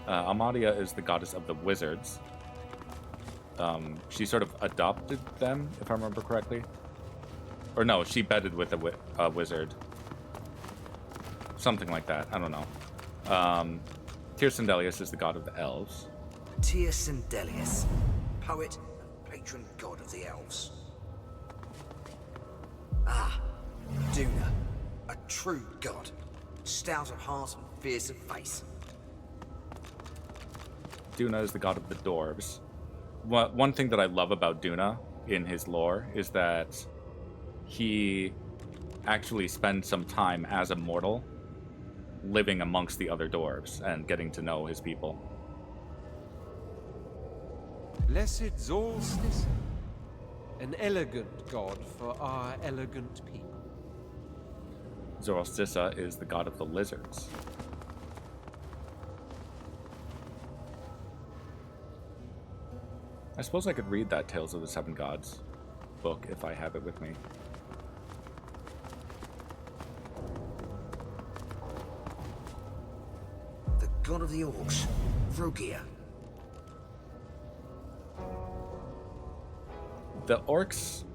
Amadia is the goddess of the wizards. She sort of adopted them, if I remember correctly. Or no, she bedded with a wizard. Something like that. I don't know. Tyrsendelius is the god of the elves. Tyrsendelius, poet and patron god of the elves. Ah, Duna, a true god, stout of heart and fierce of face. Duna is the god of the dwarves. One thing that I love about Duna in his lore is that he actually spends some time as a mortal living amongst the other dwarves and getting to know his people. Blessed Solstice, an elegant god for our elegant people. Zorstissa is the god of the lizards. I suppose I could read that Tales of the Seven Gods book if I have it with me. The god of the orcs, Vrogir. The orcs...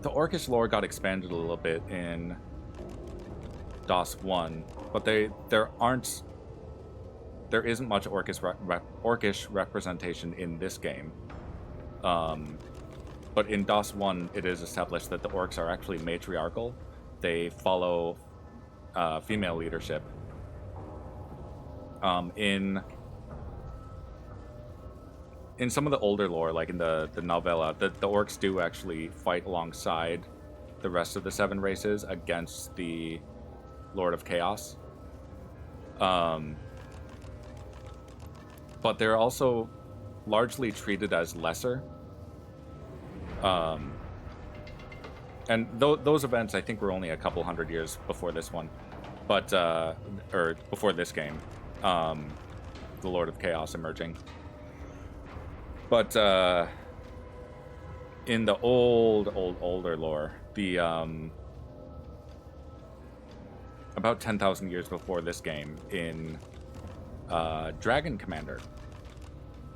the orcish lore got expanded a little bit in DOS 1, but there isn't much orcish representation in this game. But in DOS 1, it is established that the orcs are actually matriarchal. They follow female leadership. In in some of the older lore, like in the novella, the orcs do actually fight alongside the rest of the 7 races against the Lord of Chaos. But they're also largely treated as lesser. And those events, I think, were only a couple hundred years before this one. But, or before this game. The Lord of Chaos emerging. But, in the older lore, the, about 10,000 years before this game, in Dragon Commander,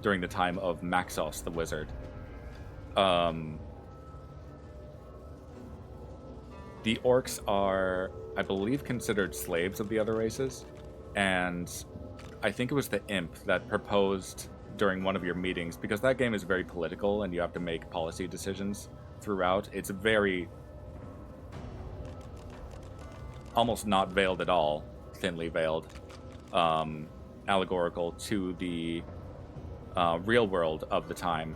during the time of Maxos the Wizard, the orcs are, I believe, considered slaves of the other races, and I think it was the imp that proposed during one of your meetings, because that game is very political and you have to make policy decisions throughout. It's very almost not veiled at all, thinly veiled, allegorical to the real world of the time,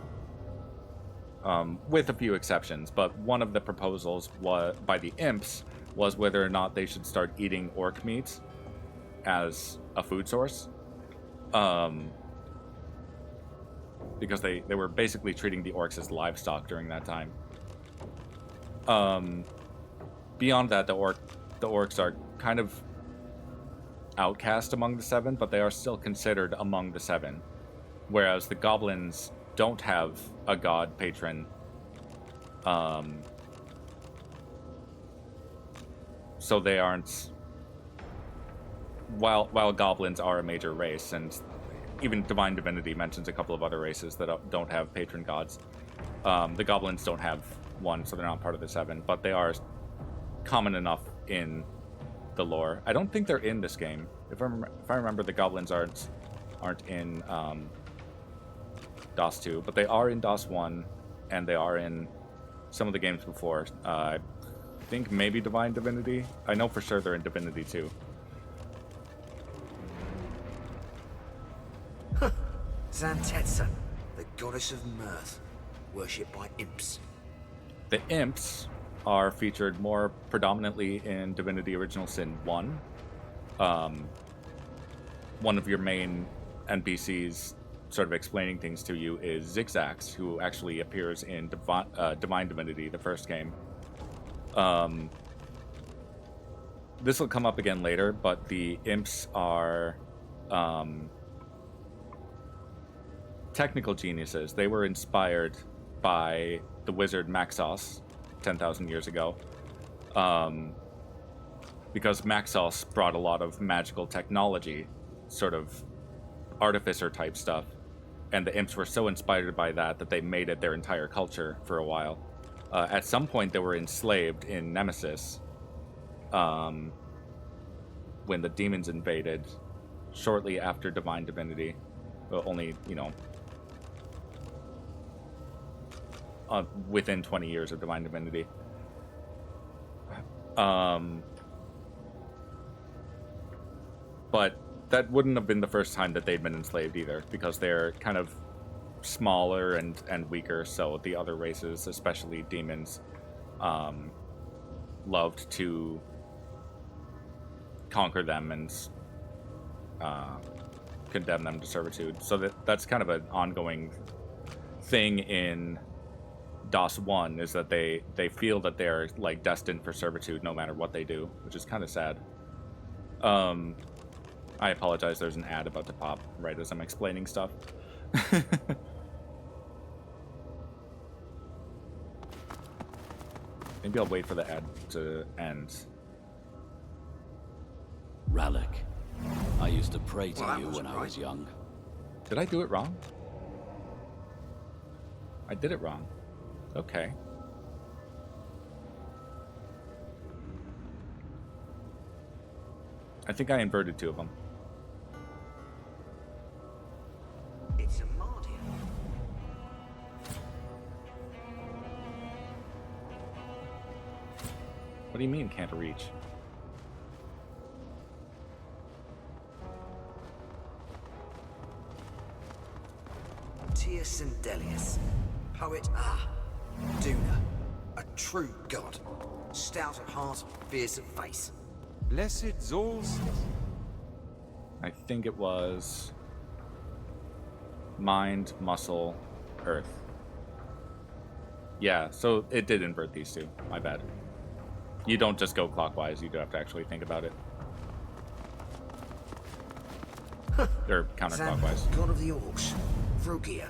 with a few exceptions. But one of the proposals by the imps was whether or not they should start eating orc meat as a food source, because they were basically treating the orcs as livestock during that time. Beyond that, the orcs are kind of outcast among the 7, but they are still considered among the 7. Whereas the goblins don't have a god patron. So they aren't... While goblins are a major race, and even Divine Divinity mentions a couple of other races that don't have patron gods. The goblins don't have one, so they're not part of the 7, but they are common enough in the lore. I don't think they're in this game. If I remember, the goblins aren't in DOS 2, but they are in DOS 1, and they are in some of the games before. I think maybe Divine Divinity. I know for sure they're in Divinity 2. Zantetsa, the goddess of mirth, worshipped by imps. The imps are featured more predominantly in Divinity Original Sin 1. One of your main NPCs sort of explaining things to you is Zigzags, who actually appears in Divine Divinity, the first game. This will come up again later, but the imps are technical geniuses. They were inspired by the wizard Maxos 10,000 years ago, because Maxos brought a lot of magical technology, sort of artificer type stuff, and the imps were so inspired by that that they made it their entire culture for a while. At some point they were enslaved in Nemesis, when the demons invaded shortly after Divine Divinity. Well, only, you know, within 20 years of Divine Divinity. But that wouldn't have been the first time that they'd been enslaved either, because they're kind of smaller and weaker, so the other races, especially demons, loved to conquer them and condemn them to servitude. So that's kind of an ongoing thing in DOS 1, is that they feel that they're like destined for servitude no matter what they do, which is kind of sad. I apologize, there's an ad about to pop right as I'm explaining stuff. Maybe I'll wait for the ad to end. Rallic, I used to pray to you when I was young. Did I do it wrong? I did it wrong. Okay. I think I inverted 2 of them. It's a Mardian. What do you mean, can't reach? Martius and Delius. Poet, Duna. A true god. Stout at heart, fierce at face. Blessed souls. I think it was mind, muscle, earth. Yeah, so it did invert these two. My bad. You don't just go clockwise, you do have to actually think about it. Or counterclockwise. God of the Orcs. Vrogia.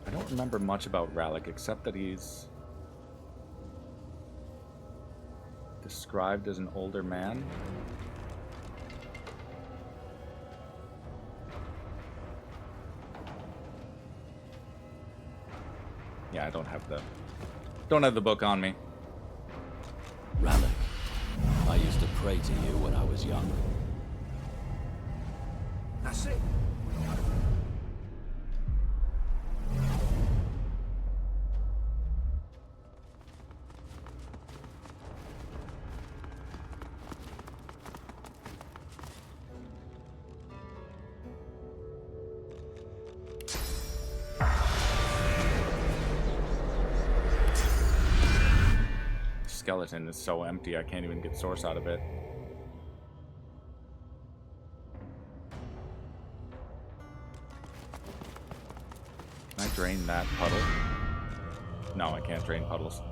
I don't remember much about Rallick, except that he's described as an older man. Yeah, I don't have the book on me. Rallick, I used to pray to you when I was young. That's it. Skeleton is so empty, I can't even get source out of it. Can I drain that puddle? No, I can't drain puddles.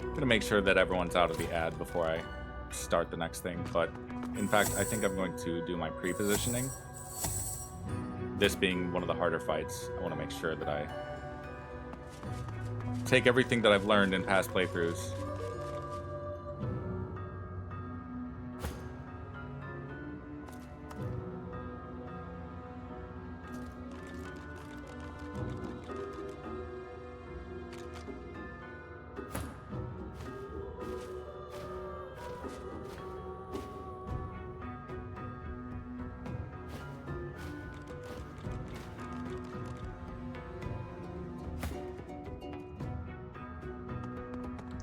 I'm gonna make sure that everyone's out of the ad before I start the next thing, but in fact, I think I'm going to do my pre-positioning. This being one of the harder fights, I want to make sure that I take everything that I've learned in past playthroughs.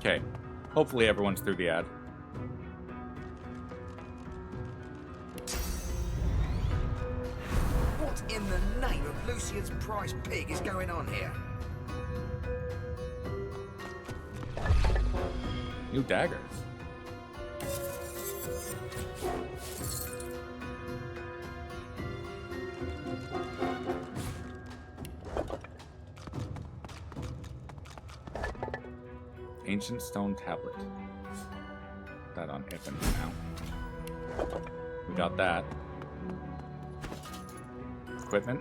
Okay, hopefully everyone's through the ad. What in the name of Lucian's prize pig is going on here? New daggers. Ancient stone tablet. Put that on Ivan now. We got that. Equipment.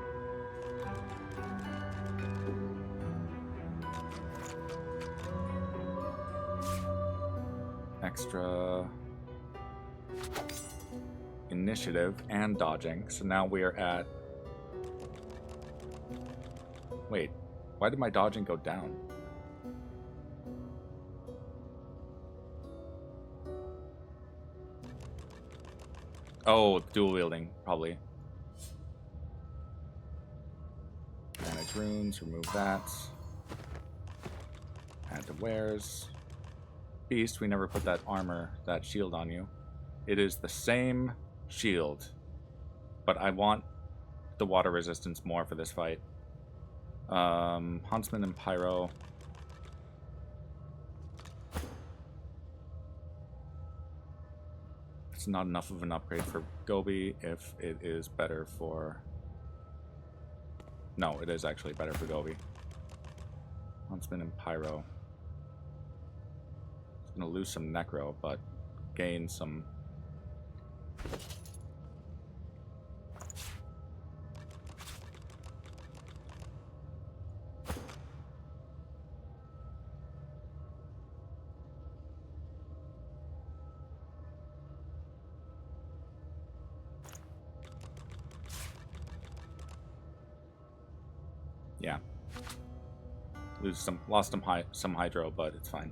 Extra initiative and dodging. So now we are at... Wait, why did my dodging go down? Oh, dual wielding, probably. Manage runes, remove that. Add to wares. Beast, we never put that armor, that shield on you. It is the same shield, but I want the water resistance more for this fight. Huntsman and Pyro. It's not enough of an upgrade for Gobi if it is better for... No, it is actually better for Gobi. Huntsman and Pyro. It's gonna lose some Necro, but gain some... Yeah. Lost some hydro, but it's fine.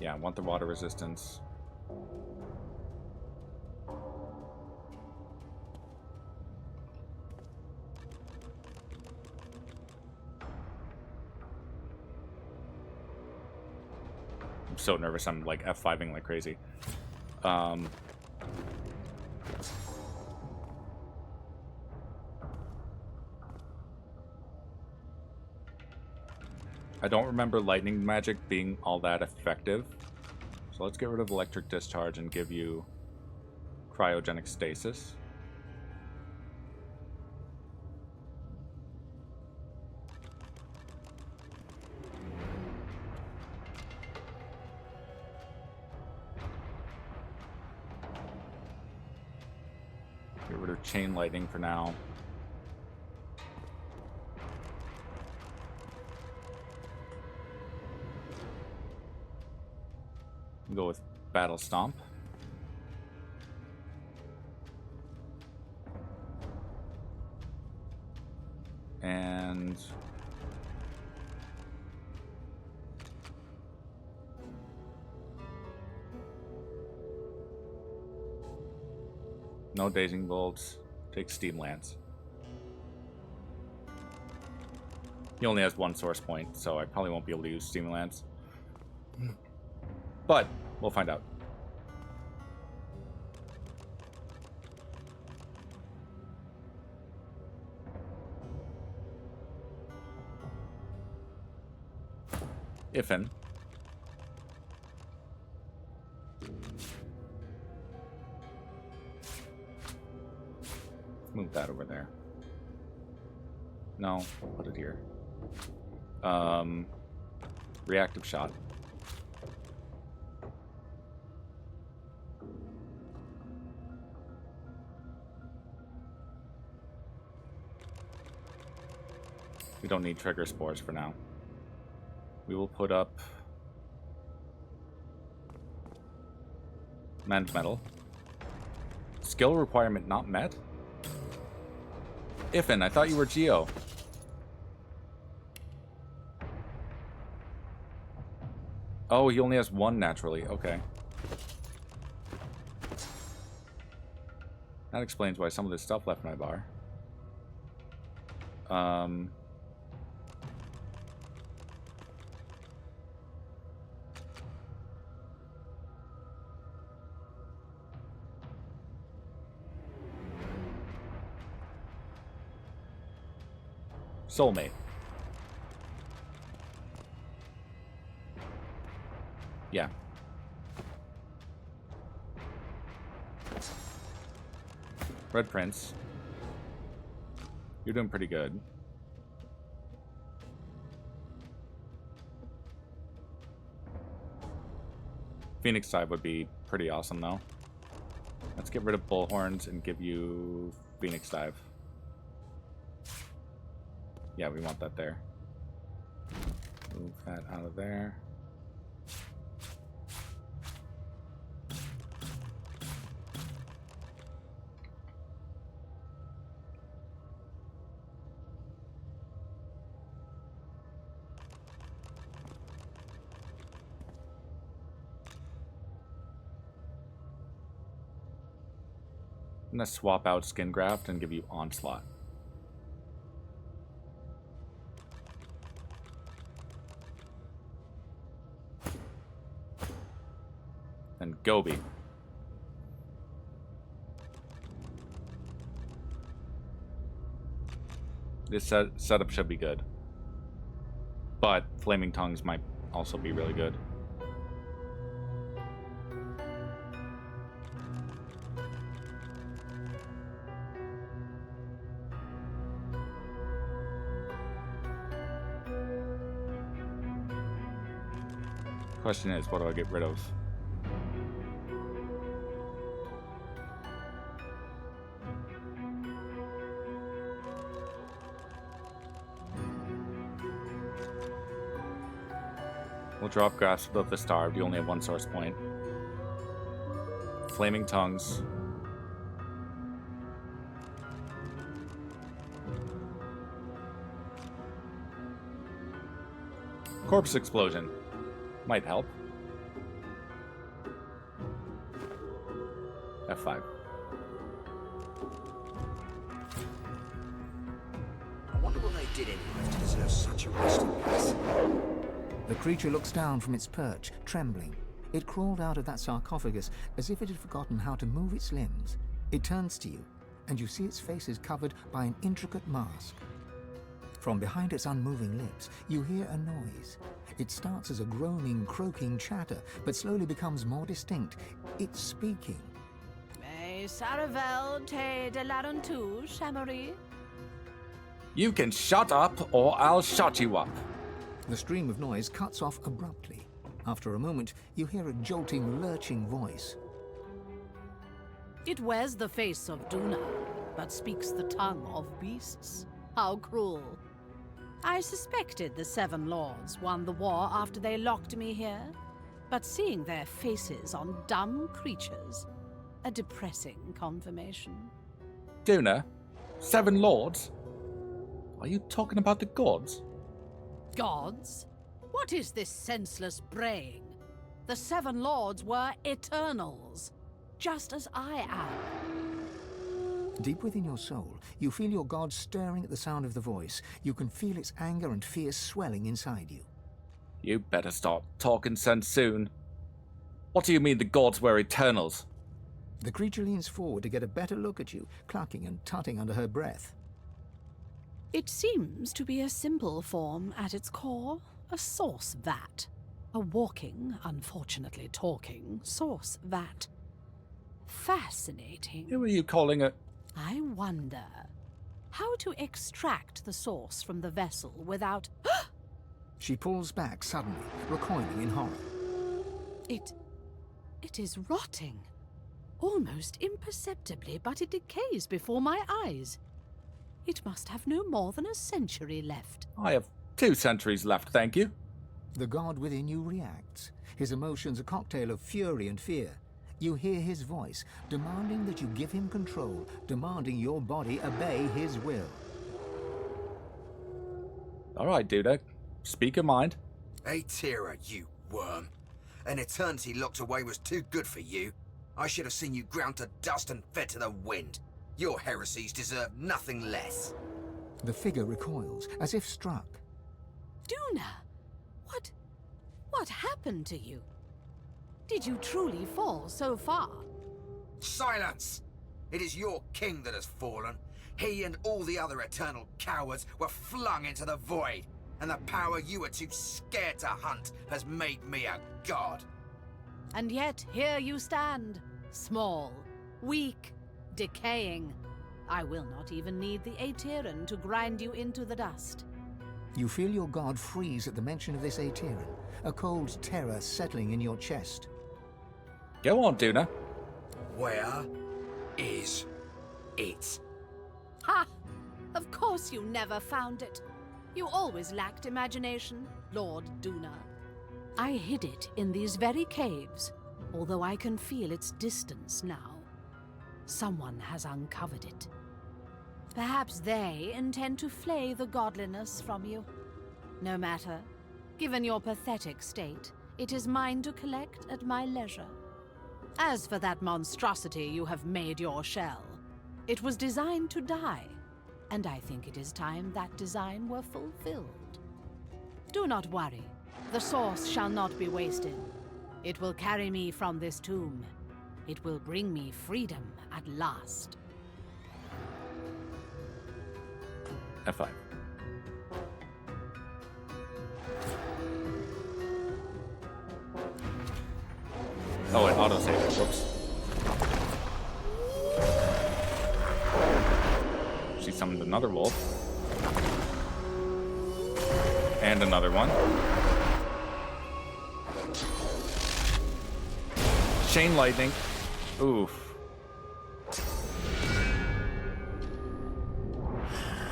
Yeah, I want the water resistance. I'm so nervous. I'm like F5ing like crazy. I don't remember lightning magic being all that effective. So let's get rid of electric discharge and give you cryogenic stasis. Get rid of chain lightning for now. Go with Battle Stomp. And no Dazing Bolts. Take Steam Lance. He only has one source point, so I probably won't be able to use Steam Lance. But we'll find out. Ifin. Move that over there. No, we'll put it here. Reactive shot. We don't need trigger spores for now. We will put up Mend Metal. Skill requirement not met? Ifin, I thought you were Geo. Oh, he only has one naturally. Okay. That explains why some of this stuff left my bar. Soulmate. Yeah. Red Prince. You're doing pretty good. Phoenix Dive would be pretty awesome, though. Let's get rid of Bullhorns and give you Phoenix Dive. Yeah, we want that there. Move that out of there. I'm gonna swap out Skin Graft and give you Onslaught. And GGobbie. This setup should be good. But Flaming Tongues might also be really good. Question is, what do I get rid of? We'll drop Grasp of the Starved. You only have one source point. Flaming Tongues. Corpse Explosion. Might help. F5. I wonder what they did in life to deserve such a resting place. The creature looks down from its perch, trembling. It crawled out of that sarcophagus as if it had forgotten how to move its limbs. It turns to you, and you see its face is covered by an intricate mask. From behind its unmoving lips, you hear a noise. It starts as a groaning, croaking chatter, but slowly becomes more distinct. It's speaking. Saravel te de larentu, Shamory. You can shut up, or I'll shut you up. The stream of noise cuts off abruptly. After a moment, you hear a jolting, lurching voice. It wears the face of Duna, but speaks the tongue of beasts. How cruel. I suspected the Seven Lords won the war after they locked me here, but seeing their faces on dumb creatures, a depressing confirmation. Duna? Seven Lords? Are you talking about the gods? Gods? What is this senseless braying? The Seven Lords were Eternals, just as I am. Deep within your soul, you feel your god stirring at the sound of the voice. You can feel its anger and fear swelling inside you. You better start talking sense soon. What do you mean the gods were Eternals? The creature leans forward to get a better look at you, clucking and tutting under her breath. It seems to be a simple form at its core, a source vat. A walking, unfortunately talking, source vat. Fascinating. Who are you calling it? I wonder how to extract the source from the vessel without... She pulls back suddenly, recoiling in horror. It is rotting. Almost imperceptibly, but it decays before my eyes. It must have no more than a century left. I have 2 centuries left, thank you. The god within you reacts, his emotions a cocktail of fury and fear. You hear his voice, demanding that you give him control, demanding your body obey his will. All right, Dudek. Speak your mind. Aetera, you worm. An eternity locked away was too good for you. I should have seen you ground to dust and fed to the wind. Your heresies deserve nothing less. The figure recoils, as if struck. Duna, what happened to you? Did you truly fall so far? Silence! It is your king that has fallen. He and all the other eternal cowards were flung into the void, and the power you were too scared to hunt has made me a god. And yet here you stand, small, weak, decaying. I will not even need the Aeteran to grind you into the dust. You feel your god freeze at the mention of this Aeteran, a cold terror settling in your chest. Go on, Duna. Where is it? Ha! Of course you never found it. You always lacked imagination, Lord Duna. I hid it in these very caves, although I can feel its distance now. Someone has uncovered it. Perhaps they intend to flay the godliness from you. No matter. Given your pathetic state, it is mine to collect at my leisure. As for that monstrosity you have made your shell, it was designed to die, and I think it is time that design were fulfilled. Do not worry. The source shall not be wasted. It will carry me from this tomb. It will bring me freedom at last. F5. Oh, it autosaved. Whoops. She summoned another wolf. And another one. Chain lightning. Oof.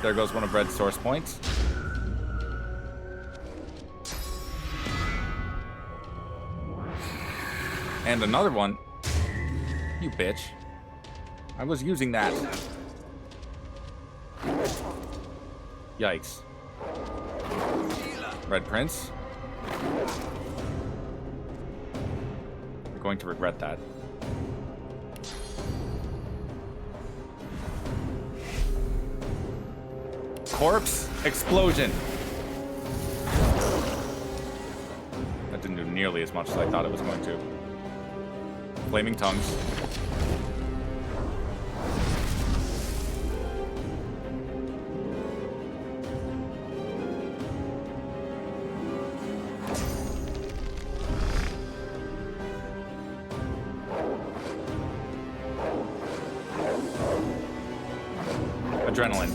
There goes one of Red's source points. And another one. You bitch. I was using that. Yikes. Red Prince. You're going to regret that. Corpse explosion. That didn't do nearly as much as I thought it was going to. Flaming tongues. Adrenaline.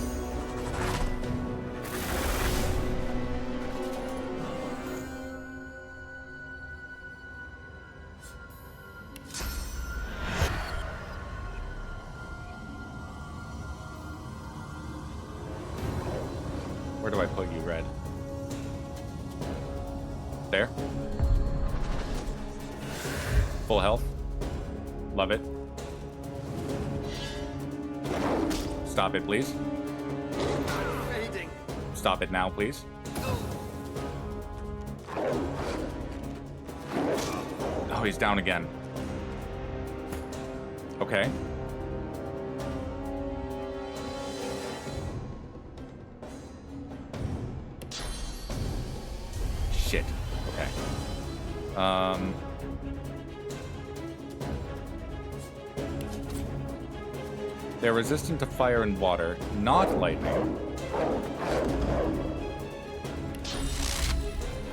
Where do I put you, Red? There. Full health. Love it. Stop it, please. Stop it now, please. Oh, he's down again. Okay. Shit. Okay. They're resistant to fire and water, not lightning.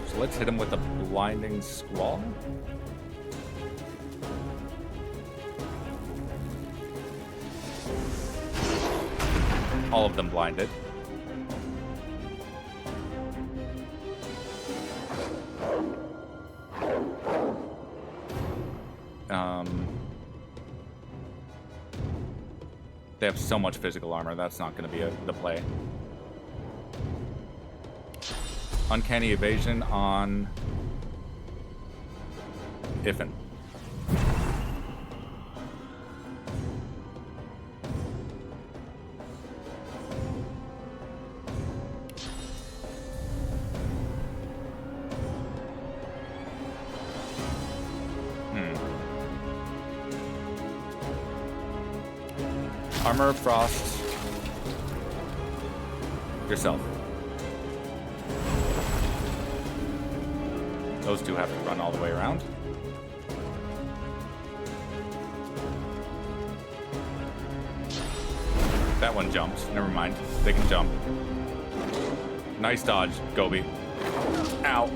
So let's hit him with a blinding squall. All of them blinded. They have so much physical armor, that's not going to be the play. Uncanny evasion on Iffin. Armor, frost, yourself. Those two have to run all the way around. That one jumps. Never mind. They can jump. Nice dodge, GGobbie. Ow.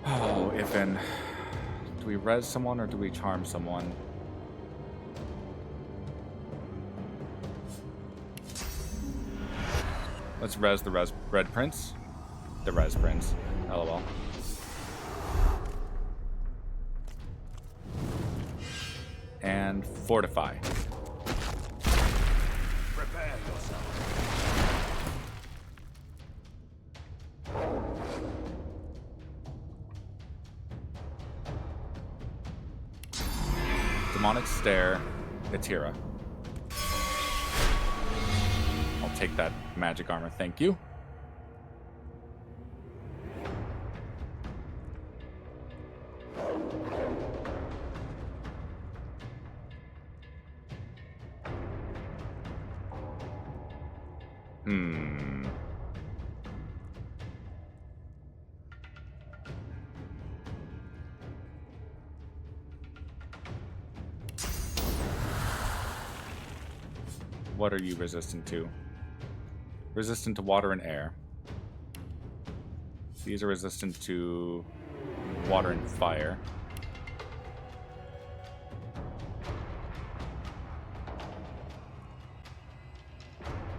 Oh, Iffin. Do we res someone or do we charm someone? Let's res the Red Prince. The Res Prince. LOL. And fortify. Prepare yourself. Demonic Stare, Atira. I'll take that magic armor, thank you. What are you resistant to? Resistant to water and air. These are resistant to water and fire.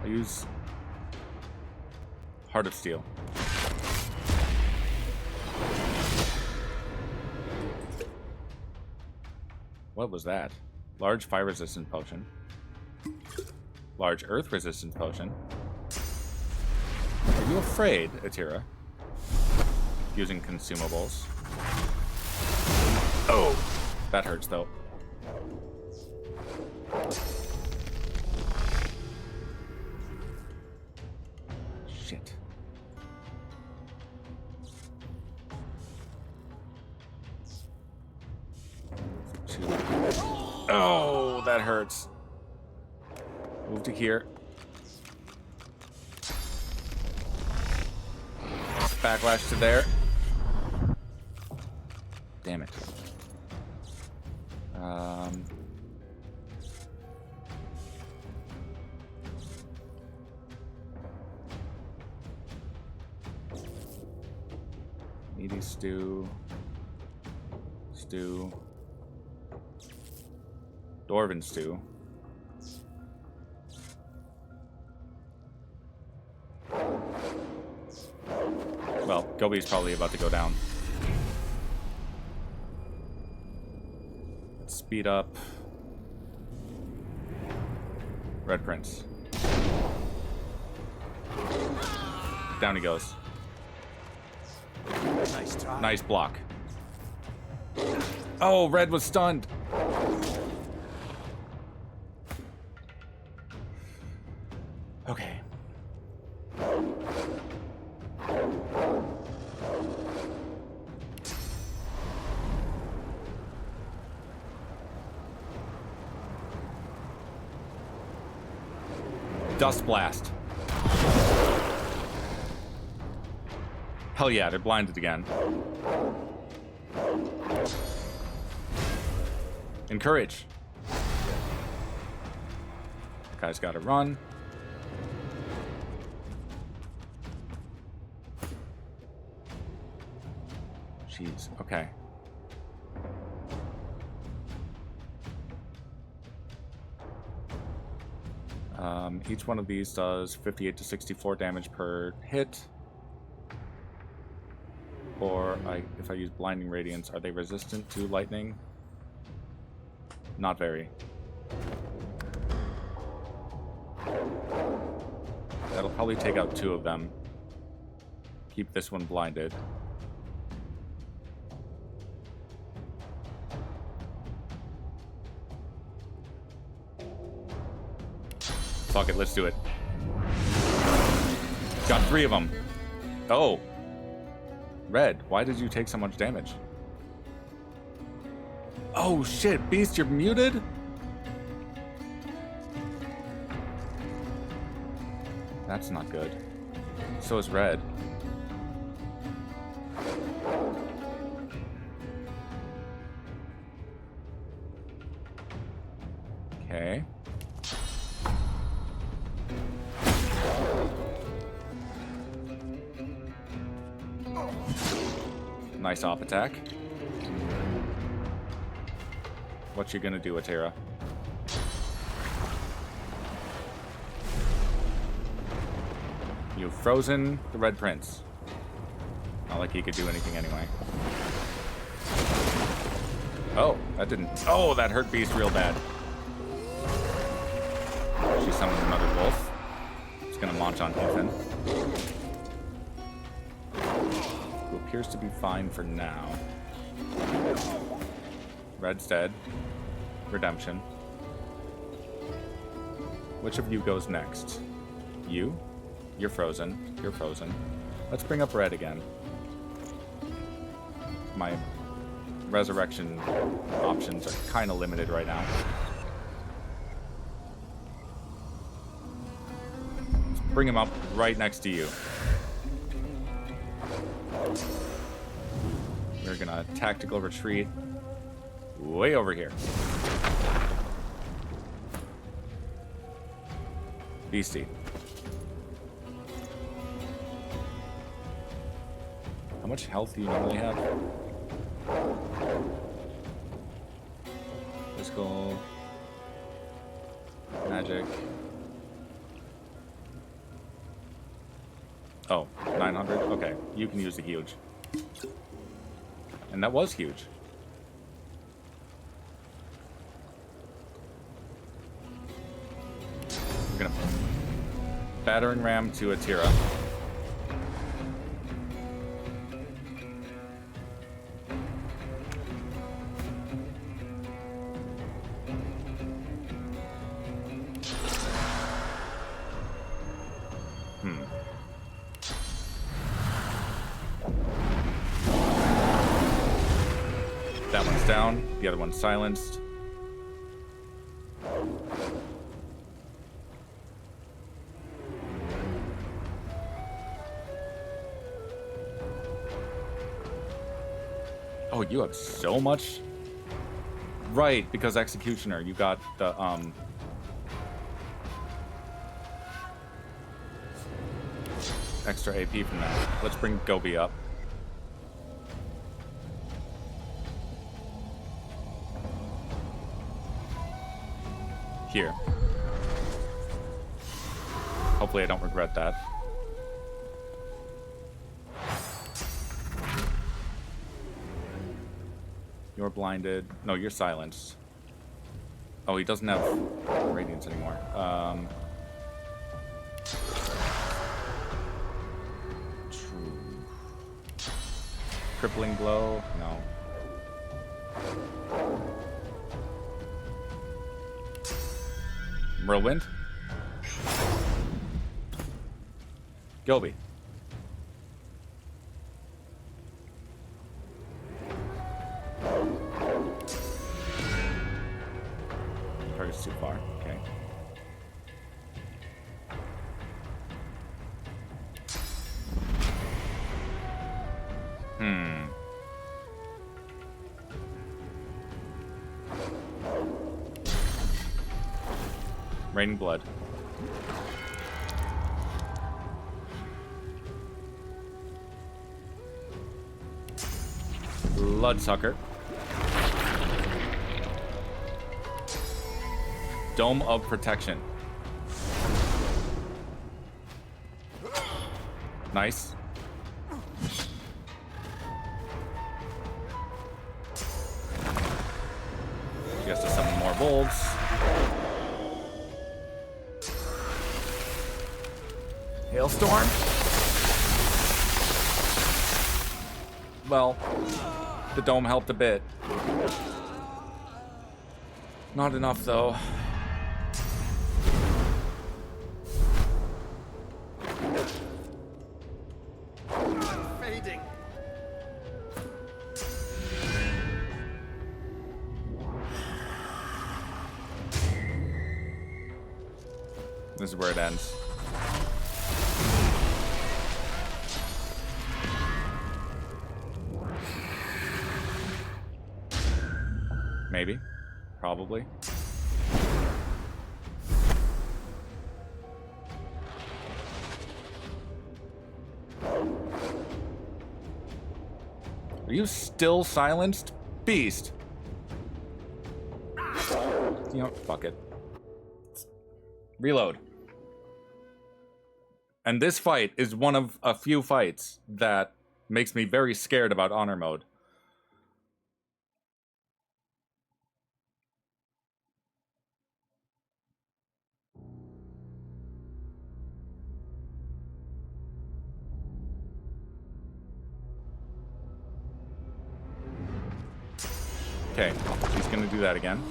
I'll use Heart of Steel. What was that? Large fire resistant potion. Large earth resistant potion. Are you afraid, Atira? using consumables. Oh, that hurts though. Shit. Oh, that hurts. Move to here. Backlash to there. Damn it. Meaty stew. Stew. Dwarven stew. Well, Gobbie's probably about to go down. Let's speed up. Red Prince. Down he goes. Nice try. Nice block. Oh, Red was stunned. Okay. Dust Blast. Hell yeah, they're blinded again. Encourage. Guy's gotta run. Jeez, okay. Each one of these does 58 to 64 damage per hit. Or if I use Blinding Radiance, are they resistant to lightning? Not very. That'll probably take out 2 of them. Keep this one blinded. Fuck it, let's do it. Got 3 of them. Oh. Red, why did you take so much damage? Oh shit, Beast, you're muted? That's not good. So is Red. Okay. Nice off attack. What you gonna do, Atera? You've frozen the Red Prince. Not like he could do anything anyway. Oh, that didn't... Oh, that hurt Beast real bad. She summoned another wolf. It's gonna launch on Ethan. Who appears to be fine for now. Red's dead. Redemption. Which of you goes next? You? You're frozen. You're frozen. Let's bring up Red again. My resurrection options are kind of limited right now. Let's bring him up right next to you. We're gonna tactical retreat way over here. Beastie. How much health do you normally have? Physical. Magic. Oh, 900? Okay, you can use the huge. And that was huge. We're gonna battering ram to Atira. That one's down. The other one's silenced. Oh, you have so much? Right, because Executioner, you got the, extra AP from that. Let's bring GGobbie up. Here. Hopefully I don't regret that. You're blinded. No, you're silenced. Oh, he doesn't have radiance anymore. True. Crippling blow? No. Whirlwind? GGobbie. Target's too far. Okay. Raining blood. Bloodsucker. Dome of Protection. Nice. She has to summon more wolves. Hailstorm? Well, the dome helped a bit. Not enough, though. Fading. This is where it ends. Maybe. Probably. Are you still silenced? Beast! You know, fuck it. Reload. And this fight is one of a few fights that makes me very scared about honor mode. Okay, he's gonna do that again.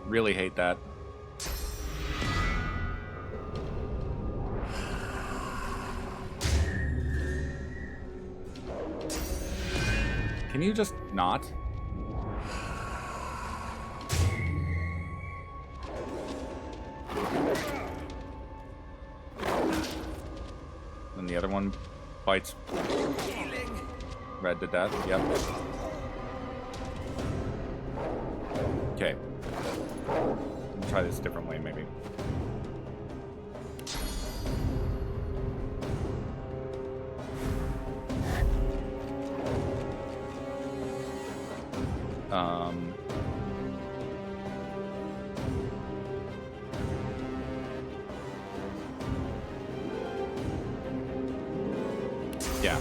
Really hate that. Can you just not? And the other one bites red to death. Yep. Okay. Let's try this a different way, maybe. Yeah.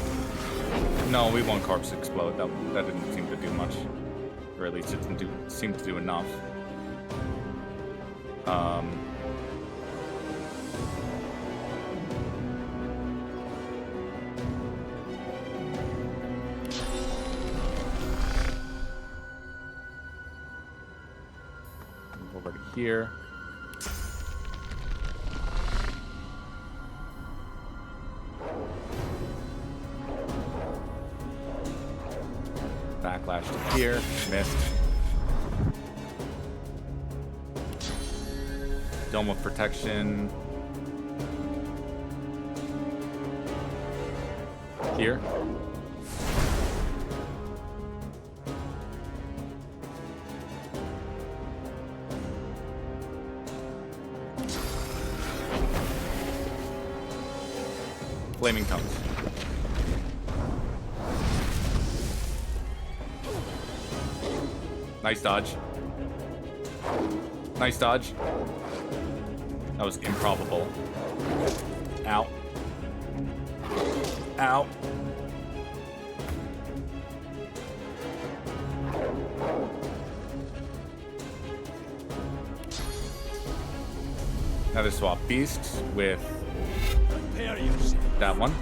No, we won't corpse explode. That didn't seem to do much. Or at least it didn't seem to do enough. Over to here. Backlash to here. Missed. Dome of Protection. Here. Flaming Tongues. Nice dodge. Nice dodge. That was improbable. Ow. Ow. Another swap beasts with that one.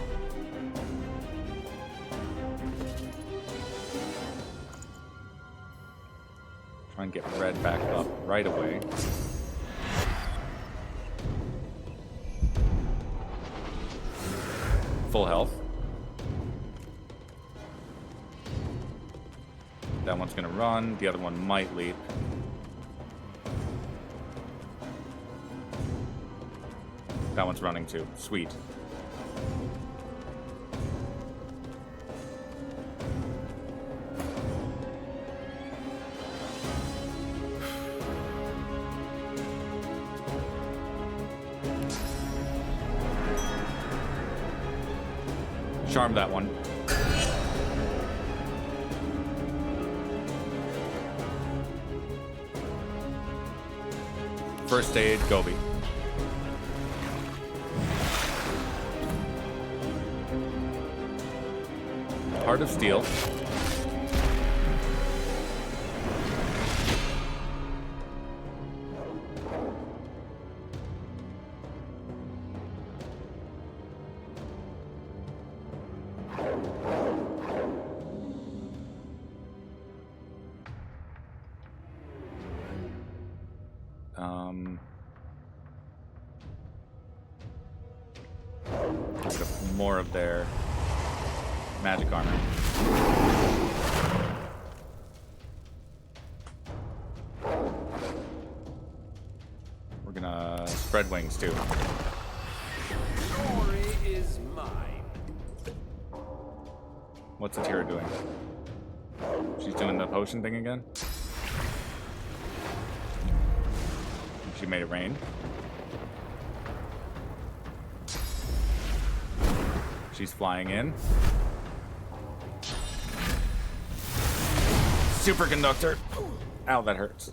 Try and get red back up right away. Full health. That one's gonna run, the other one might leap. That one's running too. Sweet. Charm that one. First aid, GGobbie. Heart of Steel. More of their magic armor. We're gonna spread wings too. Glory is mine. What's Atira doing? She's doing the potion thing again? She made it rain. She's flying in. Superconductor. Ow, that hurts.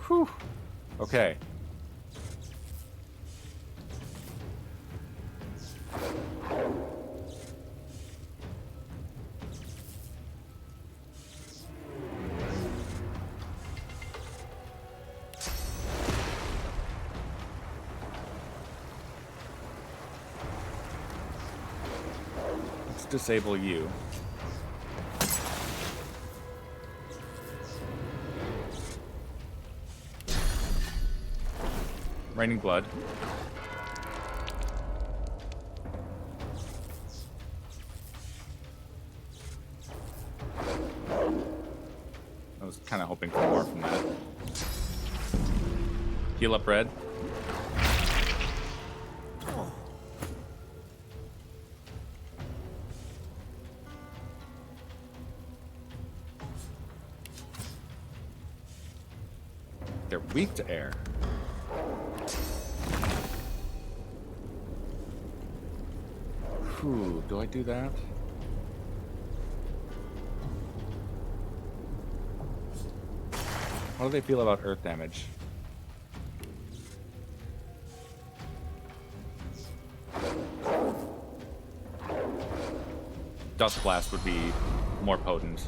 Whew. Okay. Disable you. Raining blood. I was kind of hoping for more from that. Heal up red. They're weak to air. Whew, do I do that? How do they feel about earth damage? Dust Blast would be more potent.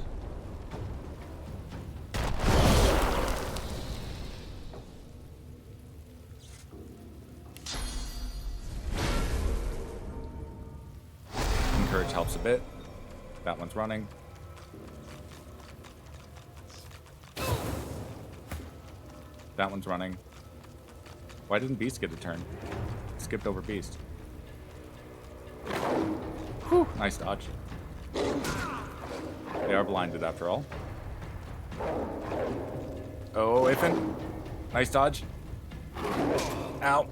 Encourage helps a bit. That one's running. That one's running. Why didn't Beast get a turn? Skipped over Beast. Whew, nice dodge. They are blinded after all. Oh, Ifin. Nice dodge. Ow.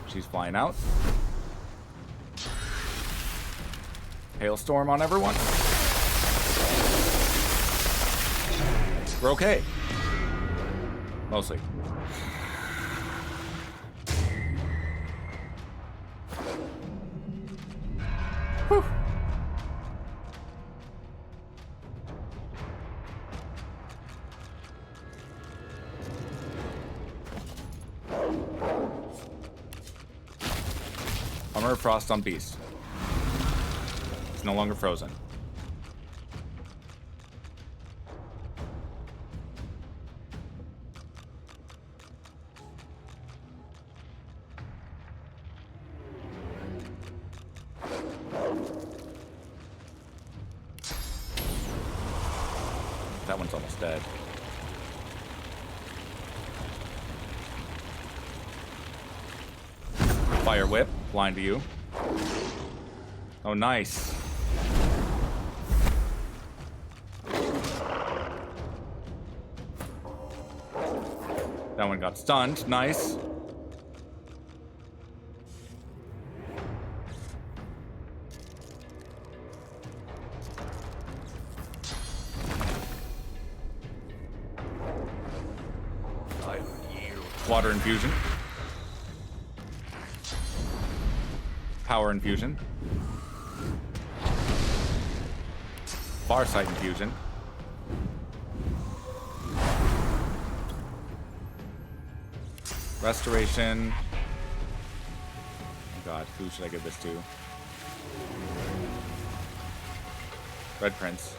She's flying out. Hailstorm on everyone. We're okay. Mostly. Whew. Armor of Frost on Beast. It's no longer frozen. That one's almost dead. Fire Whip, blind to you. Oh, nice. That one got stunned. Nice. Water infusion. Power infusion. Farsight infusion. Restoration. Oh God, who should I give this to? Red Prince.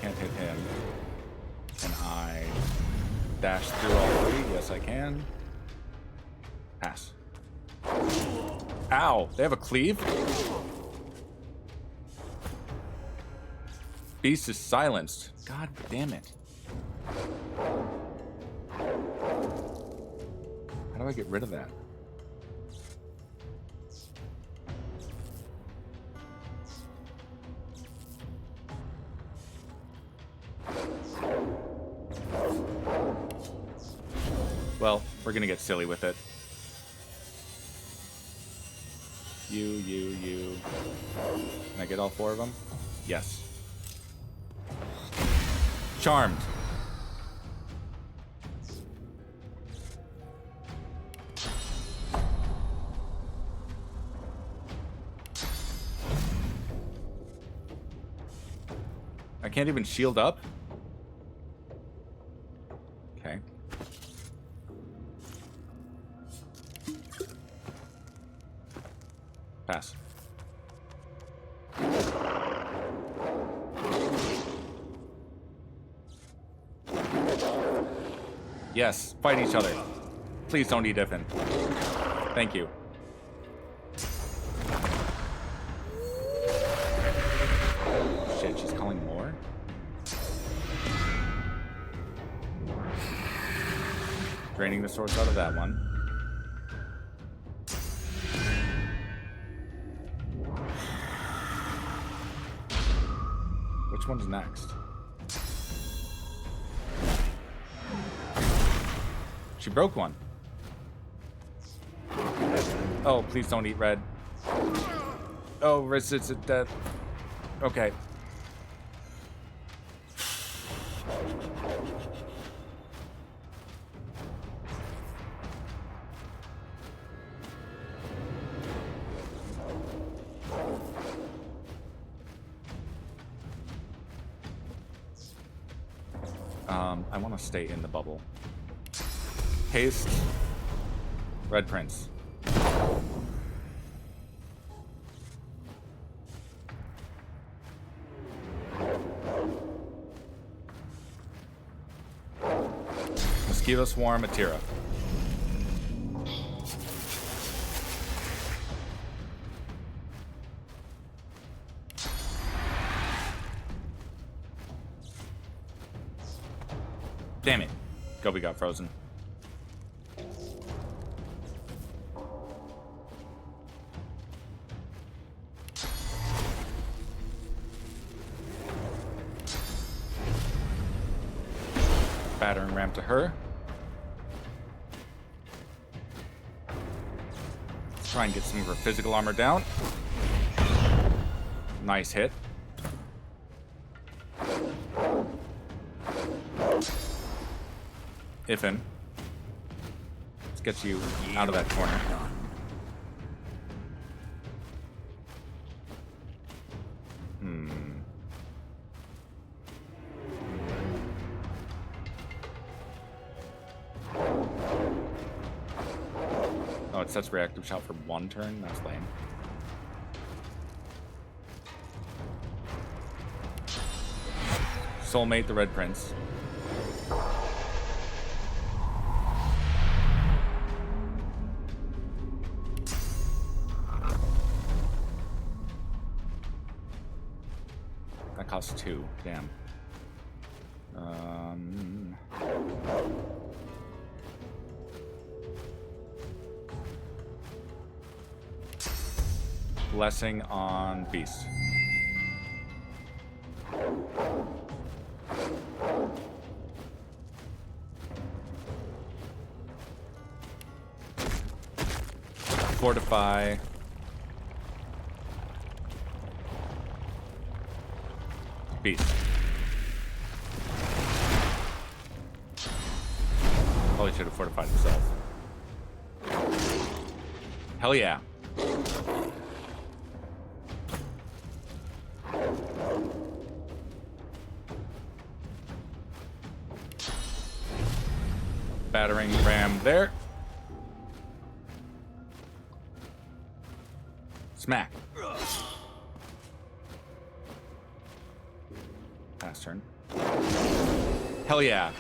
Can't hit him. Can I dash through all three? Yes, I can. Pass. Ow! They have a cleave? Beast is silenced. God damn it. How do I get rid of that? Well, we're gonna get silly with it. You. Can I get all four of them? Yes. Charmed. I can't even shield up? Okay. Pass. Yes, fight each other. Please don't eat Iffin. Thank you. Shit, she's calling more? Draining the source out of that one. Which one's next? She broke one. Oh, please don't eat red. Oh, resisted death. Okay. I want to stay in the bubble. Haste. Red Prince. Mosquito Swarm, Atira. Damn it. Gobbie got frozen. Battering ram to her. Let's try and get some of her physical armor down. Nice hit. Ifin. Let's get you out of that corner. Oh, it sets reactive shot for 1 turn? That's lame. Soulmate, the Red Prince. That costs 2. Damn. Blessing on Beast. Fortify. Beast. Probably should have fortified himself. Hell yeah. Battering ram there. Smack. Pass turn. Hell yeah.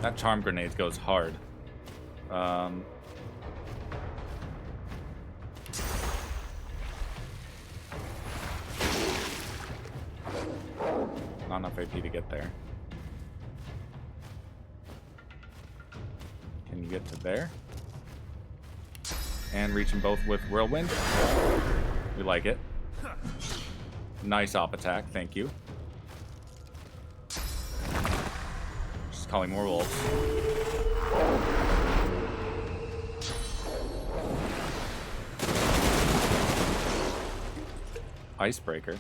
That charm grenade goes hard. Not enough AP to get there. Can you get to there? And reach them both with Whirlwind. We like it. Nice op attack, thank you. Just calling more wolves. Icebreaker.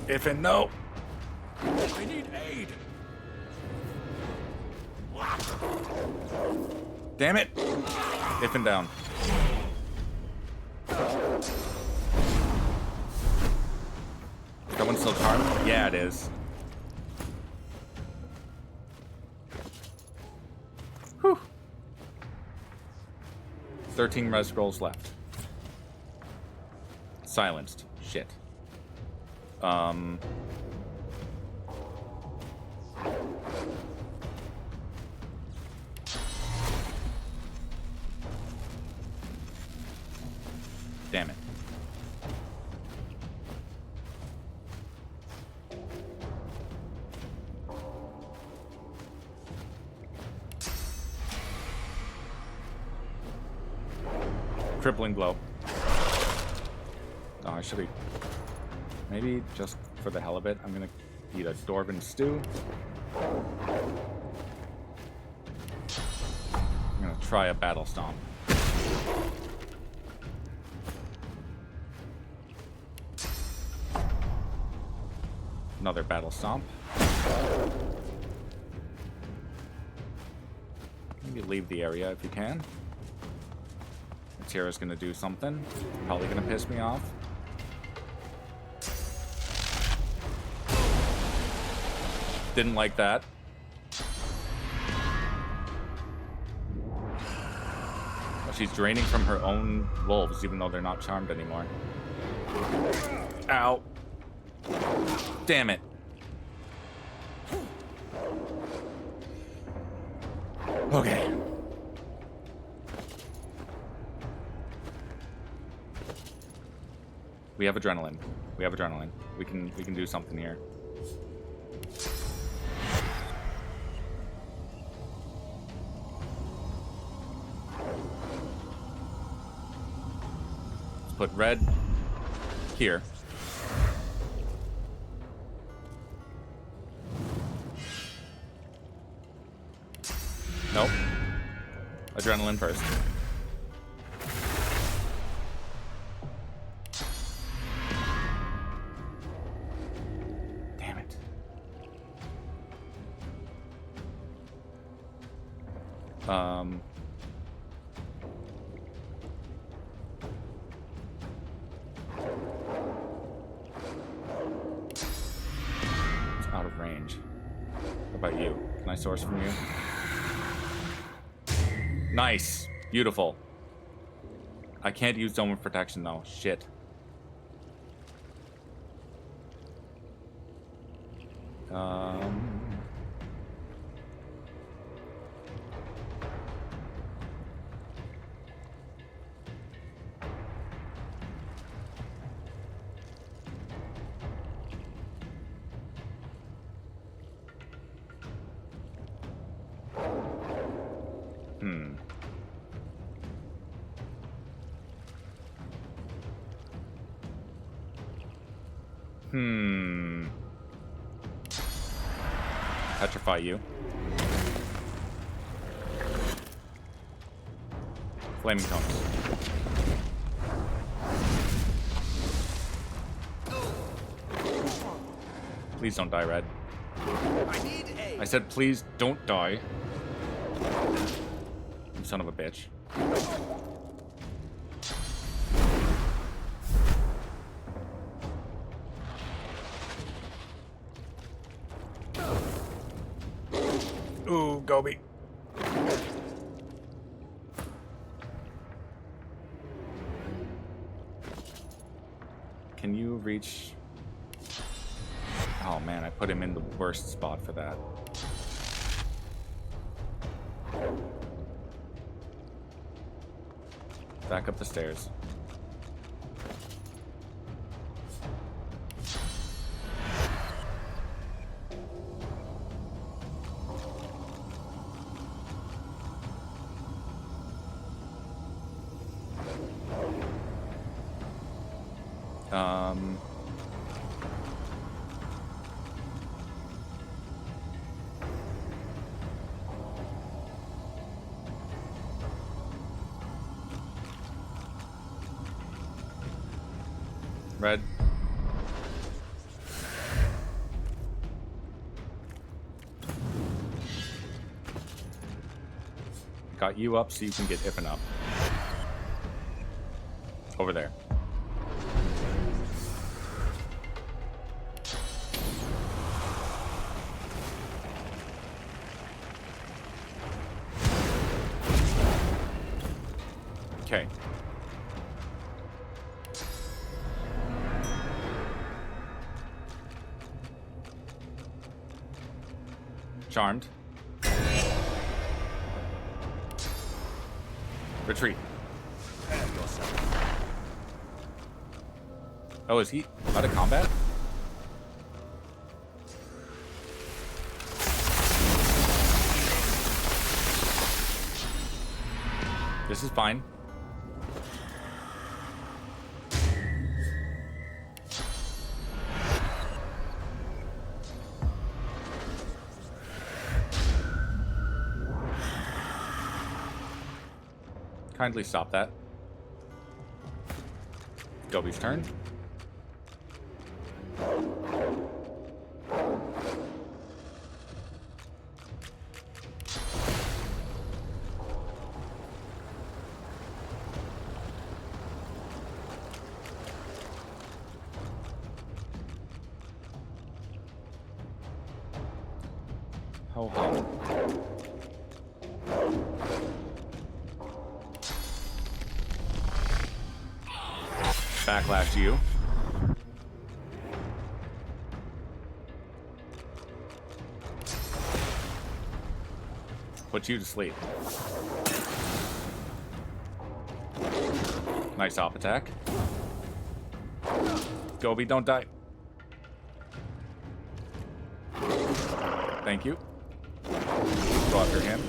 If and no. I need aid. Damn it. If and down. That one's still charmed? Yeah, it is. Whew. 13 res scrolls left. Silenced. Shit. Damn it. Crippling blow. Oh, I should have... Maybe just for the hell of it, I'm gonna eat a Dwarven stew. I'm gonna try a battle stomp. Another battle stomp. Maybe leave the area if you can. Tira's gonna do something. Probably gonna piss me off. Didn't like that. She's draining from her own wolves, even though they're not charmed anymore. Ow. Damn it. Okay. We have adrenaline. We have adrenaline. We can do something here. Let's put red here. Nope. Adrenaline first. Damn it. It's out of range. What about you? Can I source from you? Nice. Beautiful. I can't use Dome of Protection, though. Shit. Petrify you. Flaming tongues. Please don't die, Red. I said please don't die. You son of a bitch. Ooh, Gobbie. Can you reach... Oh man, I put him in the worst spot for that. Back up the stairs. Red. Got you up so you can get Ippen up. Over there. Okay. Charmed. Retreat. Oh, is he out of combat? This is fine. Kindly stop that. Gobbie's turn. Ho hum. Backlash to you. Put you to sleep. Nice off attack. GGobbie, don't die. Thank you. Go after him.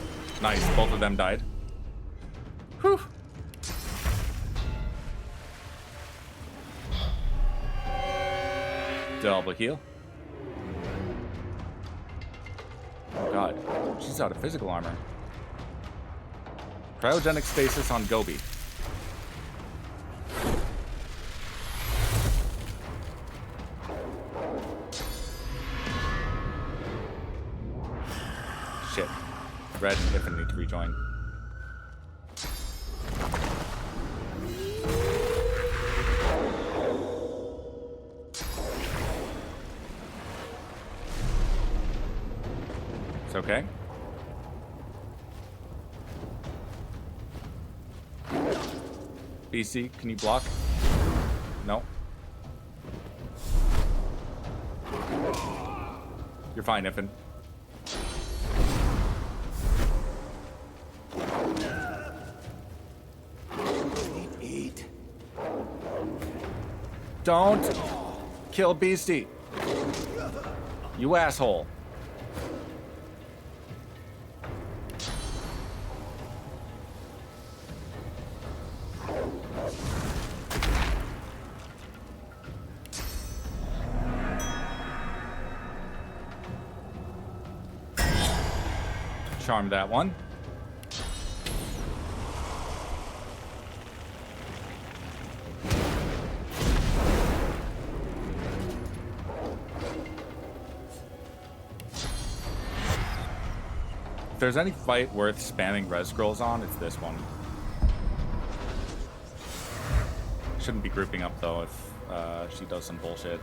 Nice, both of them died. Whew. Double heal. Oh god, she's out of physical armor. Cryogenic stasis on GGobbie. Shit. Red and Iffin need to rejoin. It's okay. BC, can you block? No. You're fine, Iffin. Eat. Don't kill Beastie. You asshole. Charm that one. If there's any fight worth spamming res scrolls on, it's this one. Shouldn't be grouping up though if she does some bullshit.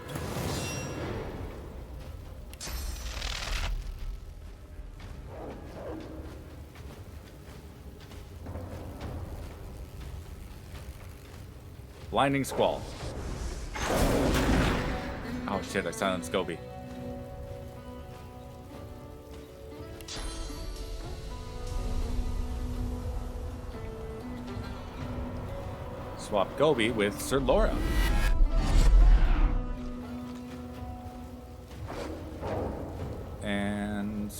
Blinding Squall. Oh shit, I silenced GGobbie. Swap GGobbie with Sir Laura. And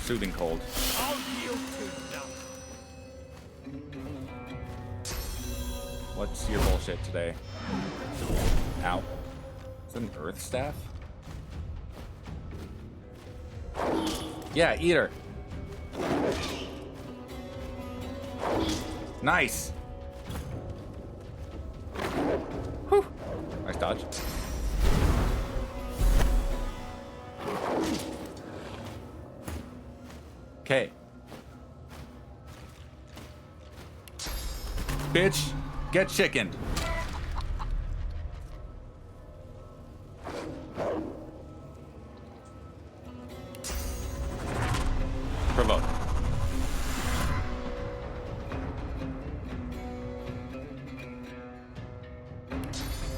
Soothing Cold. I'll yield to none. What's your bullshit today? Ow. Is that an Earth Staff? Yeah, eat her. Nice. Whew. Nice dodge. Okay. Bitch, get chickened. Provoke.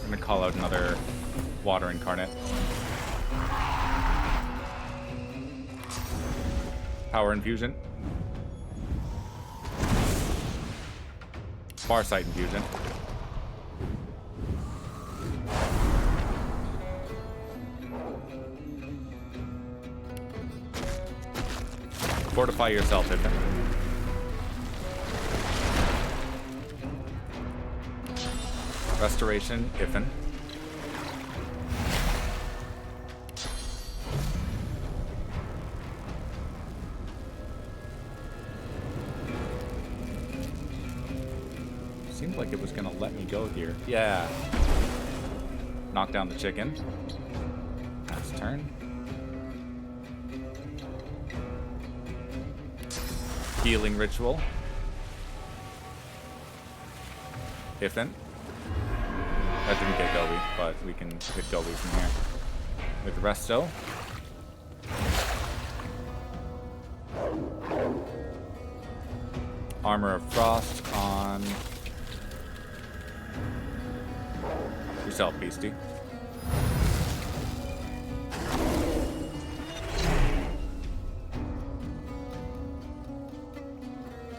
I'm gonna call out another water incarnate. Power infusion. Farsight infusion. Fortify yourself, Iffin. Restoration, Iffin. Seemed like it was gonna let me go here. Yeah. Knock down the chicken. That's turn. Healing ritual. Iffin. That didn't get GGobbie, but we can hit GGobbie from here. With Resto. Armor of Frost on yourself, Beastie.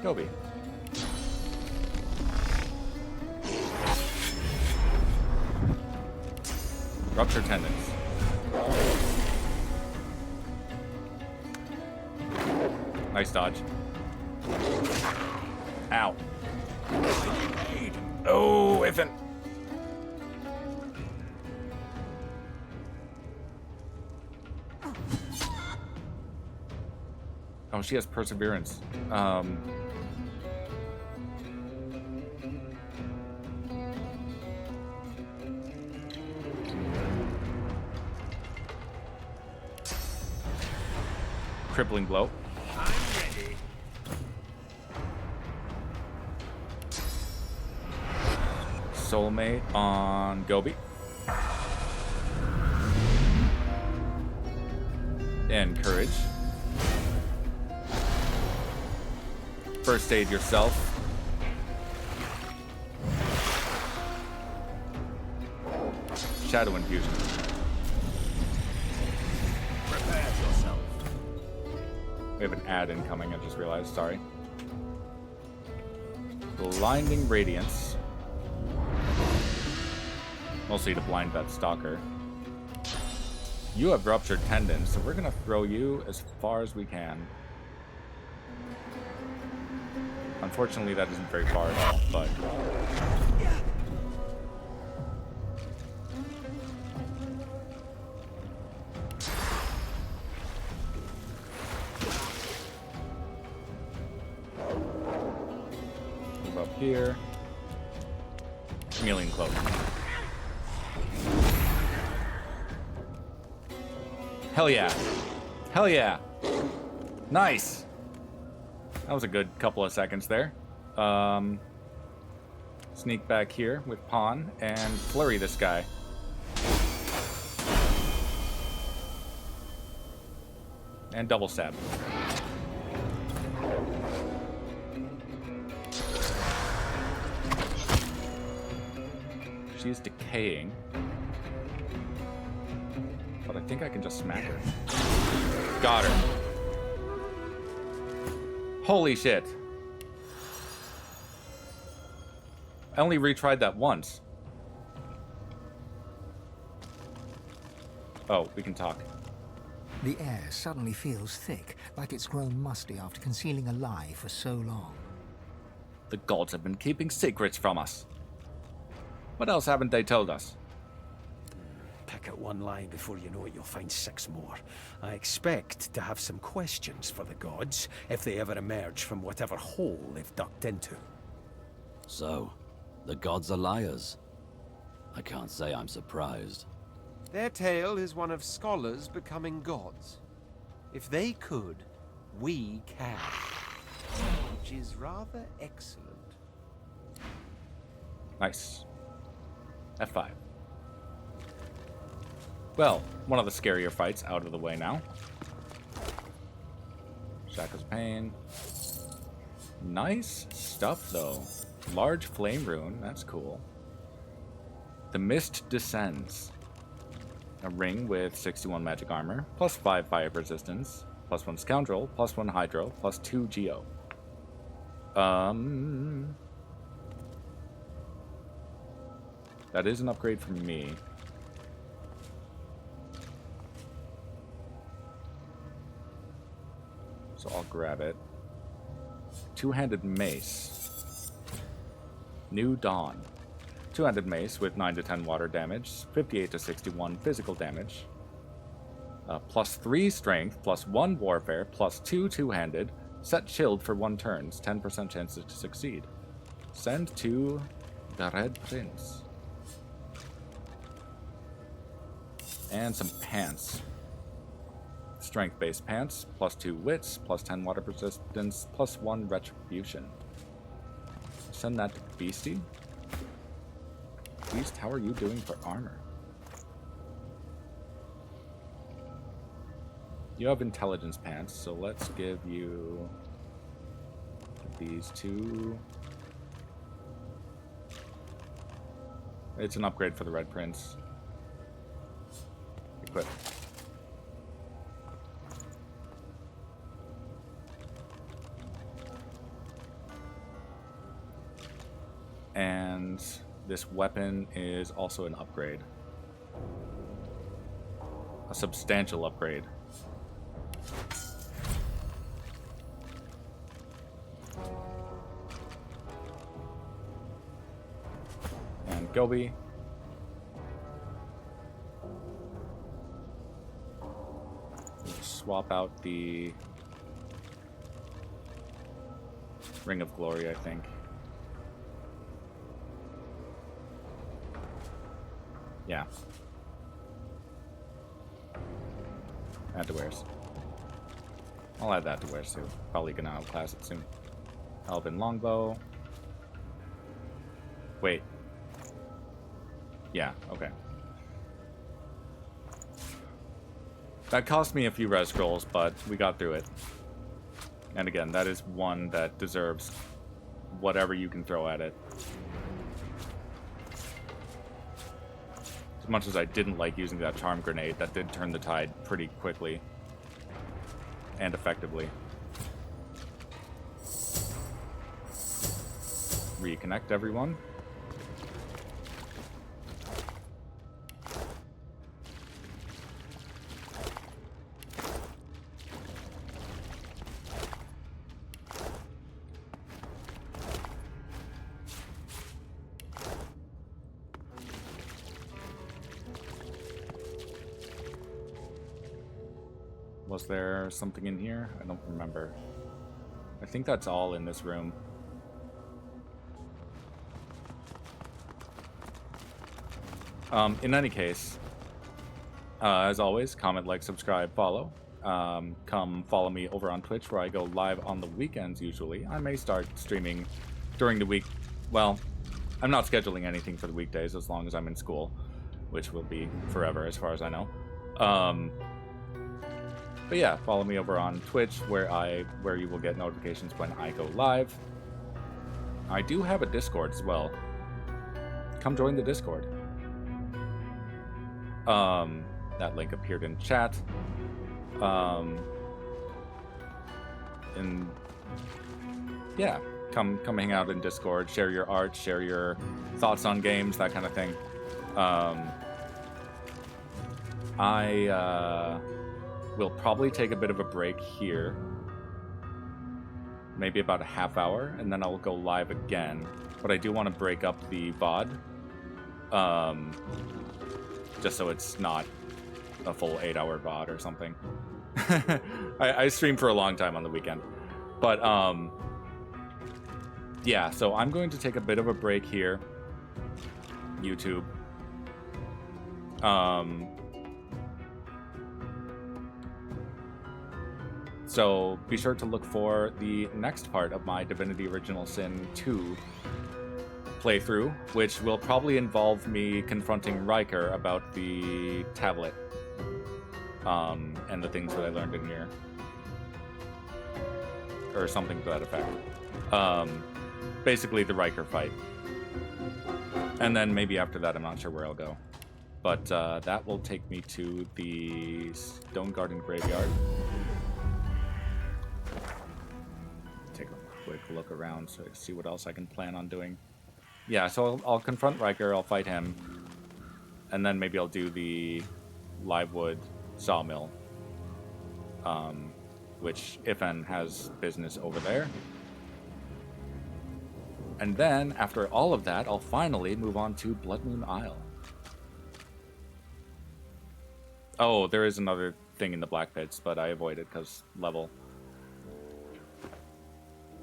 GGobbie. Rupture tendons. Nice dodge. Ow. Oh, Ifin. Oh, she has perseverance. Crippling blow. I'm ready. Soulmate on Gobi. Encourage. First aid yourself. Shadow infusion. Prepare yourself. We have an ad incoming, I just realized, sorry. Blinding Radiance. Mostly to blind that stalker. You have ruptured tendons, so we're gonna throw you as far as we can. Unfortunately, that isn't very far at all, but... move up here. Chameleon Cloak. Hell yeah. Hell yeah. Nice. That was a good couple of seconds there. Sneak back here with Pawn and flurry this guy. And double stab. She's decaying. But I think I can just smack her. Got her. Holy shit. I only retried that once. Oh, we can talk. The air suddenly feels thick, like it's grown musty after concealing a lie for so long. The gods have been keeping secrets from us. What else haven't they told us? Pick out one lie before you know it, you'll find 6 more. I expect to have some questions for the gods if they ever emerge from whatever hole they've ducked into. So, the gods are liars. I can't say I'm surprised. Their tale is one of scholars becoming gods. If they could, we can. Which is rather excellent. Nice. F5. Well, one of the scarier fights out of the way now. Shackles Pain. Nice stuff, though. Large Flame Rune, that's cool. The Mist Descends. A ring with 61 magic armor, plus 5 fire resistance, plus 1 Scoundrel, plus 1 Hydro, plus 2 Geo. That is an upgrade for me. So I'll grab it. Two-handed mace. New Dawn. Two-handed mace with 9 to 10 water damage, 58 to 61 physical damage. Plus 3 strength, plus 1 warfare, plus 2 two-handed. Set shield for 1 turn, 10% chance to succeed. Send to the Red Prince. And some pants. Strength-based pants, plus 2 wits, plus 10 water resistance, plus 1 retribution. Send that to Beastie. Beast, how are you doing for armor? You have intelligence pants, so let's give you these 2. It's an upgrade for the Red Prince. Equip. And this weapon is also an upgrade. A substantial upgrade. And GGobbie. Swap out the Ring of Glory, I think. Yeah. Add to wares. I'll add that to wares too. Probably gonna outclass it soon. Elven Longbow. Wait. Yeah, okay. That cost me a few res scrolls, but we got through it. And again, that is one that deserves whatever you can throw at it. As much as I didn't like using that charm grenade, that did turn the tide pretty quickly and effectively. Reconnect everyone. Was there something in here? I don't remember. I think that's all in this room. In any case, as always, comment, like, subscribe, follow. Come follow me over on Twitch, where I go live on the weekends usually. I may start streaming during the week. Well, I'm not scheduling anything for the weekdays as long as I'm in school, which will be forever as far as I know. But yeah, follow me over on Twitch, where you will get notifications when I go live. I do have a Discord as well. Come join the Discord. That link appeared in chat. And yeah, come hang out in Discord, share your art, share your thoughts on games, that kind of thing. We'll probably take a bit of a break here. Maybe about a half hour, and then I'll go live again. But I do want to break up the VOD. Just so it's not a full 8-hour VOD or something. I stream for a long time on the weekend. But, yeah, so I'm going to take a bit of a break here. YouTube. So be sure to look for the next part of my Divinity Original Sin 2 playthrough, which will probably involve me confronting Riker about the tablet and the things that I learned in here. Or something to that effect. Basically the Riker fight. And then maybe after that, I'm not sure where I'll go. But that will take me to the Stone Garden Graveyard. Take a quick look around so I see what else I can plan on doing. Yeah, so I'll confront Riker, I'll fight him, and then maybe I'll do the Livewood Sawmill, which Ifen has business over there. And then, after all of that, I'll finally move on to Blood Moon Isle. Oh, there is another thing in the Black Pits, but I avoid it because level.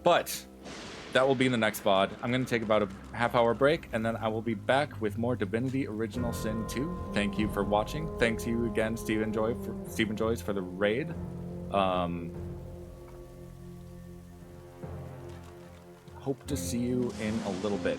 But that will be in the next VOD. I'm going to take about a half-hour break, and then I will be back with more Divinity Original Sin 2. Thank you for watching. Thanks you again, Stephen Joyce, for the raid. Hope to see you in a little bit.